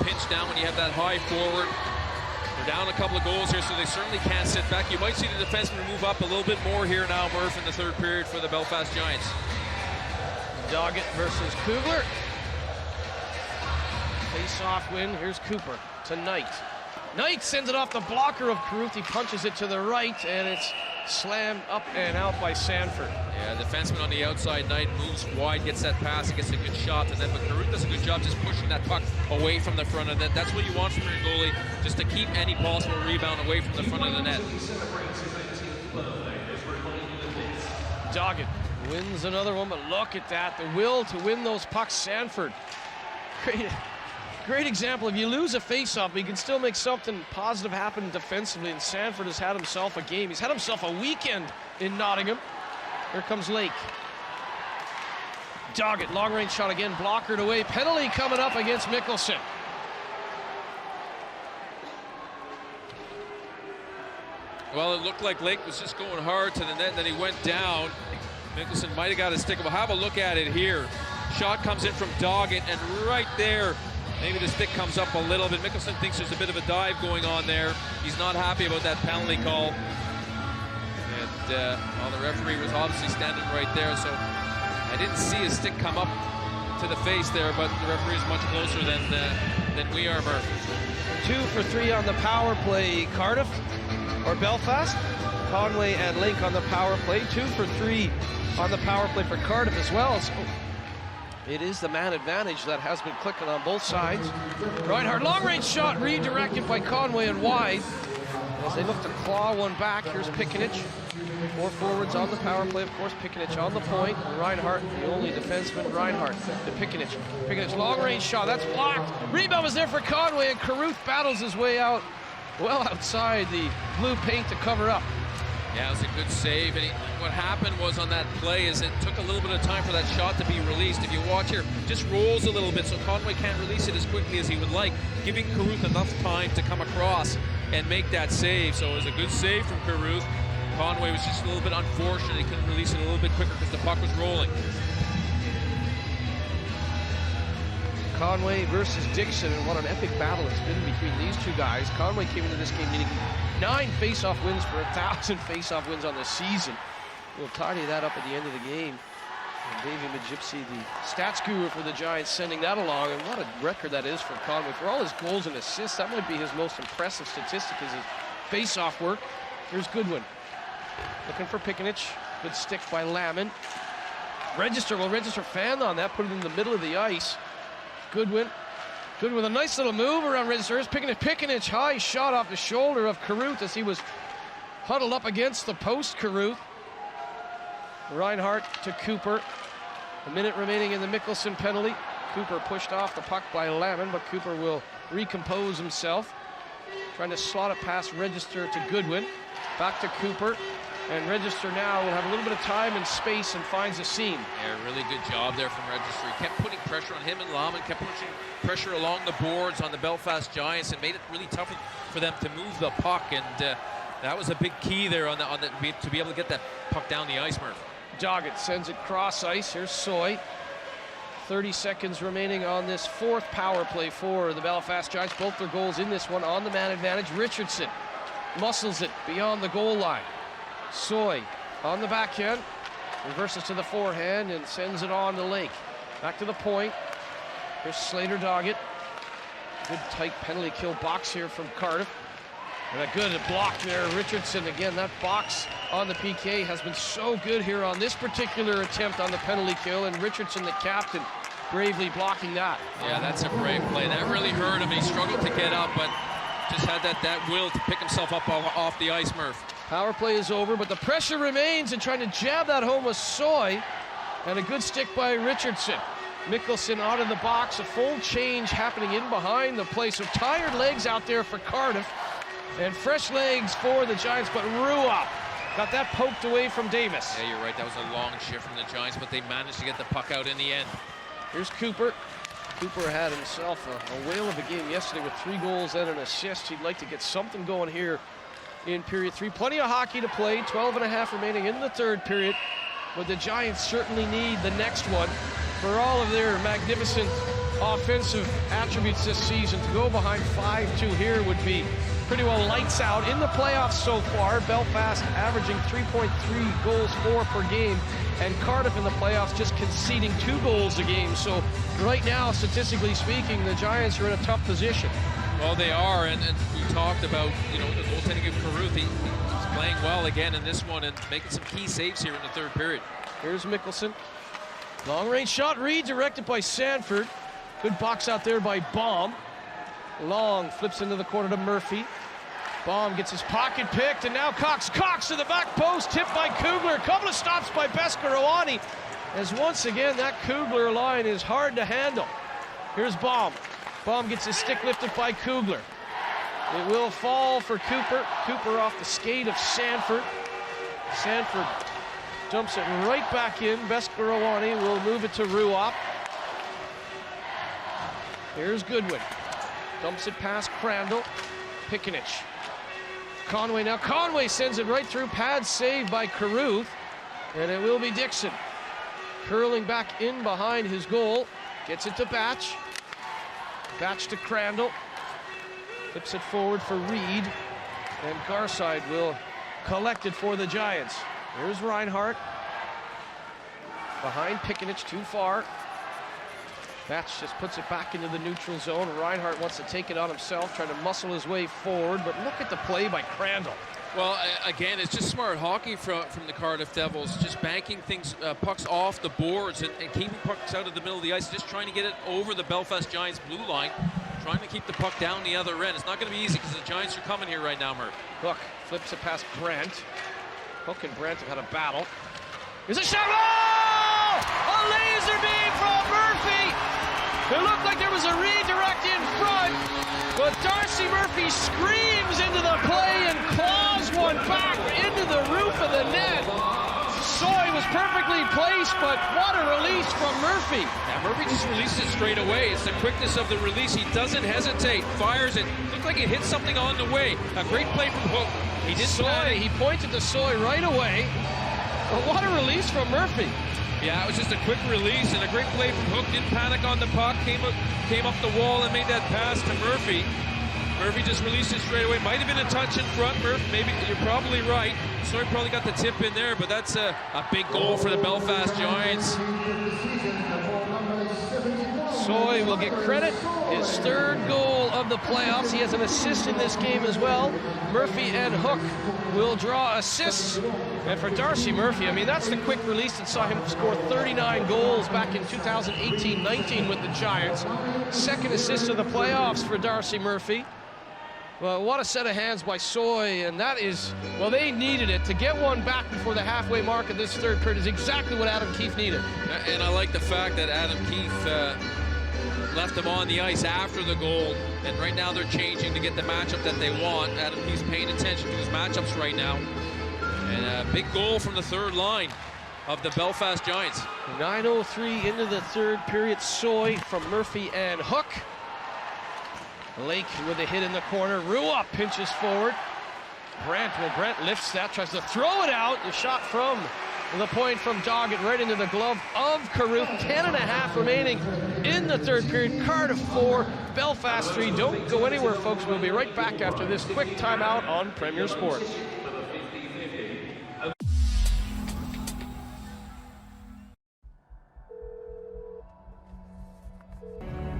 pinch down when you have that high forward. They're down a couple of goals here, so they certainly can't sit back. You might see the defenseman move up a little bit more here now, Murph, in the third period for the Belfast Giants. Doggett versus Kugler. Face-off win. Here's Cooper to Knight. Knight sends it off the blocker of Carruth. He punches it to the right, and it's slammed up and out by Sanford. Yeah, defenseman on the outside. Knight moves wide, gets that pass, and gets a good shot to net. But Carruth does a good job just pushing that puck away from the front of the net. That's what you want from your goalie, just to keep any possible rebound away from the front of the net. Doggett wins another one, but look at that. The will to win those pucks, Sanford. Great example. If you lose a face-off, you can still make something positive happen defensively, and Sanford has had himself a game. He's had himself a weekend in Nottingham. Here comes Lake. Doggett, long-range shot again, blockered away. Penalty coming up against Mickelson. Well, it looked like Lake was just going hard to the net, and then he went down. Mickelson might have got his stick. We'll have a look at it here. Shot comes in from Doggett, and right there, maybe the stick comes up a little bit. Mickelson thinks there's a bit of a dive going on there. He's not happy about that penalty call. And well, the referee was obviously standing right there, so I didn't see his stick come up to the face there, but the referee is much closer than we are, Murph. 2 for 3 on the power play, Cardiff or Belfast. Conway and Link on the power play. 2 for 3 on the power play for Cardiff as well. So it is the man advantage that has been clicking on both sides. Reinhardt, long-range shot redirected by Conway and wide. As they look to claw one back, here's Pikinich. 4 forwards on the power play, of course. Pikinich on the point. Reinhardt, the only defenseman. Reinhardt to Pikinich. Pikinich, long-range shot. That's blocked. Rebound was there for Conway, and Carruth battles his way out, well outside the blue paint to cover up. Yeah, it was a good save. And what happened was on that play is it took a little bit of time for that shot to be released. If you watch here, just rolls a little bit, so Conway can't release it as quickly as he would like, giving Carruth enough time to come across and make that save. So it was a good save from Carruth. Conway was just a little bit unfortunate. He couldn't release it a little bit quicker because the puck was rolling. Conway versus Dixon, and what an epic battle it's been between these two guys. Conway came into this game needing 9 face-off wins for 1,000 face-off wins on the season. We'll tidy that up at the end of the game. And Davey Majipsy, the stats guru for the Giants, sending that along, and what a record that is for Conway. For all his goals and assists, that might be his most impressive statistic, is his face-off work. Here's Goodwin. Looking for Pikinich. Good stick by Lamon. Register fan on that, put it in the middle of the ice. Goodwin with a nice little move around Register. Here's Pikinich, high shot off the shoulder of Carruth as he was huddled up against the post. Carruth. Reinhardt to Cooper. A minute remaining in the Mickelson penalty. Cooper pushed off the puck by Lamon, but Cooper will recompose himself. Trying to slot it past Register to Goodwin. Back to Cooper. And Register now will have a little bit of time and space and finds a seam. Yeah, really good job there from Register. He kept putting pressure on him and Lamon, kept pushing pressure along the boards on the Belfast Giants and made it really tough for them to move the puck. And that was a big key there to be able to get that puck down the ice, Murph. Doggett sends it cross ice. Here's Soy. 30 seconds remaining on this 4th power play for the Belfast Giants. Both their goals in this one on the man advantage. Richardson muscles it beyond the goal line. Soy on the backhand, reverses to the forehand and sends it on to Lake. Back to the point. Here's Slater Doggett. Good tight penalty kill box here from Cardiff. And a good block there, Richardson. Again, that box on the PK has been so good here on this particular attempt on the penalty kill, and Richardson, the captain, bravely blocking that. Yeah, that's a brave play. That really hurt him. He struggled to get up, but just had that will to pick himself up off the ice, Murph. Power play is over, but the pressure remains, and trying to jab that home was Soy, and a good stick by Richardson. Mickelson out of the box, a full change happening in behind the play. So tired legs out there for Cardiff, and fresh legs for the Giants, but Rua got that poked away from Davis. Yeah, you're right. That was a long shift from the Giants, but they managed to get the puck out in the end. Here's Cooper. Cooper had himself a whale of a game yesterday with 3 goals and an assist. He'd like to get something going here in period 3. Plenty of hockey to play, 12.5 remaining in the 3rd period, but the Giants certainly need the next one for all of their magnificent offensive attributes this season. To go behind 5-2 here would be pretty well lights out. In the playoffs so far, Belfast averaging 3.3 goals for per game, and Cardiff in the playoffs just conceding 2 goals a game. So right now, statistically speaking, the Giants are in a tough position. Well, they are, and we talked about, the goaltending of Carruth. He's playing well again in this one and making some key saves here in the 3rd period. Here's Mickelson. Long-range shot redirected by Sanford. Good box out there by Baum. Long flips into the corner to Murphy. Baum gets his pocket picked, and now Cox to the back post, tipped by Kugler. A couple of stops by Beskorowany, as once again that Kugler line is hard to handle. Here's Baum. Baum gets his stick lifted by Kugler. It will fall for Cooper. Cooper off the skate of Sanford. Sanford dumps it right back in. Beskorowany will move it to Ruop. Here's Goodwin. Dumps it past Crandall. Pikinich. Conway now. Conway sends it right through. Pad save by Carruth. And it will be Dixon. Curling back in behind his goal. Gets it to Batch. Batch to Crandall. Flips it forward for Reed. And Garside will collect it for the Giants. Here's Reinhardt. Behind Piconich, too far. Batch just puts it back into the neutral zone. Reinhardt wants to take it on himself, trying to muscle his way forward, but look at the play by Crandall. Well, again, it's just smart hockey from the Cardiff Devils, just banking things, pucks off the boards and keeping pucks out of the middle of the ice, just trying to get it over the Belfast Giants blue line, trying to keep the puck down the other end. It's not going to be easy because the Giants are coming here right now, Murph. Hook flips it past Brandt. Hook and Brandt have had a battle. Here's a shot! Oh! A laser beam from Murphy! It looked like there was a redirect in front, but Darcy Murphy screams into the play and claws one back into the roof of the net. Soy was perfectly placed, but what a release from Murphy. Yeah, Murphy just released it straight away. It's the quickness of the release. He doesn't hesitate, fires it. Looked like it hit something on the way. A great play from Hook. He did Soy, he pointed to Soy right away. But what a release from Murphy. Yeah, it was just a quick release and a great play from Hook. Didn't panic on the puck, came up the wall and made that pass to Murphy. Murphy just released it straight away. Might have been a touch in front, Murph. Maybe you're probably right. Soy probably got the tip in there, but that's a big goal for the Belfast Giants. Soy will get credit. His third goal of the playoffs. He has an assist in this game as well. Murphy and Hook will draw assists. And for Darcy Murphy, I mean, that's the quick release that saw him score 39 goals back in 2018-19 with the Giants. Second assist of the playoffs for Darcy Murphy. Well, what a set of hands by Soy, and that is, well, they needed it. To get one back before the halfway mark of this third period is exactly what Adam Keefe needed. And I like the fact that Adam Keefe left them on the ice after the goal, and right now they're changing to get the matchup that they want. Adam Keefe's paying attention to his matchups right now. And a big goal from the third line of the Belfast Giants. 9:03 into the third period. Soy from Murphy and Hook. Lake with a hit in the corner. Rua pinches forward. Brandt lifts that, tries to throw it out. The shot from the point from Doggett right into the glove of Carruth. 10.5 remaining in the third period. Cardiff 4, Belfast 3. Don't go anywhere, folks. We'll be right back after this quick timeout on Premier Sports.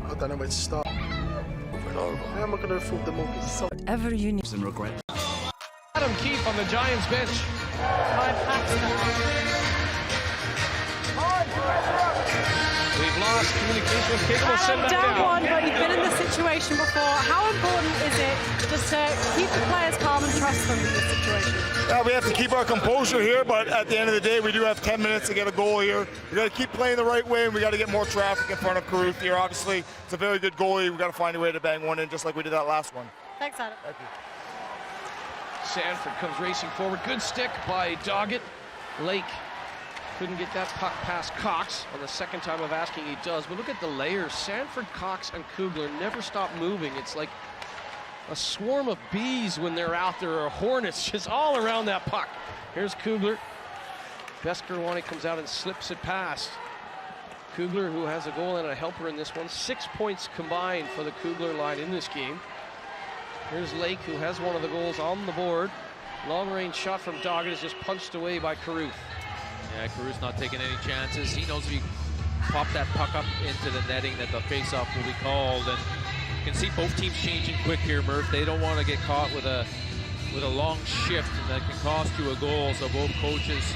I don't know where to start. How am I going to afford the mortgage? Whatever you need. And regret. Adam Keefe on the Giants bench. We've lost communication with Keefe. We'll send that down down. one, but he's been in this situation before. How important is it just to keep the players calm and trust them in this situation? We have to keep our composure here, but at the end of the day, we do have 10 minutes to get a goal here. We got to keep playing the right way, and we got to get more traffic in front of Carruth here. Obviously, it's a very good goalie. We got to find a way to bang one in, just like we did that last one. Thanks, Adam. Thank you. Sanford comes racing forward. Good stick by Doggett. Lake couldn't get that puck past Cox. On the second time of asking, he does. But look at the layers. Sanford, Cox, and Kugler never stop moving. It's like a swarm of bees when they're out there, or hornets just all around that puck. Here's Kugler. Beskerwani comes out and slips it past. Kugler, who has a goal and a helper in this one. 6 points combined for the Kugler line in this game. Here's Lake, who has one of the goals on the board. Long-range shot from Doggett is just punched away by Carruth. Yeah, Carruth's not taking any chances. He knows if he pop that puck up into the netting that the face-off will be called. And you can see both teams changing quick here, Murph. They don't want to get caught with a long shift that can cost you a goal. So both coaches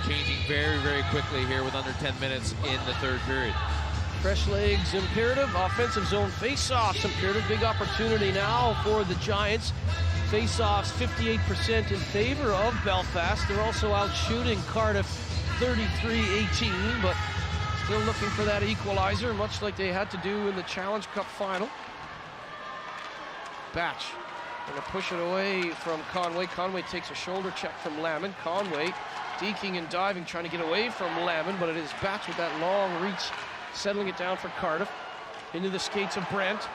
changing very, very quickly here with under 10 minutes in the third period. Fresh legs imperative. Offensive zone face-offs imperative. Big opportunity now for the Giants. Face-offs 58% in favor of Belfast. They're also out shooting Cardiff 33-18, but still looking for that equalizer, much like they had to do in the Challenge Cup final. Batch gonna push it away from Conway. Conway takes a shoulder check from Lamond. Conway deking and diving, trying to get away from Lamond, but it is Batch with that long reach, settling it down for Cardiff. Into the skates of Brandt.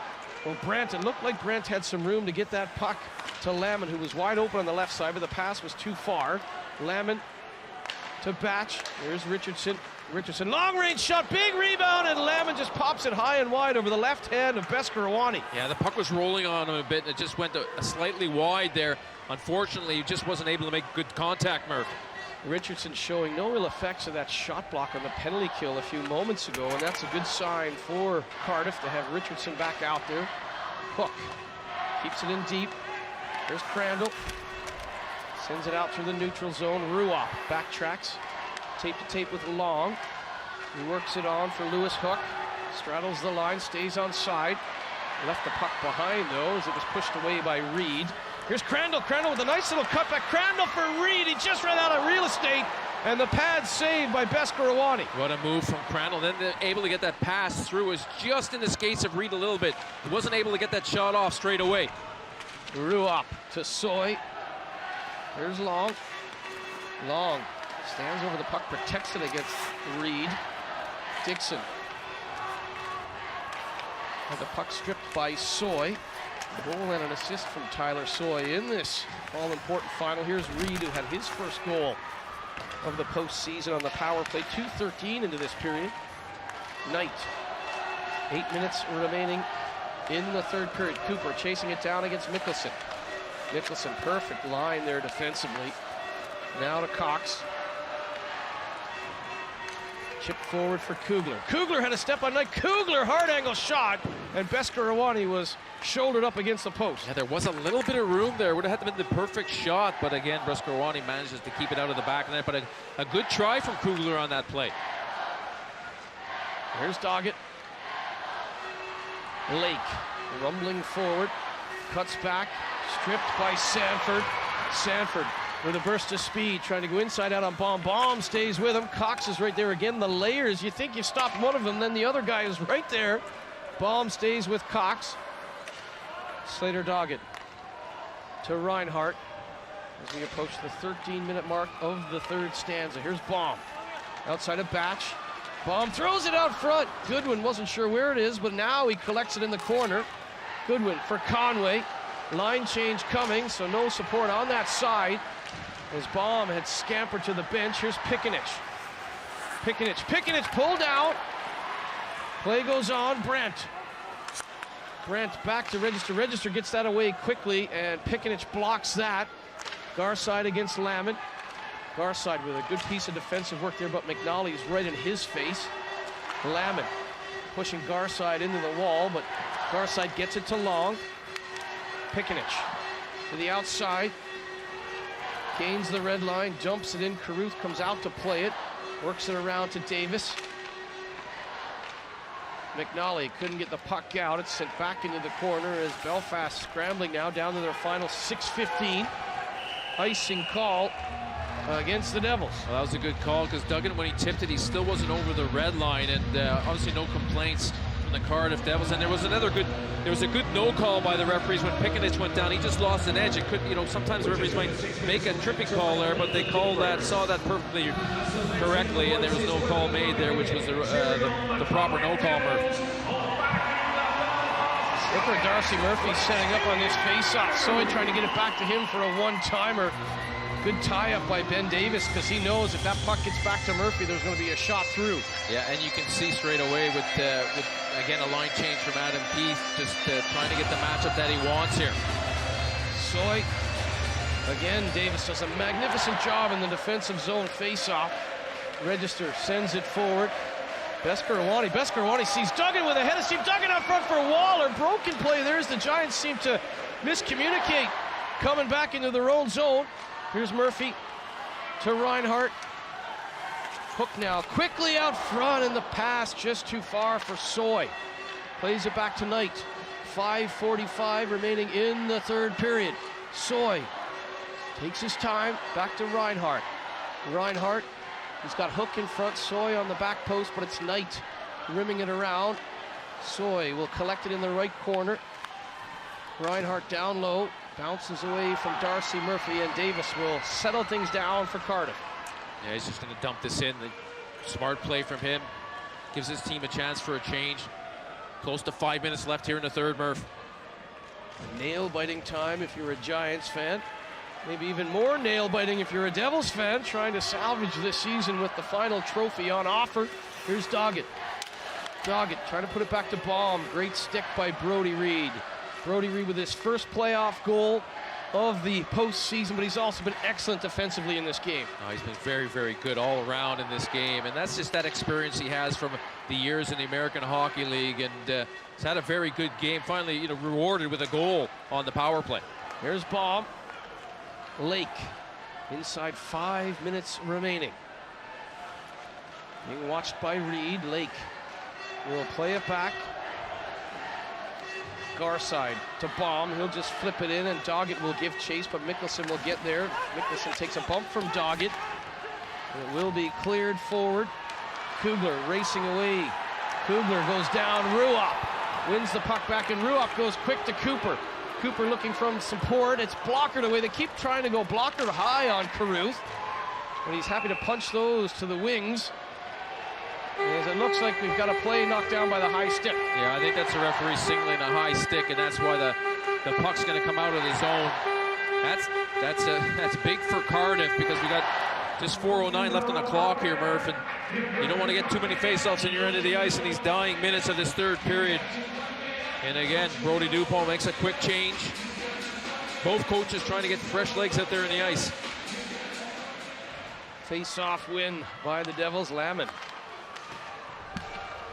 Well, Brandt, it looked like Brandt had some room to get that puck to Lamon, who was wide open on the left side, but the pass was too far. Lamon to Batch. There's Richardson. Richardson, long-range shot, big rebound, and Lamon just pops it high and wide over the left hand of Beskorowany. Yeah, the puck was rolling on him a bit, and it just went a slightly wide there. Unfortunately, he just wasn't able to make good contact, Murph. Richardson showing no real effects of that shot block on the penalty kill a few moments ago, and that's a good sign for Cardiff to have Richardson back out there. Hook keeps it in deep. There's Crandall. Sends it out through the neutral zone. Ruop backtracks. Tape to tape with Long. He works it on for Lewis Hook. Straddles the line, stays on side. Left the puck behind, though, as it was pushed away by Reed. Here's Crandall. Crandall with a nice little cutback. Crandall for Reed. He just ran out of real estate. And the pad saved by Beskorowany. What a move from Crandall. Then able to get that pass through. Was just in the skates of Reed a little bit. He wasn't able to get that shot off straight away. Ruop to Soy. There's Long. Long stands over the puck, protects it against Reed. Dixon. Had the puck stripped by Soy. A goal and an assist from Tyler Soy in this all-important final. Here's Reed, who had his first goal of the postseason on the power play. 2:13 into this period. Knight. 8 minutes remaining in the third period. Cooper chasing it down against Mickelson. Mickelson, perfect line there defensively. Now to Cox. Chip forward for Kugler. Kugler had a step on Knight. Kugler, hard angle shot, and Beskorowany was shouldered up against the post. Yeah, there was a little bit of room there. Would have had to been the perfect shot, but again, Beskorowany manages to keep it out of the back of the net. But a good try from Kugler on that play. Here's Doggett. Lake rumbling forward, cuts back, stripped by Sanford. Sanford with a burst of speed, trying to go inside out on Baum. Baum stays with him. Cox is right there again. The layers, you think you've stopped one of them, then the other guy is right there. Baum stays with Cox. Slater Doggett to Reinhart as we approach the 13-minute mark of the third stanza. Here's Baum outside of Batch. Baum throws it out front. Goodwin wasn't sure where it is, but now he collects it in the corner. Goodwin for Conway. Line change coming, so no support on that side as Baum had scampered to the bench. Here's Pikanich. Pikanich pulled out. Play goes on. Brandt back to Register. Register gets that away quickly, and Pikanich blocks that. Garside against Lamon. Garside with a good piece of defensive work there, but McNally is right in his face. Lamon pushing Garside into the wall, but Garside gets it to Long. Pikanich to the outside. Gains the red line, dumps it in. Carruth comes out to play it. Works it around to Davis. McNally couldn't get the puck out. It's sent back into the corner as Belfast scrambling now down to their final 6:15. Icing call against the Devils. Well, that was a good call because Duggan, when he tipped it, he still wasn't over the red line, and obviously no complaints from the Cardiff Devils. And there was a good no call by the referees when Pikanich went down. He just lost an edge. It could, sometimes the referees might make a tripping call there, but they saw that perfectly correctly, and there was no call made there, which was the proper no call, Murphy. Ripper Darcy Murphy setting up on this face-off. Soy trying to get it back to him for a one-timer. Good tie-up by Ben Davis, because he knows if that puck gets back to Murphy, there's going to be a shot through. Yeah, and you can see straight away with again, a line change from Adam Keith, just trying to get the matchup that he wants here. Soy, again, Davis does a magnificent job in the defensive zone face-off. Register sends it forward. Beskorowany sees Duggan with a head of steam. Duggan out front for Waller. Broken play there as the Giants seem to miscommunicate. Coming back into their own zone. Here's Murphy to Reinhart. Hook now quickly out front, and the pass just too far for Soy. Plays it back to Knight. 5:45 remaining in the third period. Soy takes his time, back to Reinhart. Reinhart, he's got Hook in front, Soy on the back post, but it's Knight rimming it around. Soy will collect it in the right corner. Reinhart down low. Bounces away from Darcy Murphy, and Davis will settle things down for Cardiff. Yeah, he's just going to dump this in. The smart play from him gives his team a chance for a change. Close to 5 minutes left here in the third, Murph. Nail-biting time if you're a Giants fan. Maybe even more nail-biting if you're a Devils fan, trying to salvage this season with the final trophy on offer. Here's Doggett. Doggett trying to put it back to Baum. Great stick by Brody Reed. Brody Reed with his first playoff goal of the postseason, but he's also been excellent defensively in this game. Oh, he's been very, very good all around in this game, and that's just that experience he has from the years in the American Hockey League, and he's had a very good game. Finally, you know, rewarded with a goal on the power play. Here's Baum. Lake, inside 5 minutes remaining. Being watched by Reed. Lake will play it back. Garside to Baum. He'll just flip it in, and Doggett will give chase, but Mikkelsen will get there. Mikkelsen takes a bump from Doggett. It will be cleared forward. Kugler racing away. Kugler goes down. Ruop wins the puck back, and Ruop goes quick to Cooper. Cooper looking from support. It's blockered away. They keep trying to go blocker high on Carruth, but he's happy to punch those to the wings. As it looks like we've got a play knocked down by the high stick. Yeah, I think that's the referee signaling a high stick, and that's why the puck's going to come out of the zone. That's big for Cardiff, because we got just 4:09 left on the clock here, Murph, and you don't want to get too many faceoffs in your end of the ice in these dying minutes of this third period. And again, Brody Dupont makes a quick change. Both coaches trying to get fresh legs out there in the ice. Face-off win by the Devils. Lamon.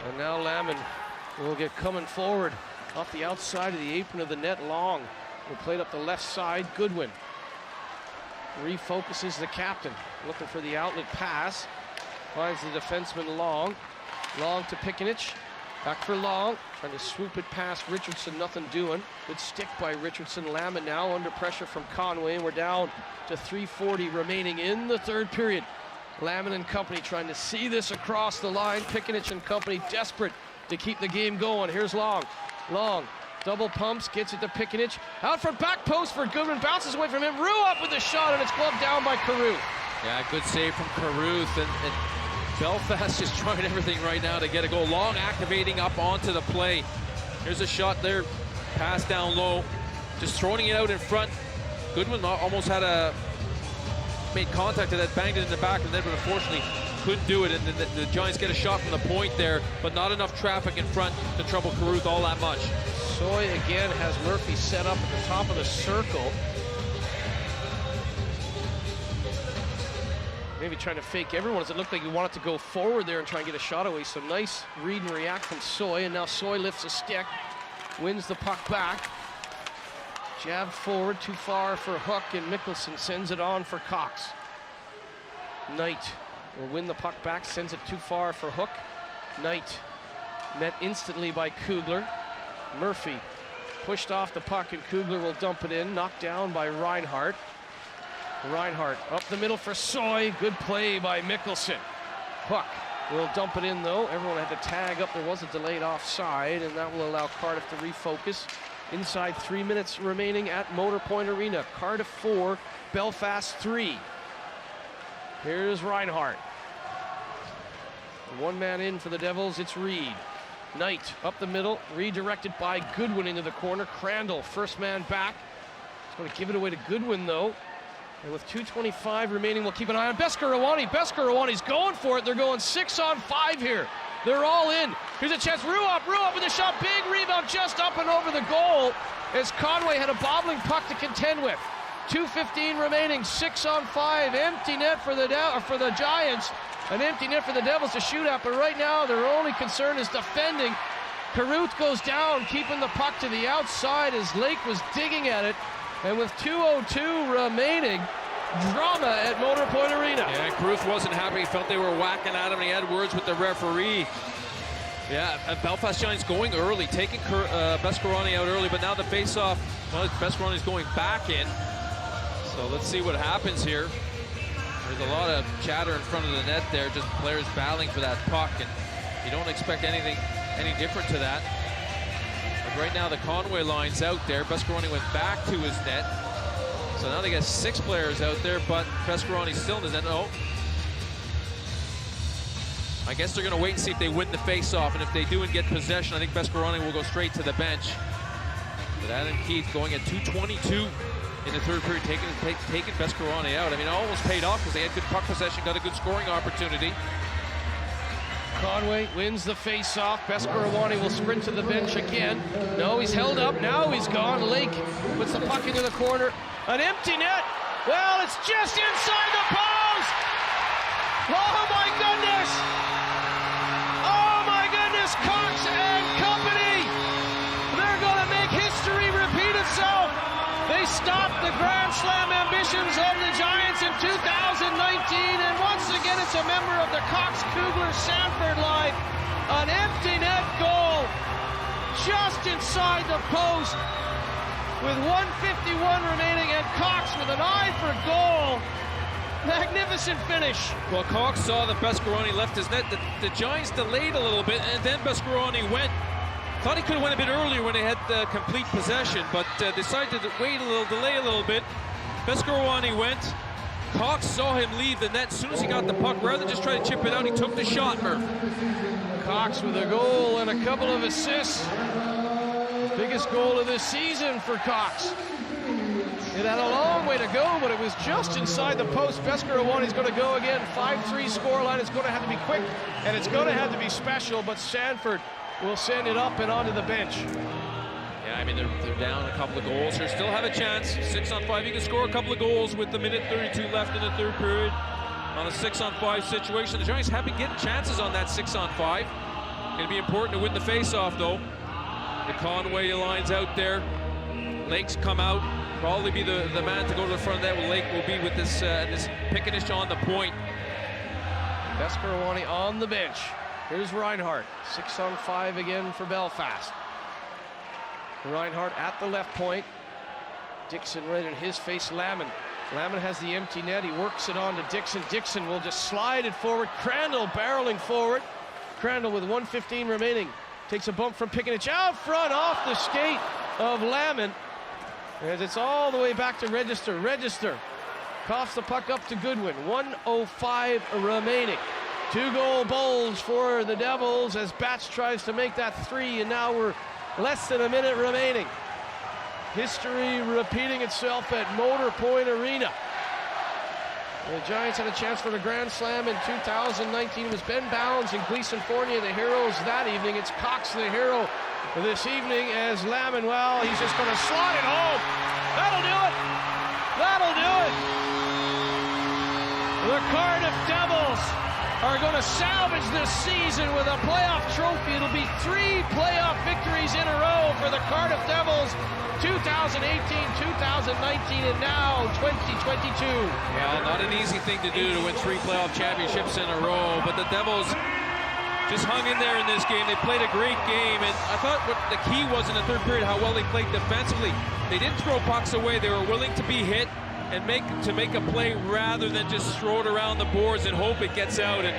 And now Lamon will get coming forward off the outside of the apron of the net. Long will play it up the left side. Goodwin refocuses the captain, looking for the outlet pass. Finds the defenseman Long. Long to Pikinich. Back for Long, trying to swoop it past Richardson, nothing doing. Good stick by Richardson. Lamon now under pressure from Conway, and we're down to 3:40 remaining in the third period. Lamon and company trying to see this across the line. Pikinich and company desperate to keep the game going. Here's Long. Long double pumps, gets it to Pikinich. Out from back post for Goodwin, bounces away from him. Ruop with the shot, and it's gloved down by Carruth. Yeah, good save from Carruth, and Belfast is trying everything right now to get a goal. Long activating up onto the play. Here's a shot there, pass down low, just throwing it out in front. Goodwin almost made contact with that, banged it in the back of the net, but unfortunately couldn't do it. And the Giants get a shot from the point there, but not enough traffic in front to trouble Carruth all that much. Soy again has Murphy set up at the top of the circle. Maybe trying to fake everyone, as it looked like he wanted to go forward there and try and get a shot away. So nice read and react from Soy, and now Soy lifts a stick, wins the puck back. Jab forward, too far for Hook, and Mikkelsen sends it on for Cox. Knight will win the puck back, sends it too far for Hook. Knight met instantly by Kugler. Murphy pushed off the puck, and Kugler will dump it in, knocked down by Reinhart. Reinhart up the middle for Soy. Good play by Mikkelsen. Hook will dump it in, though. Everyone had to tag up. There was a delayed offside, and that will allow Cardiff to refocus. Inside 3 minutes remaining at Motor Point Arena. Cardiff 4, Belfast 3. Here's Reinhart. One man in for the Devils, it's Reed. Knight up the middle, redirected by Goodwin into the corner. Crandall, first man back. He's going to give it away to Goodwin, though. And with 2:25 remaining, we'll keep an eye on Beskorowany. Beskorowany's going for it. They're going 6-on-5 here. They're all in. Here's a chance. Ruop with a shot. Big rebound just up and over the goal as Conway had a bobbling puck to contend with. 2:15 remaining. 6-on-5. Empty net for the Giants. An empty net for the Devils to shoot at. But right now, their only concern is defending. Carruth goes down, keeping the puck to the outside as Lake was digging at it. And with 2:02 remaining, drama at Motor Point Arena. Yeah, Carruth wasn't happy. He felt they were whacking at him, and he had words with the referee. Yeah, Belfast Giants going early, taking Beskorowany out early, but now the face-off, well, Beskorowany's going back in. So let's see what happens here. There's a lot of chatter in front of the net there, just players battling for that puck, and you don't expect anything any different to that. But right now the Conway line's out there. Beskorowany went back to his net. So now they got 6 players out there, but Beskorowany's still in his net. Oh. I guess they're going to wait and see if they win the face-off, and if they do and get possession, I think Beskorowany will go straight to the bench. But Adam Keith going at 2:22 in the third period, taking Beskorowany out. I mean, it almost paid off because they had good puck possession, got a good scoring opportunity. Conway wins the face-off. Beskorowany will sprint to the bench again. No, he's held up. Now he's gone. Lake puts the puck into the corner. An empty net. Well, it's just inside the post. Oh, my goodness. Oh, my goodness. Cox and company. They're going to make history repeat itself. They stopped the Grand Slam ambitions of the Giants in 2019, and once again it's a member of the Cox-Kugler-Sanford line. An empty net goal just inside the post with 1:51 remaining, and Cox with an eye for goal. Magnificent finish. Well, Cox saw that Beskorowany left his net. The Giants delayed a little bit, and then Beskorowany went. Thought he could have went a bit earlier when they had complete possession, but decided to wait a little, delay a little bit. Beskorowany went. Cox saw him leave the net as soon as he got the puck. Rather than just try to chip it out, he took the shot, Murph. Cox with a goal and a couple of assists. Biggest goal of this season for Cox. It had a long way to go, but it was just inside the post. Beskorowany's going to go again. 5-3 scoreline. It's going to have to be quick, and it's going to have to be special, but Sanford will send it up and onto the bench. Yeah, I mean, they're down a couple of goals. They still have a chance. 6-on-5. You can score a couple of goals with the minute 32 left in the third period on a 6-on-5 situation. The Giants have been getting chances on that 6-on-5. Going to be important to win the face-off, though. The Conway lines out there. Lake's come out. Probably be the man to go to the front of that. Lake will be with this Pickenish on the point. Beskorowany on the bench. Here's Reinhardt, 6-on-5 again for Belfast. Reinhardt at the left point. Dixon right in his face, Lamon. Lamon has the empty net, he works it on to Dixon. Dixon will just slide it forward. Crandall barreling forward. Crandall with 1:15 remaining. Takes a bump from Pickenish out front off the skate of Lamon. As it's all the way back to Register. Register coughs the puck up to Goodwin. 1:05 remaining. 2-goal bulge for the Devils as Batch tries to make that 3, and now we're less than a minute remaining. History repeating itself at Motor Point Arena. The Giants had a chance for the Grand Slam in 2019. It was Ben Bounds and Gleason Fournier, the heroes that evening. It's Cox, the hero this evening, as Lamon, well, he's just going to slot it home. That'll do it. That'll do it. The Cardiff Devils are going to salvage this season with a playoff trophy. It'll be 3 playoff victories in a row for the Cardiff Devils. 2018, 2019, and now 2022. Well, not an easy thing to do to win 3 playoff championships in a row, but the Devils just hung in there in this game. They played a great game, and I thought what the key was in the third period, how well they played defensively. They didn't throw pucks away. They were willing to be hit and make a play rather than just throw it around the boards and hope it gets out, and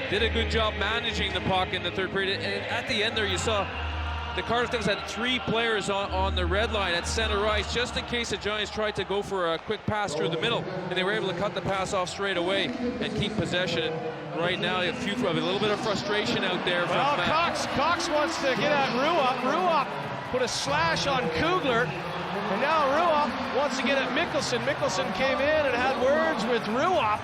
did a good job managing the puck in the third period. And at the end there, you saw the Cardiff Devils had 3 players on the red line at center ice, just in case the Giants tried to go for a quick pass through the middle, and they were able to cut the pass off straight away and keep possession. And right now, a little bit of frustration out there. Well, Cox wants to get at Ruop. Ruop put a slash on Kugler. And now Ruop wants to get at Mickelson. Mickelson came in and had words with Ruop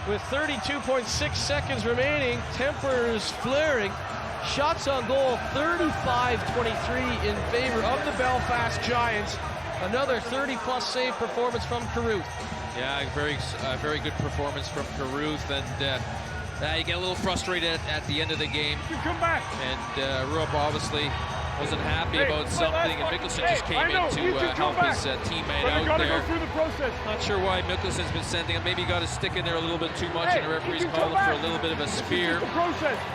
with 32.6 seconds remaining. Tempers flaring. Shots on goal, 35-23 in favor of the Belfast Giants. Another 30-plus save performance from Carruth. Yeah, very good performance from Carruth, and you get a little frustrated at the end of the game. Come back. And Rupp obviously wasn't happy about something, and Mickelson just came in to help his teammate out there. Go through the process. Not sure why Mickelson's been sending him. Maybe he got his stick in there a little bit too much, and the referee's calling for a little bit of a spear.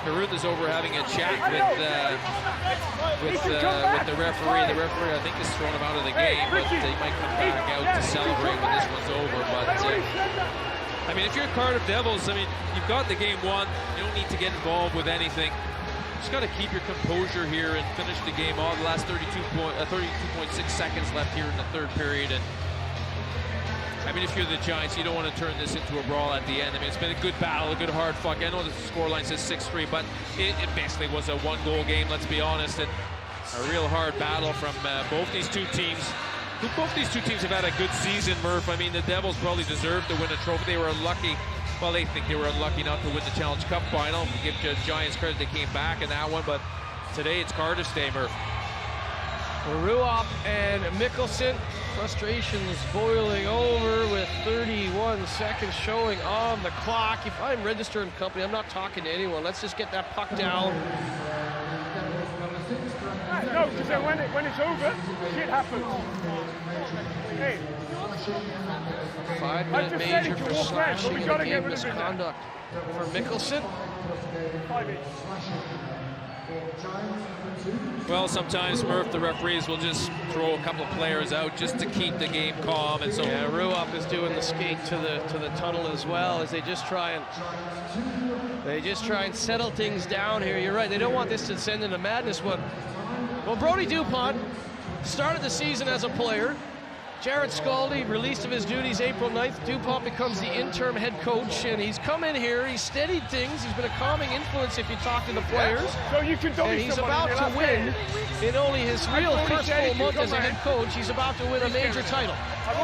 Carruth is over having a chat with the referee. The referee, I think, has thrown him out of the game, but he might come back out to celebrate when this one's over. But I mean, if you're Cardiff Devils, I mean, you've got the game won. You don't need to get involved with anything. Just got to keep your composure here and finish the game off. The last 32.6 seconds left here in the third period, and I mean, if you're the Giants, you don't want to turn this into a brawl at the end. I mean, it's been a good battle, a good hard fight. I know the scoreline says 6-3, but it basically was a one-goal game, let's be honest, and a real hard battle from both these two teams. Both these two teams have had a good season, Murph. I mean, the Devils probably deserved to win a trophy. They were unlucky. Well, they think they were unlucky not to win the Challenge Cup final. We give the Giants credit, they came back in that one, but today it's Cardiff's day, Murph. Ruop and Mickelson, frustrations boiling over with 31 seconds showing on the clock. If I'm Register and Company, I'm not talking to anyone. Let's just get that puck down. No, because when it's over, shit happens. Hey. 5-minute major for slashing and a game misconduct for Mickelson. Well, sometimes, Murph, the referees will just throw a couple of players out just to keep the game calm, and so yeah, Ruop is doing the skate to the tunnel as well as they just try and settle things down here. You're right, they don't want this to send into madness. Well, Brody Dupont started the season as a player. Jared Scaldi released of his duties April 9th. Dupont becomes the interim head coach, and he's come in here, he's steadied things, he's been a calming influence if you talk to the players. So you can and he's about to win in only his real first full month as a head coach. He's about to win a major title.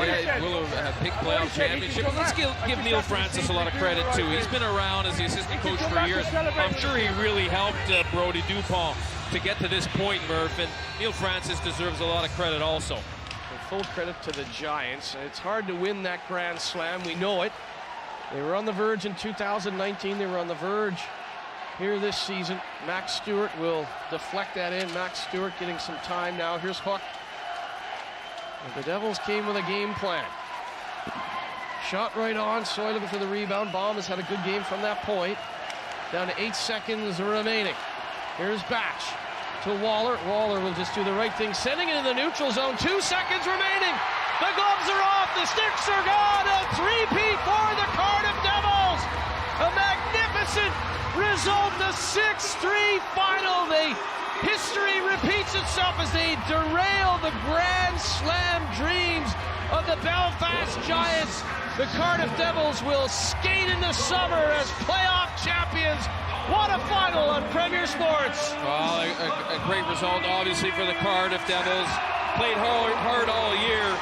Yeah, will have a big playoff championship. Let's give Neil Francis a lot of credit, too. He's been around as the assistant coach for years. I'm sure he really helped Brody Dupont to get to this point, Murph, and Neil Francis deserves a lot of credit also. Full credit to the Giants. It's hard to win that Grand Slam. We know it. They were on the verge in 2019. They were on the verge here this season. Max Stewart will deflect that in. Max Stewart getting some time now. Here's Hook. And the Devils came with a game plan. Shot right on. Soy looking for the rebound. Baum has had a good game from that point. Down to 8 seconds remaining. Here's Batch to Waller. Waller will just do the right thing, sending it in the neutral zone. 2 seconds remaining. The gloves are off. The sticks are gone. A three-peat for the Cardiff Devils. A magnificent result. A 6-3 final. The history repeats itself as they derail the Grand Slam dreams of the Belfast Giants. The Cardiff Devils will skate into summer as playoff champions. What a final on Premier Sports. Well, a great result, obviously, for the Cardiff Devils. Played hard all year.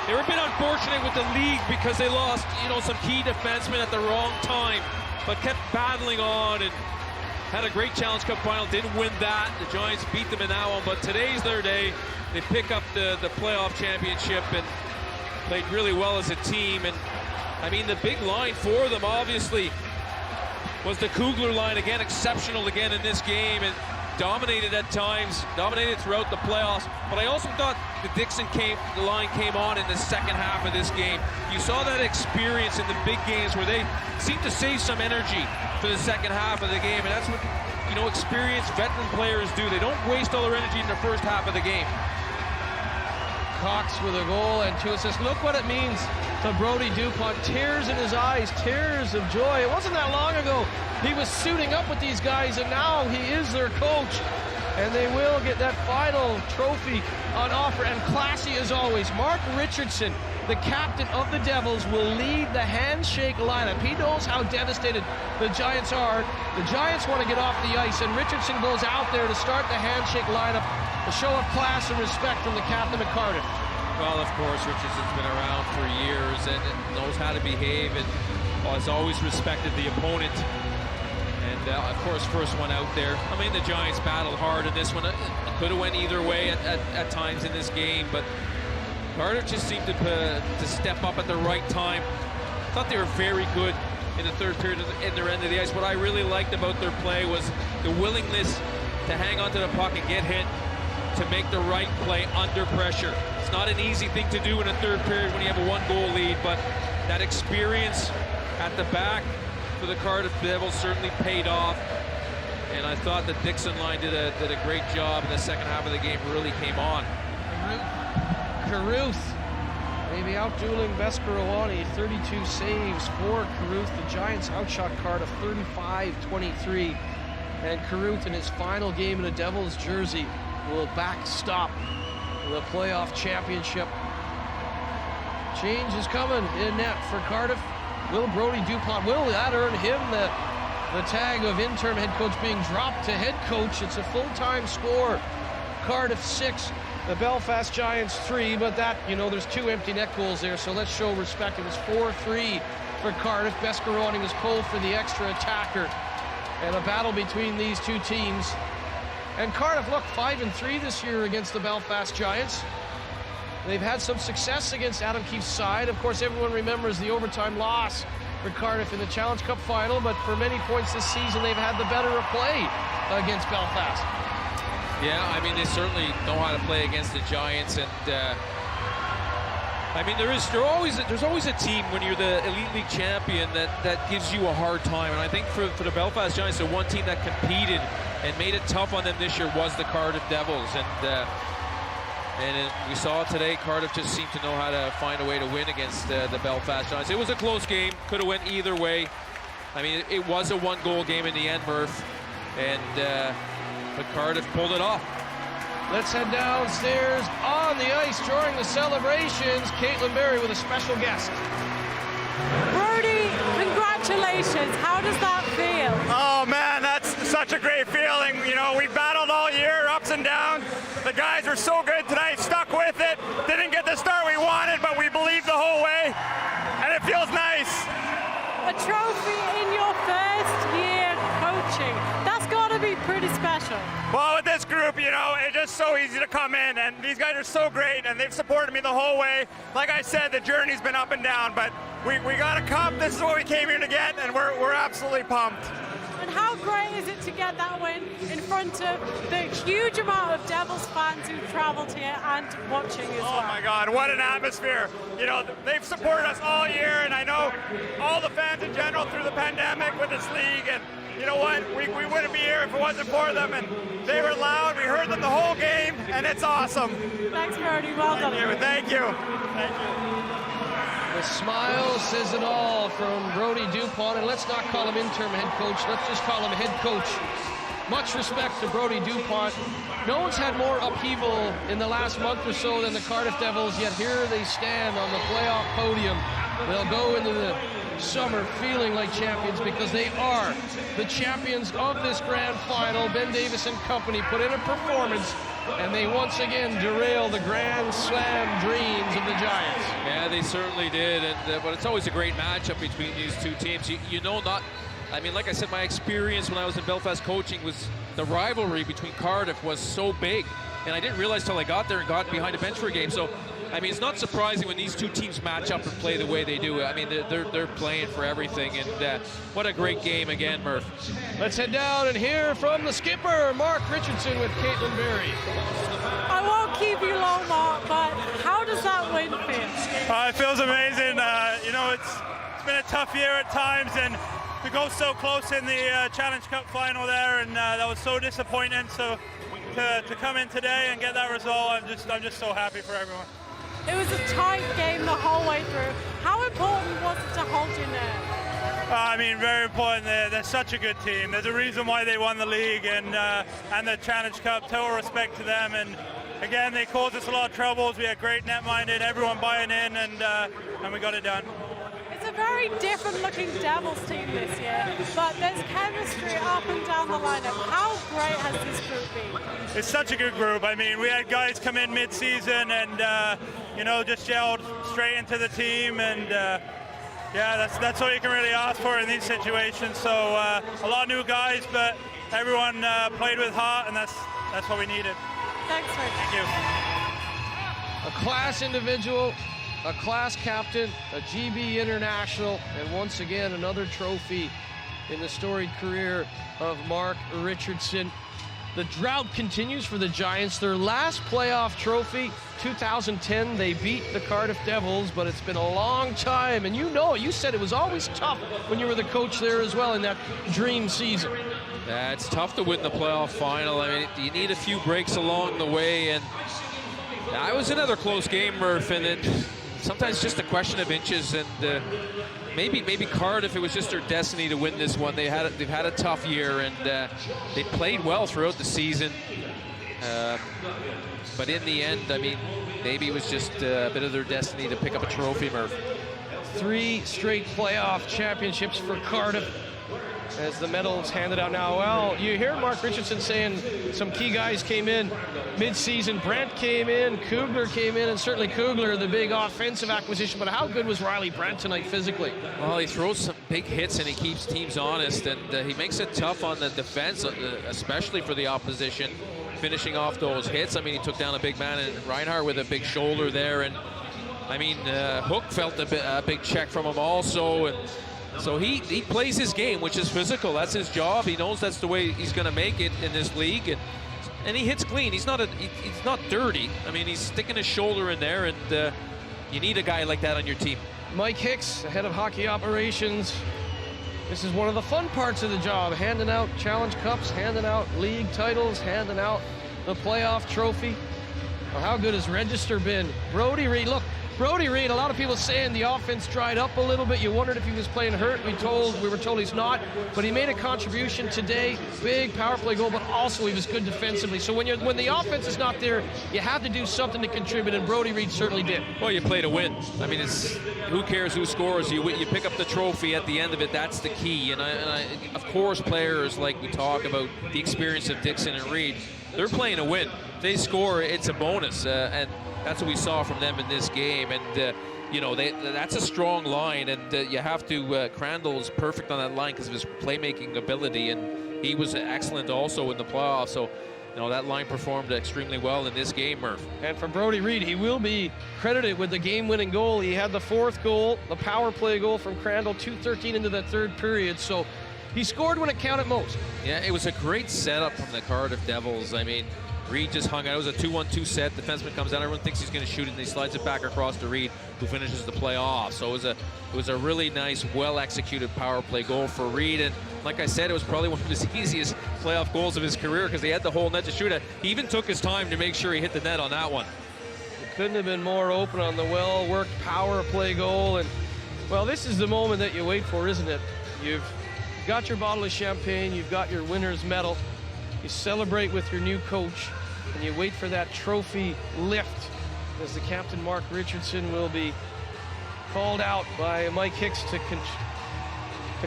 They were a bit unfortunate with the league because they lost, some key defensemen at the wrong time, but kept battling on and had a great Challenge Cup final. Didn't win that. The Giants beat them in that one, but today's their day. They pick up the playoff championship and played really well as a team. And, I mean, the big line for them, obviously, was the Kugler line, again, exceptional again in this game, and dominated at times, dominated throughout the playoffs. But I also thought the Dixon line came on in the second half of this game. You saw that experience in the big games where they seemed to save some energy for the second half of the game, and that's what, experienced veteran players do. They don't waste all their energy in the first half of the game. Cox with a goal and 2 assists. Look what it means to Brody Dupont. Tears in his eyes, tears of joy. It wasn't that long ago he was suiting up with these guys, and now he is their coach. And they will get that final trophy on offer, and classy as always. Mark Richardson, the captain of the Devils, will lead the handshake lineup. He knows how devastated the Giants are. The Giants want to get off the ice, and Richardson goes out there to start the handshake lineup. A show of class and respect from the captain of Cardiff. Well, of course, Richardson's been around for years and knows how to behave, and has always respected the opponent. And, of course, first one out there. I mean, the Giants battled hard in this one. It could have went either way at times in this game, but Cardiff just seemed to step up at the right time. I thought they were very good in the third period in their end of the ice. What I really liked about their play was the willingness to hang onto the puck and get hit, to make the right play under pressure. It's not an easy thing to do in a third period when you have a 1-goal lead, but that experience at the back for the Cardiff Devils certainly paid off. And I thought the Dixon line did a great job in the second half of the game, really came on. Carruth maybe outdueling Bescarawani, 32 saves for Carruth. The Giants outshot Cardiff 35-23. And Carruth in his final game in a Devils jersey will backstop the playoff championship. Change is coming in net for Cardiff. Will Brodie Dupont, will that earn him the tag of interim head coach being dropped to head coach? It's a full-time score. Cardiff 6, the Belfast Giants 3, but that, you know, there's 2 empty net goals there, so let's show respect. It was 4-3 for Cardiff. Bescaroni was pulled for the extra attacker. And a battle between these two teams. And Cardiff, look, 5-3 this year against the Belfast Giants. They've had some success against Adam Keefe's side. Of course, everyone remembers the overtime loss for Cardiff in the Challenge Cup final, but for many points this season, they've had the better of play against Belfast. Yeah, I mean, they certainly know how to play against the Giants, and I mean, there's always a team when you're the Elite League champion that gives you a hard time, and I think for the Belfast Giants, the one team that competed and made it tough on them this year was the Cardiff Devils, and we saw today, Cardiff just seemed to know how to find a way to win against the Belfast Giants. It was a close game, could have went either way. I mean, it was a 1-goal game in the end, Murph, but Cardiff pulled it off. Let's head downstairs on the ice during the celebrations. Caitlin Berry with a special guest. Brodie, congratulations. How does that feel? Oh man, that's such a great feeling. You know, we battled all year, ups and downs. The guys were so good tonight, stuck with it. Didn't get the start we wanted, but we believed the whole way, and it feels nice. A trophy in your first year coaching. That's got to be pretty special. Well, with this group, you know, it's just so easy to come in, and these guys are so great, and they've supported me the whole way. Like I said, the journey's been up and down, but we got a cup. This is what we came here to get, and we're absolutely pumped. And how great is it to get that win in front of the huge amount of Devils fans who've traveled here and watching as well? Oh my God, what an atmosphere. You know, they've supported us all year, and I know all the fans in general through the pandemic with this league, and you know what, we wouldn't be here if it wasn't for them, and they were loud, we heard them the whole game, and it's awesome. Thanks, Brodie, well done. Thank you. Thank you. The smile says it all from Brodie Dupont, and let's not call him interim head coach, let's just call him head coach. Much respect to Brodie Dupont. No one's had more upheaval in the last month or so than the Cardiff Devils, yet here they stand on the playoff podium. They'll go into the summer feeling like champions because they are the champions of this grand final. Ben Davis and company put in a performance, and they once again derail the Grand Slam dreams of the Giants. Yeah, they certainly did, but it's always a great matchup between these two teams. You know, I mean, like I said, my experience when I was in Belfast coaching was the rivalry between Cardiff was so big, and I didn't realize till I got there and got behind a bench for a game. So, I mean, it's not surprising when these two teams match up and play the way they do. I mean, they're playing for everything, and what a great game again, Murph. Let's head down and hear from the skipper, Mark Richardson, with Caitlin Berry. I won't keep you long, Mark, but how does that win feel? It feels amazing. You know, it's been a tough year at times, and to go so close in the Challenge Cup final there, and that was so disappointing. So to come in today and get that result, I'm just so happy for everyone. It was a tight game the whole way through. How important was it to hold your nerve? I mean, very important. They're such a good team. There's a reason why they won the league and the Challenge Cup. Total respect to them. And again, they caused us a lot of troubles. We had great net-minded, everyone buying in, and we got it done. It's a very different looking Devils team this year, but there's chemistry up and down the lineup. How great has this group been? It's such a good group. I mean, we had guys come in mid-season and, you know, just gelled straight into the team, and yeah, that's all you can really ask for in these situations. So a lot of new guys, but everyone played with heart, and that's what we needed. Thanks, Rich. Thank you. A class individual, a class captain, a GB international, and once again another trophy in the storied career of Mark Richardson. The drought continues for the Giants. Their last playoff trophy, 2010, they beat the Cardiff Devils, but it's been a long time, and you know, you said it was always tough when you were the coach there as well in that dream season. Yeah, it's tough to win the playoff final. I mean, you need a few breaks along the way, and it was another close game, Murph, and sometimes just a question of inches, and maybe Cardiff, it was just their destiny to win this one. They've had a tough year, and they played well throughout the season. But in the end, I mean, maybe it was just a bit of their destiny to pick up a trophy, Murph. 3 straight playoff championships for Cardiff as the medals handed out now. Well, you hear Mark Richardson saying some key guys came in mid-season. Brent came in, Kugler came in, and certainly Kugler, the big offensive acquisition. But how good was Riley Brent tonight physically? Well, he throws some big hits and he keeps teams honest, and he makes it tough on the defense, especially for the opposition, finishing off those hits. I mean, he took down a big man, and Reinhardt with a big shoulder there, and I mean, Hook felt a big check from him also, and so he plays his game, which is physical. That's his job. He knows that's the way he's going to make it in this league, and he hits clean. He's not dirty. I mean, he's sticking his shoulder in there, and you need a guy like that on your team. Mike Hicks, the head of hockey operations. This is one of the fun parts of the job, handing out Challenge Cups, handing out league titles, handing out the playoff trophy. Well, how good has Register been? Brody Reed, look, Brody Reed, a lot of people saying the offense dried up a little bit. You wondered if he was playing hurt. We were told he's not, but he made a contribution today. Big power play goal, but also he was good defensively. So when the offense is not there, you have to do something to contribute, and Brody Reed certainly did. Well, you play to win. I mean, who cares who scores? You pick up the trophy at the end of it. That's the key. And of course, players like we talk about the experience of Dixon and Reed, they're playing to win. If they score, it's a bonus, and that's what we saw from them in this game. And you know, that's a strong line, and you have to. Crandall's perfect on that line because of his playmaking ability, and he was excellent also in the playoffs. So, you know, that line performed extremely well in this game, Murph. And for Brody Reed, he will be credited with the game-winning goal. He had the 4th goal, the power play goal from Crandall, 2:13 into the 3rd period. So he scored when it counted most. Yeah, it was a great setup from the Cardiff Devils. I mean, Reed just hung out. It was a 2-1-2 set. Defenseman comes down. Everyone thinks he's going to shoot it, and he slides it back across to Reed, who finishes the play off. So it was a really nice, well-executed power play goal for Reed. And like I said, it was probably one of his easiest playoff goals of his career because he had the whole net to shoot at. He even took his time to make sure he hit the net on that one. It couldn't have been more open on the well-worked power play goal. And, well, this is the moment that you wait for, isn't it? You've got your bottle of champagne. You've got your winner's medal. You celebrate with your new coach, and you wait for that trophy lift as the captain, Mark Richardson, will be called out by Mike Hicks to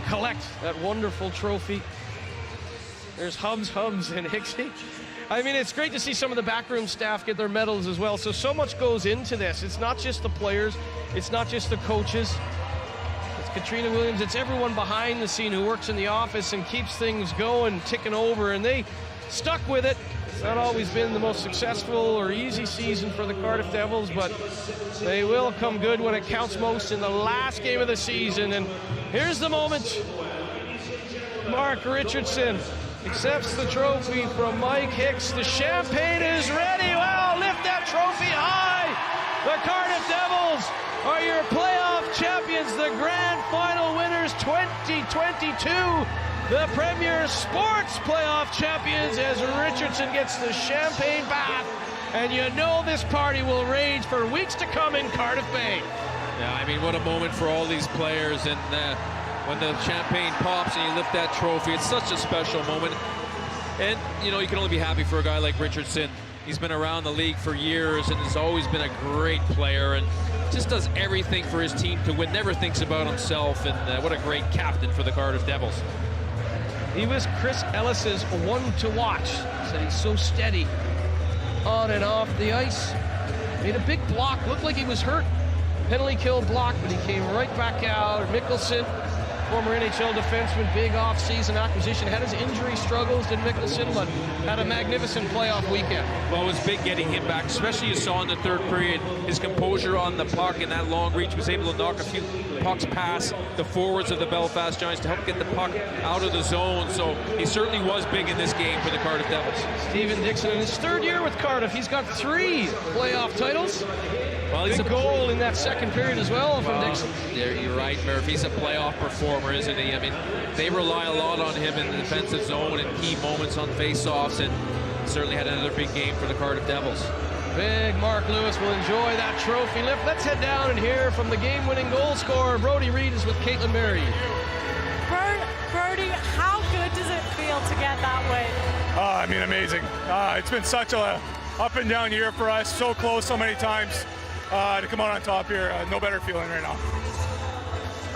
collect that wonderful trophy. There's Hubs, and Hicksy. I mean, it's great to see some of the backroom staff get their medals as well. So much goes into this. It's not just the players. It's not just the coaches. It's Katrina Williams. It's everyone behind the scene who works in the office and keeps things going, ticking over, and they stuck with it. It's not always been the most successful or easy season for the Cardiff Devils, but they will come good when it counts most in the last game of the season. And here's the moment. Mark Richardson accepts the trophy from Mike Hicks. The champagne is ready. Well, lift that trophy high. The Cardiff Devils are your playoff champions, the grand final winners 2022. The Premier Sports playoff champions as Richardson gets the champagne bath. And you know this party will rage for weeks to come in Cardiff Bay. Yeah, I mean, what a moment for all these players. And when the champagne pops and you lift that trophy, it's such a special moment. And, you know, you can only be happy for a guy like Richardson. He's been around the league for years and has always been a great player and just does everything for his team to win, never thinks about himself. And what a great captain for the Cardiff Devils. He was Chris Ellis's one to watch. Said he's so steady on and off the ice. Made a big block, looked like he was hurt. Penalty kill block, but he came right back out. Mickelson, former NHL defenseman, big off-season acquisition. Had his injury struggles, did Mickelson, but had a magnificent playoff weekend. Well, it was big getting him back, especially you saw in the 3rd period. His composure on the puck and that long reach, was able to knock a few pucks past the forwards of the Belfast Giants to help get the puck out of the zone. So he certainly was big in this game for the Cardiff Devils. Stephen Dixon in his 3rd year with Cardiff. He's got 3 playoff titles. Well, he's a goal in that 2nd period as well from Dixon. You're right, Murph. He's a playoff performer, isn't he? I mean, they rely a lot on him in the defensive zone and key moments on face-offs, and certainly had another big game for the Cardiff Devils. Big Mark Lewis will enjoy that trophy lift. Let's head down and hear from the game-winning goal scorer. Brody Reed is with Caitlin Berry. Brody, how good does it feel to get that win? I mean, amazing. It's been such a up and down year for us, so close so many times. To come out on top here, no better feeling right now.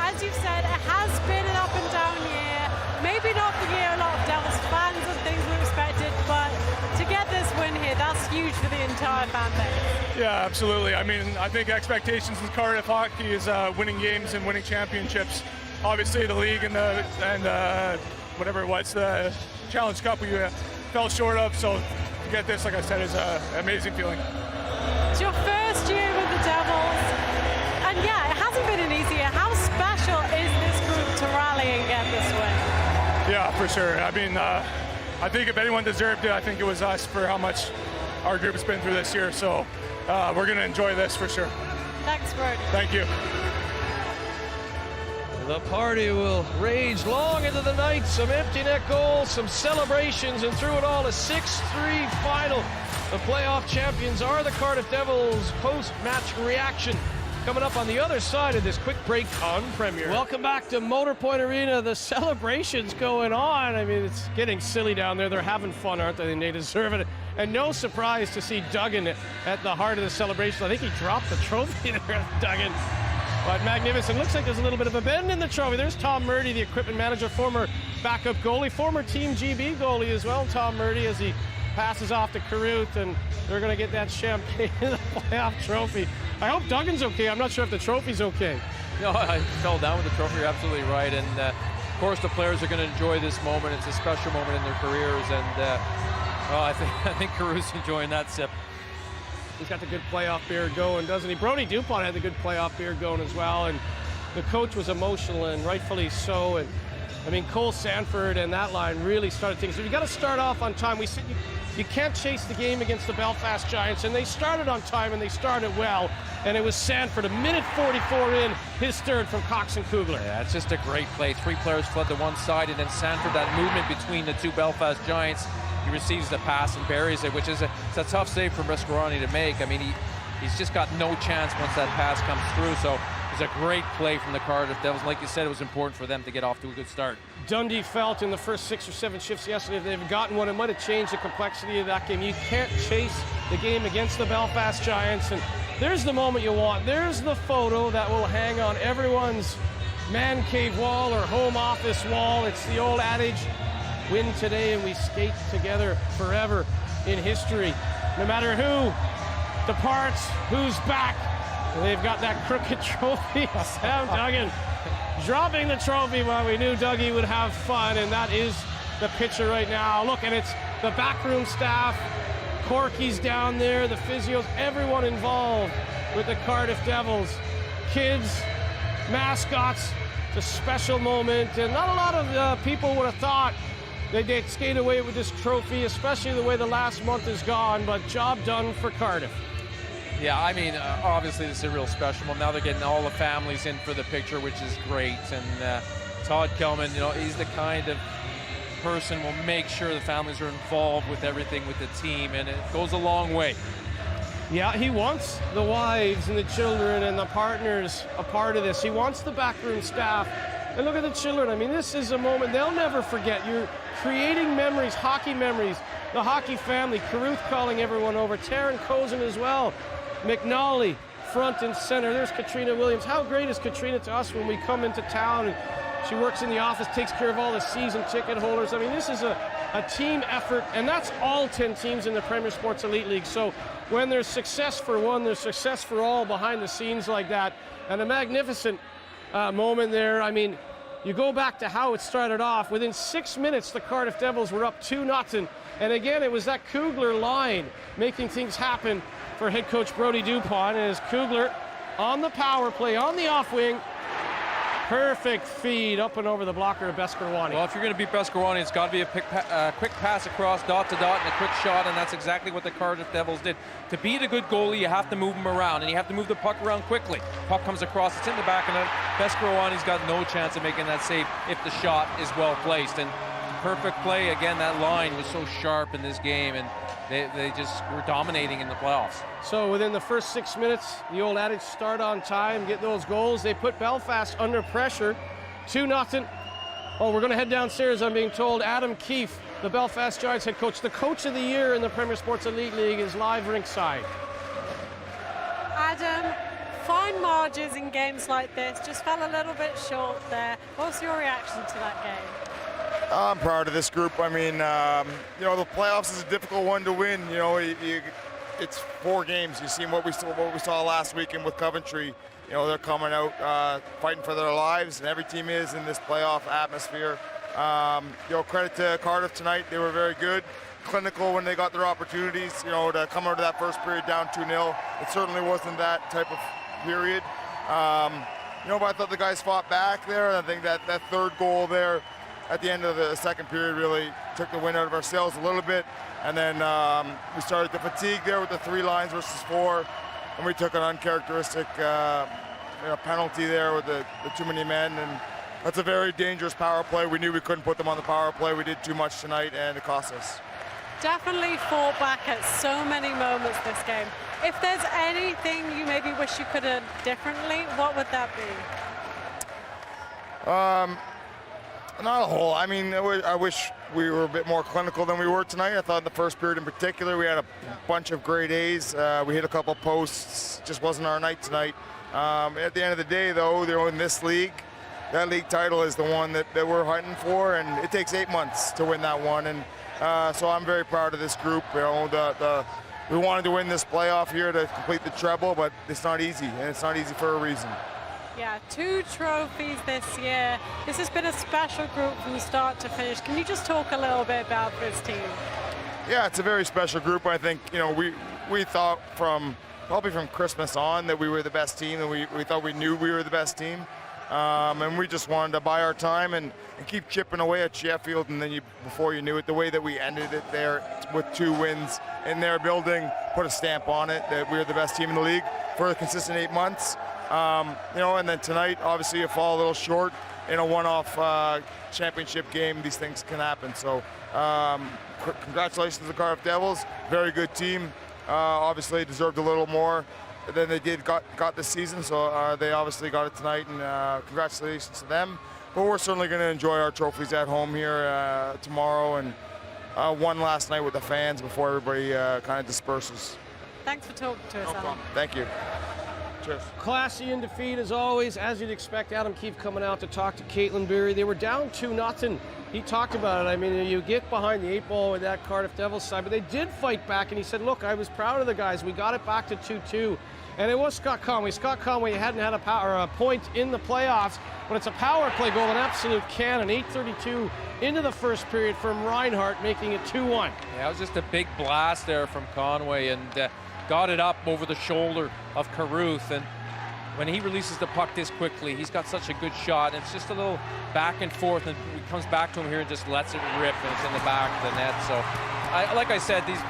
As you've said, it has been an up and down year. Maybe not the year a lot of Devils fans and things were expected, but to get this win here, that's huge for the entire fan base. Yeah, absolutely. I mean, I think expectations in Cardiff hockey is winning games and winning championships. Obviously, the league and whatever it was, the Challenge Cup we fell short of. So to get this, like I said, is an amazing feeling. It's your first year with the Devils, and yeah, it hasn't been an easy year. How special is this group to rally and get this win? Yeah, for sure. I mean, I think if anyone deserved it, I think it was us for how much our group has been through this year. So we're going to enjoy this for sure. Thanks, Brody. Thank you. The party will rage long into the night. Some empty net goals, some celebrations, and through it all, a 6-3 final. The playoff champions are the Cardiff Devils. Post-match reaction coming up on the other side of this quick break on Premier. Welcome back to Motor Point Arena. The celebrations going on. I mean, it's getting silly down there. They're having fun, aren't they? And they deserve it. And no surprise to see Duggan at the heart of the celebration. I think he dropped the trophy there, Duggan. But magnificent. Looks like there's a little bit of a bend in the trophy. There's Tom Murdy, the equipment manager, former backup goalie, former Team GB goalie as well. Tom Murdy, as he passes off to Carruth, and they're going to get that champagne the playoff trophy. I hope Duggan's okay. I'm not sure if the trophy's okay. No, I fell down with the trophy. You're absolutely right. And of course, the players are going to enjoy this moment. It's a special moment in their careers. And I think Carruth's enjoying that sip. He's got the good playoff beard going, doesn't he? Brody Dupont had the good playoff beard going as well, and the coach was emotional, and rightfully so. And I mean, Cole Sanford and that line really started things. So you got to start off on time. We said you can't chase the game against the Belfast Giants, and they started on time and they started well. And it was Sanford, a minute 44 in, his third from Cox and Kugler. Yeah, it's just a great play. Three players fled to one side, and then Sanford, that movement between the two Belfast Giants. He receives the pass and buries it, which is it's a tough save for Brescarani to make. I mean, he's just got no chance once that pass comes through. So it's a great play from the Cardiff Devils. Like you said, it was important for them to get off to a good start. Dundee felt in the first 6 or 7 shifts yesterday, if they've gotten one, it might have changed the complexity of that game. You can't chase the game against the Belfast Giants. And there's the moment you want. There's the photo that will hang on everyone's man cave wall or home office wall. It's the old adage, win today and we skate together forever in history. No matter who departs, who's back, they've got that crooked trophy. Sam Duggan dropping the trophy while we knew Dougie would have fun, and that is the picture right now. Look, and it's the backroom staff, Corky's down there, the physios, everyone involved with the Cardiff Devils. Kids, mascots, it's a special moment, and not a lot of people would have thought they'd skate away with this trophy, especially the way the last month is gone, but job done for Cardiff. Yeah, I mean, obviously this is a real special one. Now they're getting all the families in for the picture, which is great. And Todd Kelman, you know, he's the kind of person who will make sure the families are involved with everything with the team, and it goes a long way. Yeah, he wants the wives and the children and the partners a part of this. He wants the backroom staff. And look at the children. I mean, this is a moment they'll never forget. You're creating memories, hockey memories. The hockey family, Carruth calling everyone over, Taryn Cozen as well. McNally, front and center. There's Katrina Williams. How great is Katrina to us when we come into town? And she works in the office, takes care of all the season ticket holders. I mean, this is a team effort, and that's all 10 teams in the Premier Sports Elite League. So when there's success for one, there's success for all behind the scenes like that. And a magnificent moment there. I mean, you go back to how it started off. Within 6 minutes, the Cardiff Devils were up 2-0. And again, it was that Kugler line making things happen for head coach Brody Dupont. And as Kugler on the power play, on the off wing, perfect feed up and over the blocker of Brescarani. Well, if you're going to beat Brescarani, it's got to be a quick pass across, dot to dot, and a quick shot, and that's exactly what the Cardiff Devils did. To beat a good goalie, you have to move him around, and you have to move the puck around quickly. Puck comes across, it's in the back, and Brescarani's got no chance of making that save if the shot is well placed. And perfect play. Again, that line was so sharp in this game, and they just were dominating in the playoffs. So within the first 6 minutes, the old adage, start on time, get those goals. They put Belfast under pressure, 2-0. Oh, we're going to head downstairs, I'm being told. Adam Keefe the Belfast Giants head coach. The coach of the year in the Premier Sports Elite League is live ringside. Adam, fine margins in games like this, just fell a little bit short there. What's your reaction to that game? I'm proud of this group. I mean, the playoffs is a difficult one to win. It's 4 games. You've seen what we saw last weekend with Coventry. They're coming out fighting for their lives, and every team is in this playoff atmosphere. Credit to Cardiff tonight. They were very good, clinical when they got their opportunities. To come out of that first period down 2-0, it certainly wasn't that type of period. But I thought the guys fought back there. And I think that third goal there at the end of the second period really took the wind out of our sails a little bit. And then we started to fatigue there with the 3 lines versus 4, and we took an uncharacteristic penalty there with the too many men, and that's a very dangerous power play. We knew we couldn't put them on the power play. We did too much tonight, and it cost us. Definitely fought back at so many moments this game. If there's anything you maybe wish you could have differently, what would that be? Not a whole. I mean, I wish we were a bit more clinical than we were tonight. I thought in the first period in particular, we had a bunch of great A's. We hit a couple posts. Just wasn't our night tonight. At the end of the day, though, they're in this league. That league title is the one that we're hunting for, and it takes 8 months to win that one. And so I'm very proud of this group. We wanted to win this playoff here to complete the treble, but it's not easy, and it's not easy for a reason. Yeah, 2 trophies this year. This has been a special group from start to finish. Can you just talk a little bit about this team? Yeah, it's a very special group. I think, we thought probably from Christmas on that we were the best team, and we thought we knew we were the best team. And we just wanted to buy our time and keep chipping away at Sheffield, and then before you knew it, the way that we ended it there with 2 wins in their building put a stamp on it that we were the best team in the league for a consistent 8 months. And then tonight, obviously, you fall a little short in a one-off championship game. These things can happen. So congratulations to the Cardiff Devils. Very good team. Obviously deserved a little more than they got this season. So they obviously got it tonight, and congratulations to them. But we're certainly going to enjoy our trophies at home here tomorrow, and one last night with the fans before everybody kind of disperses. Thanks for talking to us, No problem. Thank you. Cheers. Classy in defeat as always, as you'd expect. Adam Keefe coming out to talk to Caitlin Beery. They were down 2-0. He talked about it. I mean, you get behind the 8 ball with that Cardiff Devils side, but they did fight back, and he said, look, I was proud of the guys. We got it back to 2-2. And it was Scott Conway. Scott Conway hadn't had a point in the playoffs, but it's a power play goal, an absolute cannon. 8:32 into the first period from Reinhart, making it 2-1. Yeah, it was just a big blast there from Conway, and got it up over the shoulder of Carruth, and when he releases the puck this quickly, he's got such a good shot. It's just a little back and forth, and he comes back to him here and just lets it rip, and it's in the back of the net. So, like I said, these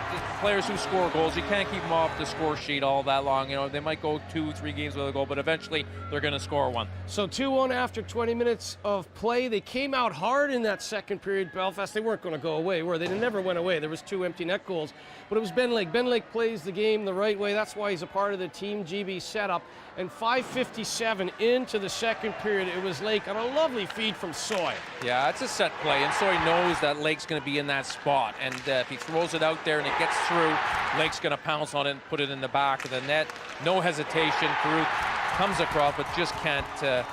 players who score goals, you can't keep them off the score sheet all that long. They might go 2-3 games without a goal, but eventually they're going to score one. So 2-1 after 20 minutes of play. They came out hard in that second period, Belfast. They weren't going to go away, were they? They never went away. There was 2 empty net goals, but it was Ben Lake. Ben Lake plays the game the right way. That's why he's a part of the Team GB setup. And 5:57 into the second period, it was Lake on a lovely feed from Soy. Yeah, it's a set play, and Soy knows that Lake's going to be in that spot. And if he throws it out there and it gets through, Lake's going to pounce on it and put it in the back of the net. No hesitation. Carruth comes across, but just can't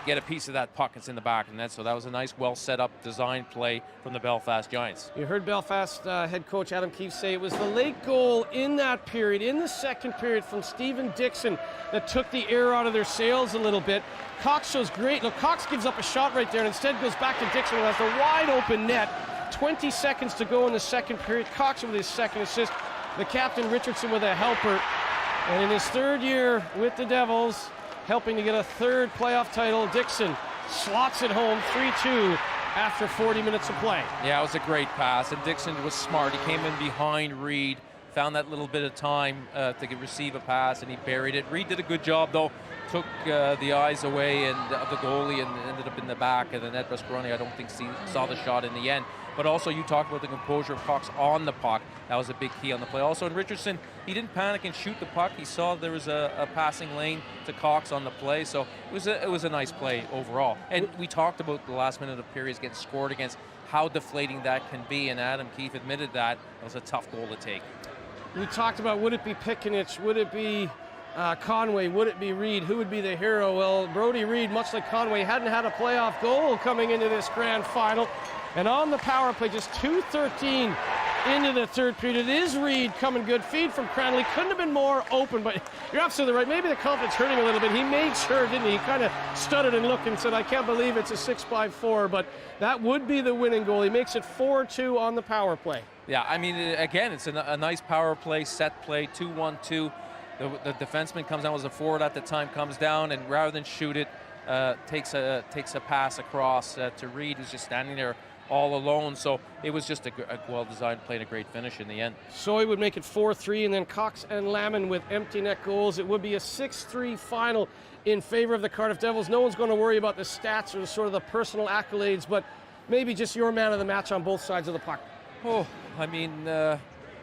get a piece of that puck. It's in the back of the net. So that was a nice, well set up, designed play from the Belfast Giants. You heard Belfast head coach Adam Keefe say it was the Lake goal in that period, in the second period, from Stephen Dixon that took the air out of their sails a little bit. Cox shows great. Look, Cox gives up a shot right there and instead goes back to Dixon who has the wide open net. 20 seconds to go in the second period. Cox with his second assist. The captain Richardson with a helper. And in his 3rd year with the Devils, helping to get a 3rd playoff title, Dixon slots it home 3-2 after 40 minutes of play. Yeah, it was a great pass, and Dixon was smart. He came in behind Reed, found that little bit of time to receive a pass, and he buried it. Reed did a good job, though. Took the eyes away of the goalie and ended up in the back of the net. Ruscaroni, I don't think saw the shot in the end. But also, you talked about the composure of Cox on the puck. That was a big key on the play. Also, in Richardson, he didn't panic and shoot the puck. He saw there was a passing lane to Cox on the play. So it was a nice play overall. And we talked about the last minute of periods getting scored against. how deflating that can be, and Adam Keefe admitted that it was a tough goal to take. We talked about, would it be Pikanich, would it be Conway, would it be Reed, who would be the hero? Well, Brody Reed, much like Conway, hadn't had a playoff goal coming into this grand final, and on the power play, just 2:13 into the third period. It is Reed coming good. Feed from Cranley. Couldn't have been more open, but you're absolutely right. Maybe the confidence hurt him a little bit. He made sure, didn't he? He kind of stuttered and looked and said, I can't believe it's a 6-by-4, but that would be the winning goal. He makes it 4-2 on the power play. Yeah, I mean, again, it's a nice power play, set play, 2-1-2. The defenseman comes down, was a forward at the time, comes down, and rather than shoot it, takes a pass across to Reed, who's just standing there all alone. So it was just a well-designed play and a great finish in the end. So he would make it 4-3, and then Cox and Lamon with empty net goals. It would be a 6-3 final in favor of the Cardiff Devils. No one's going to worry about the stats or sort of the personal accolades, but maybe just your man of the match on both sides of the puck. Oh, I mean, I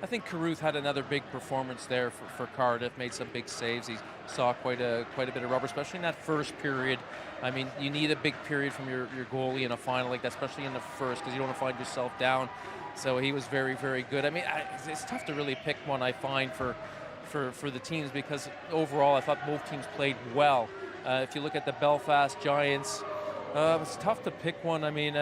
think Carruth had another big performance there for Cardiff, made some big saves. He saw quite a bit of rubber, especially in that first period. I mean, you need a big period from your goalie in a final like that, especially in the first, because you don't want to find yourself down. So he was very, very good. I mean, it's tough to really pick one, I find, for the teams, because overall I thought both teams played well. If you look at the Belfast Giants, it's tough to pick one. I mean,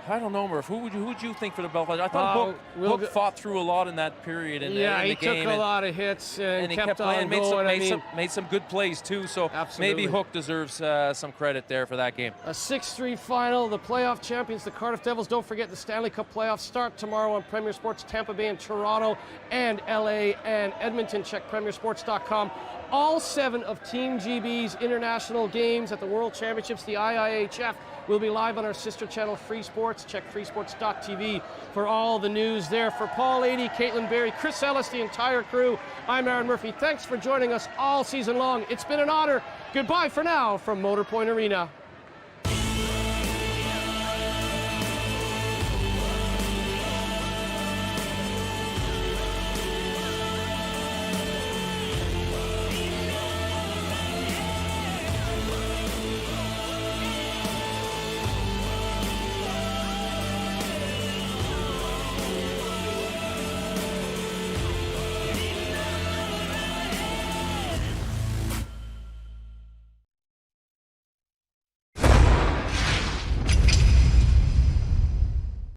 I don't know, Murph. Who would you think for the Belfast? I thought Hook fought through a lot in that period in the game. Yeah, he took a lot of hits and he kept playing, on going. made some good plays too. So absolutely. Maybe Hook deserves some credit there for that game. A 6-3 final. The playoff champions, the Cardiff Devils. Don't forget the Stanley Cup playoffs start tomorrow on Premier Sports. Tampa Bay and Toronto and LA and Edmonton. Check premiersports.com. All 7 of Team GB's international games at the World Championships, the IIHF, will be live on our sister channel, Free Sports. Check freesports.tv for all the news there. For Paul Adey, Caitlin Berry, Chris Ellis, the entire crew, I'm Aaron Murphy. Thanks for joining us all season long. It's been an honor. Goodbye for now from Motor Point Arena.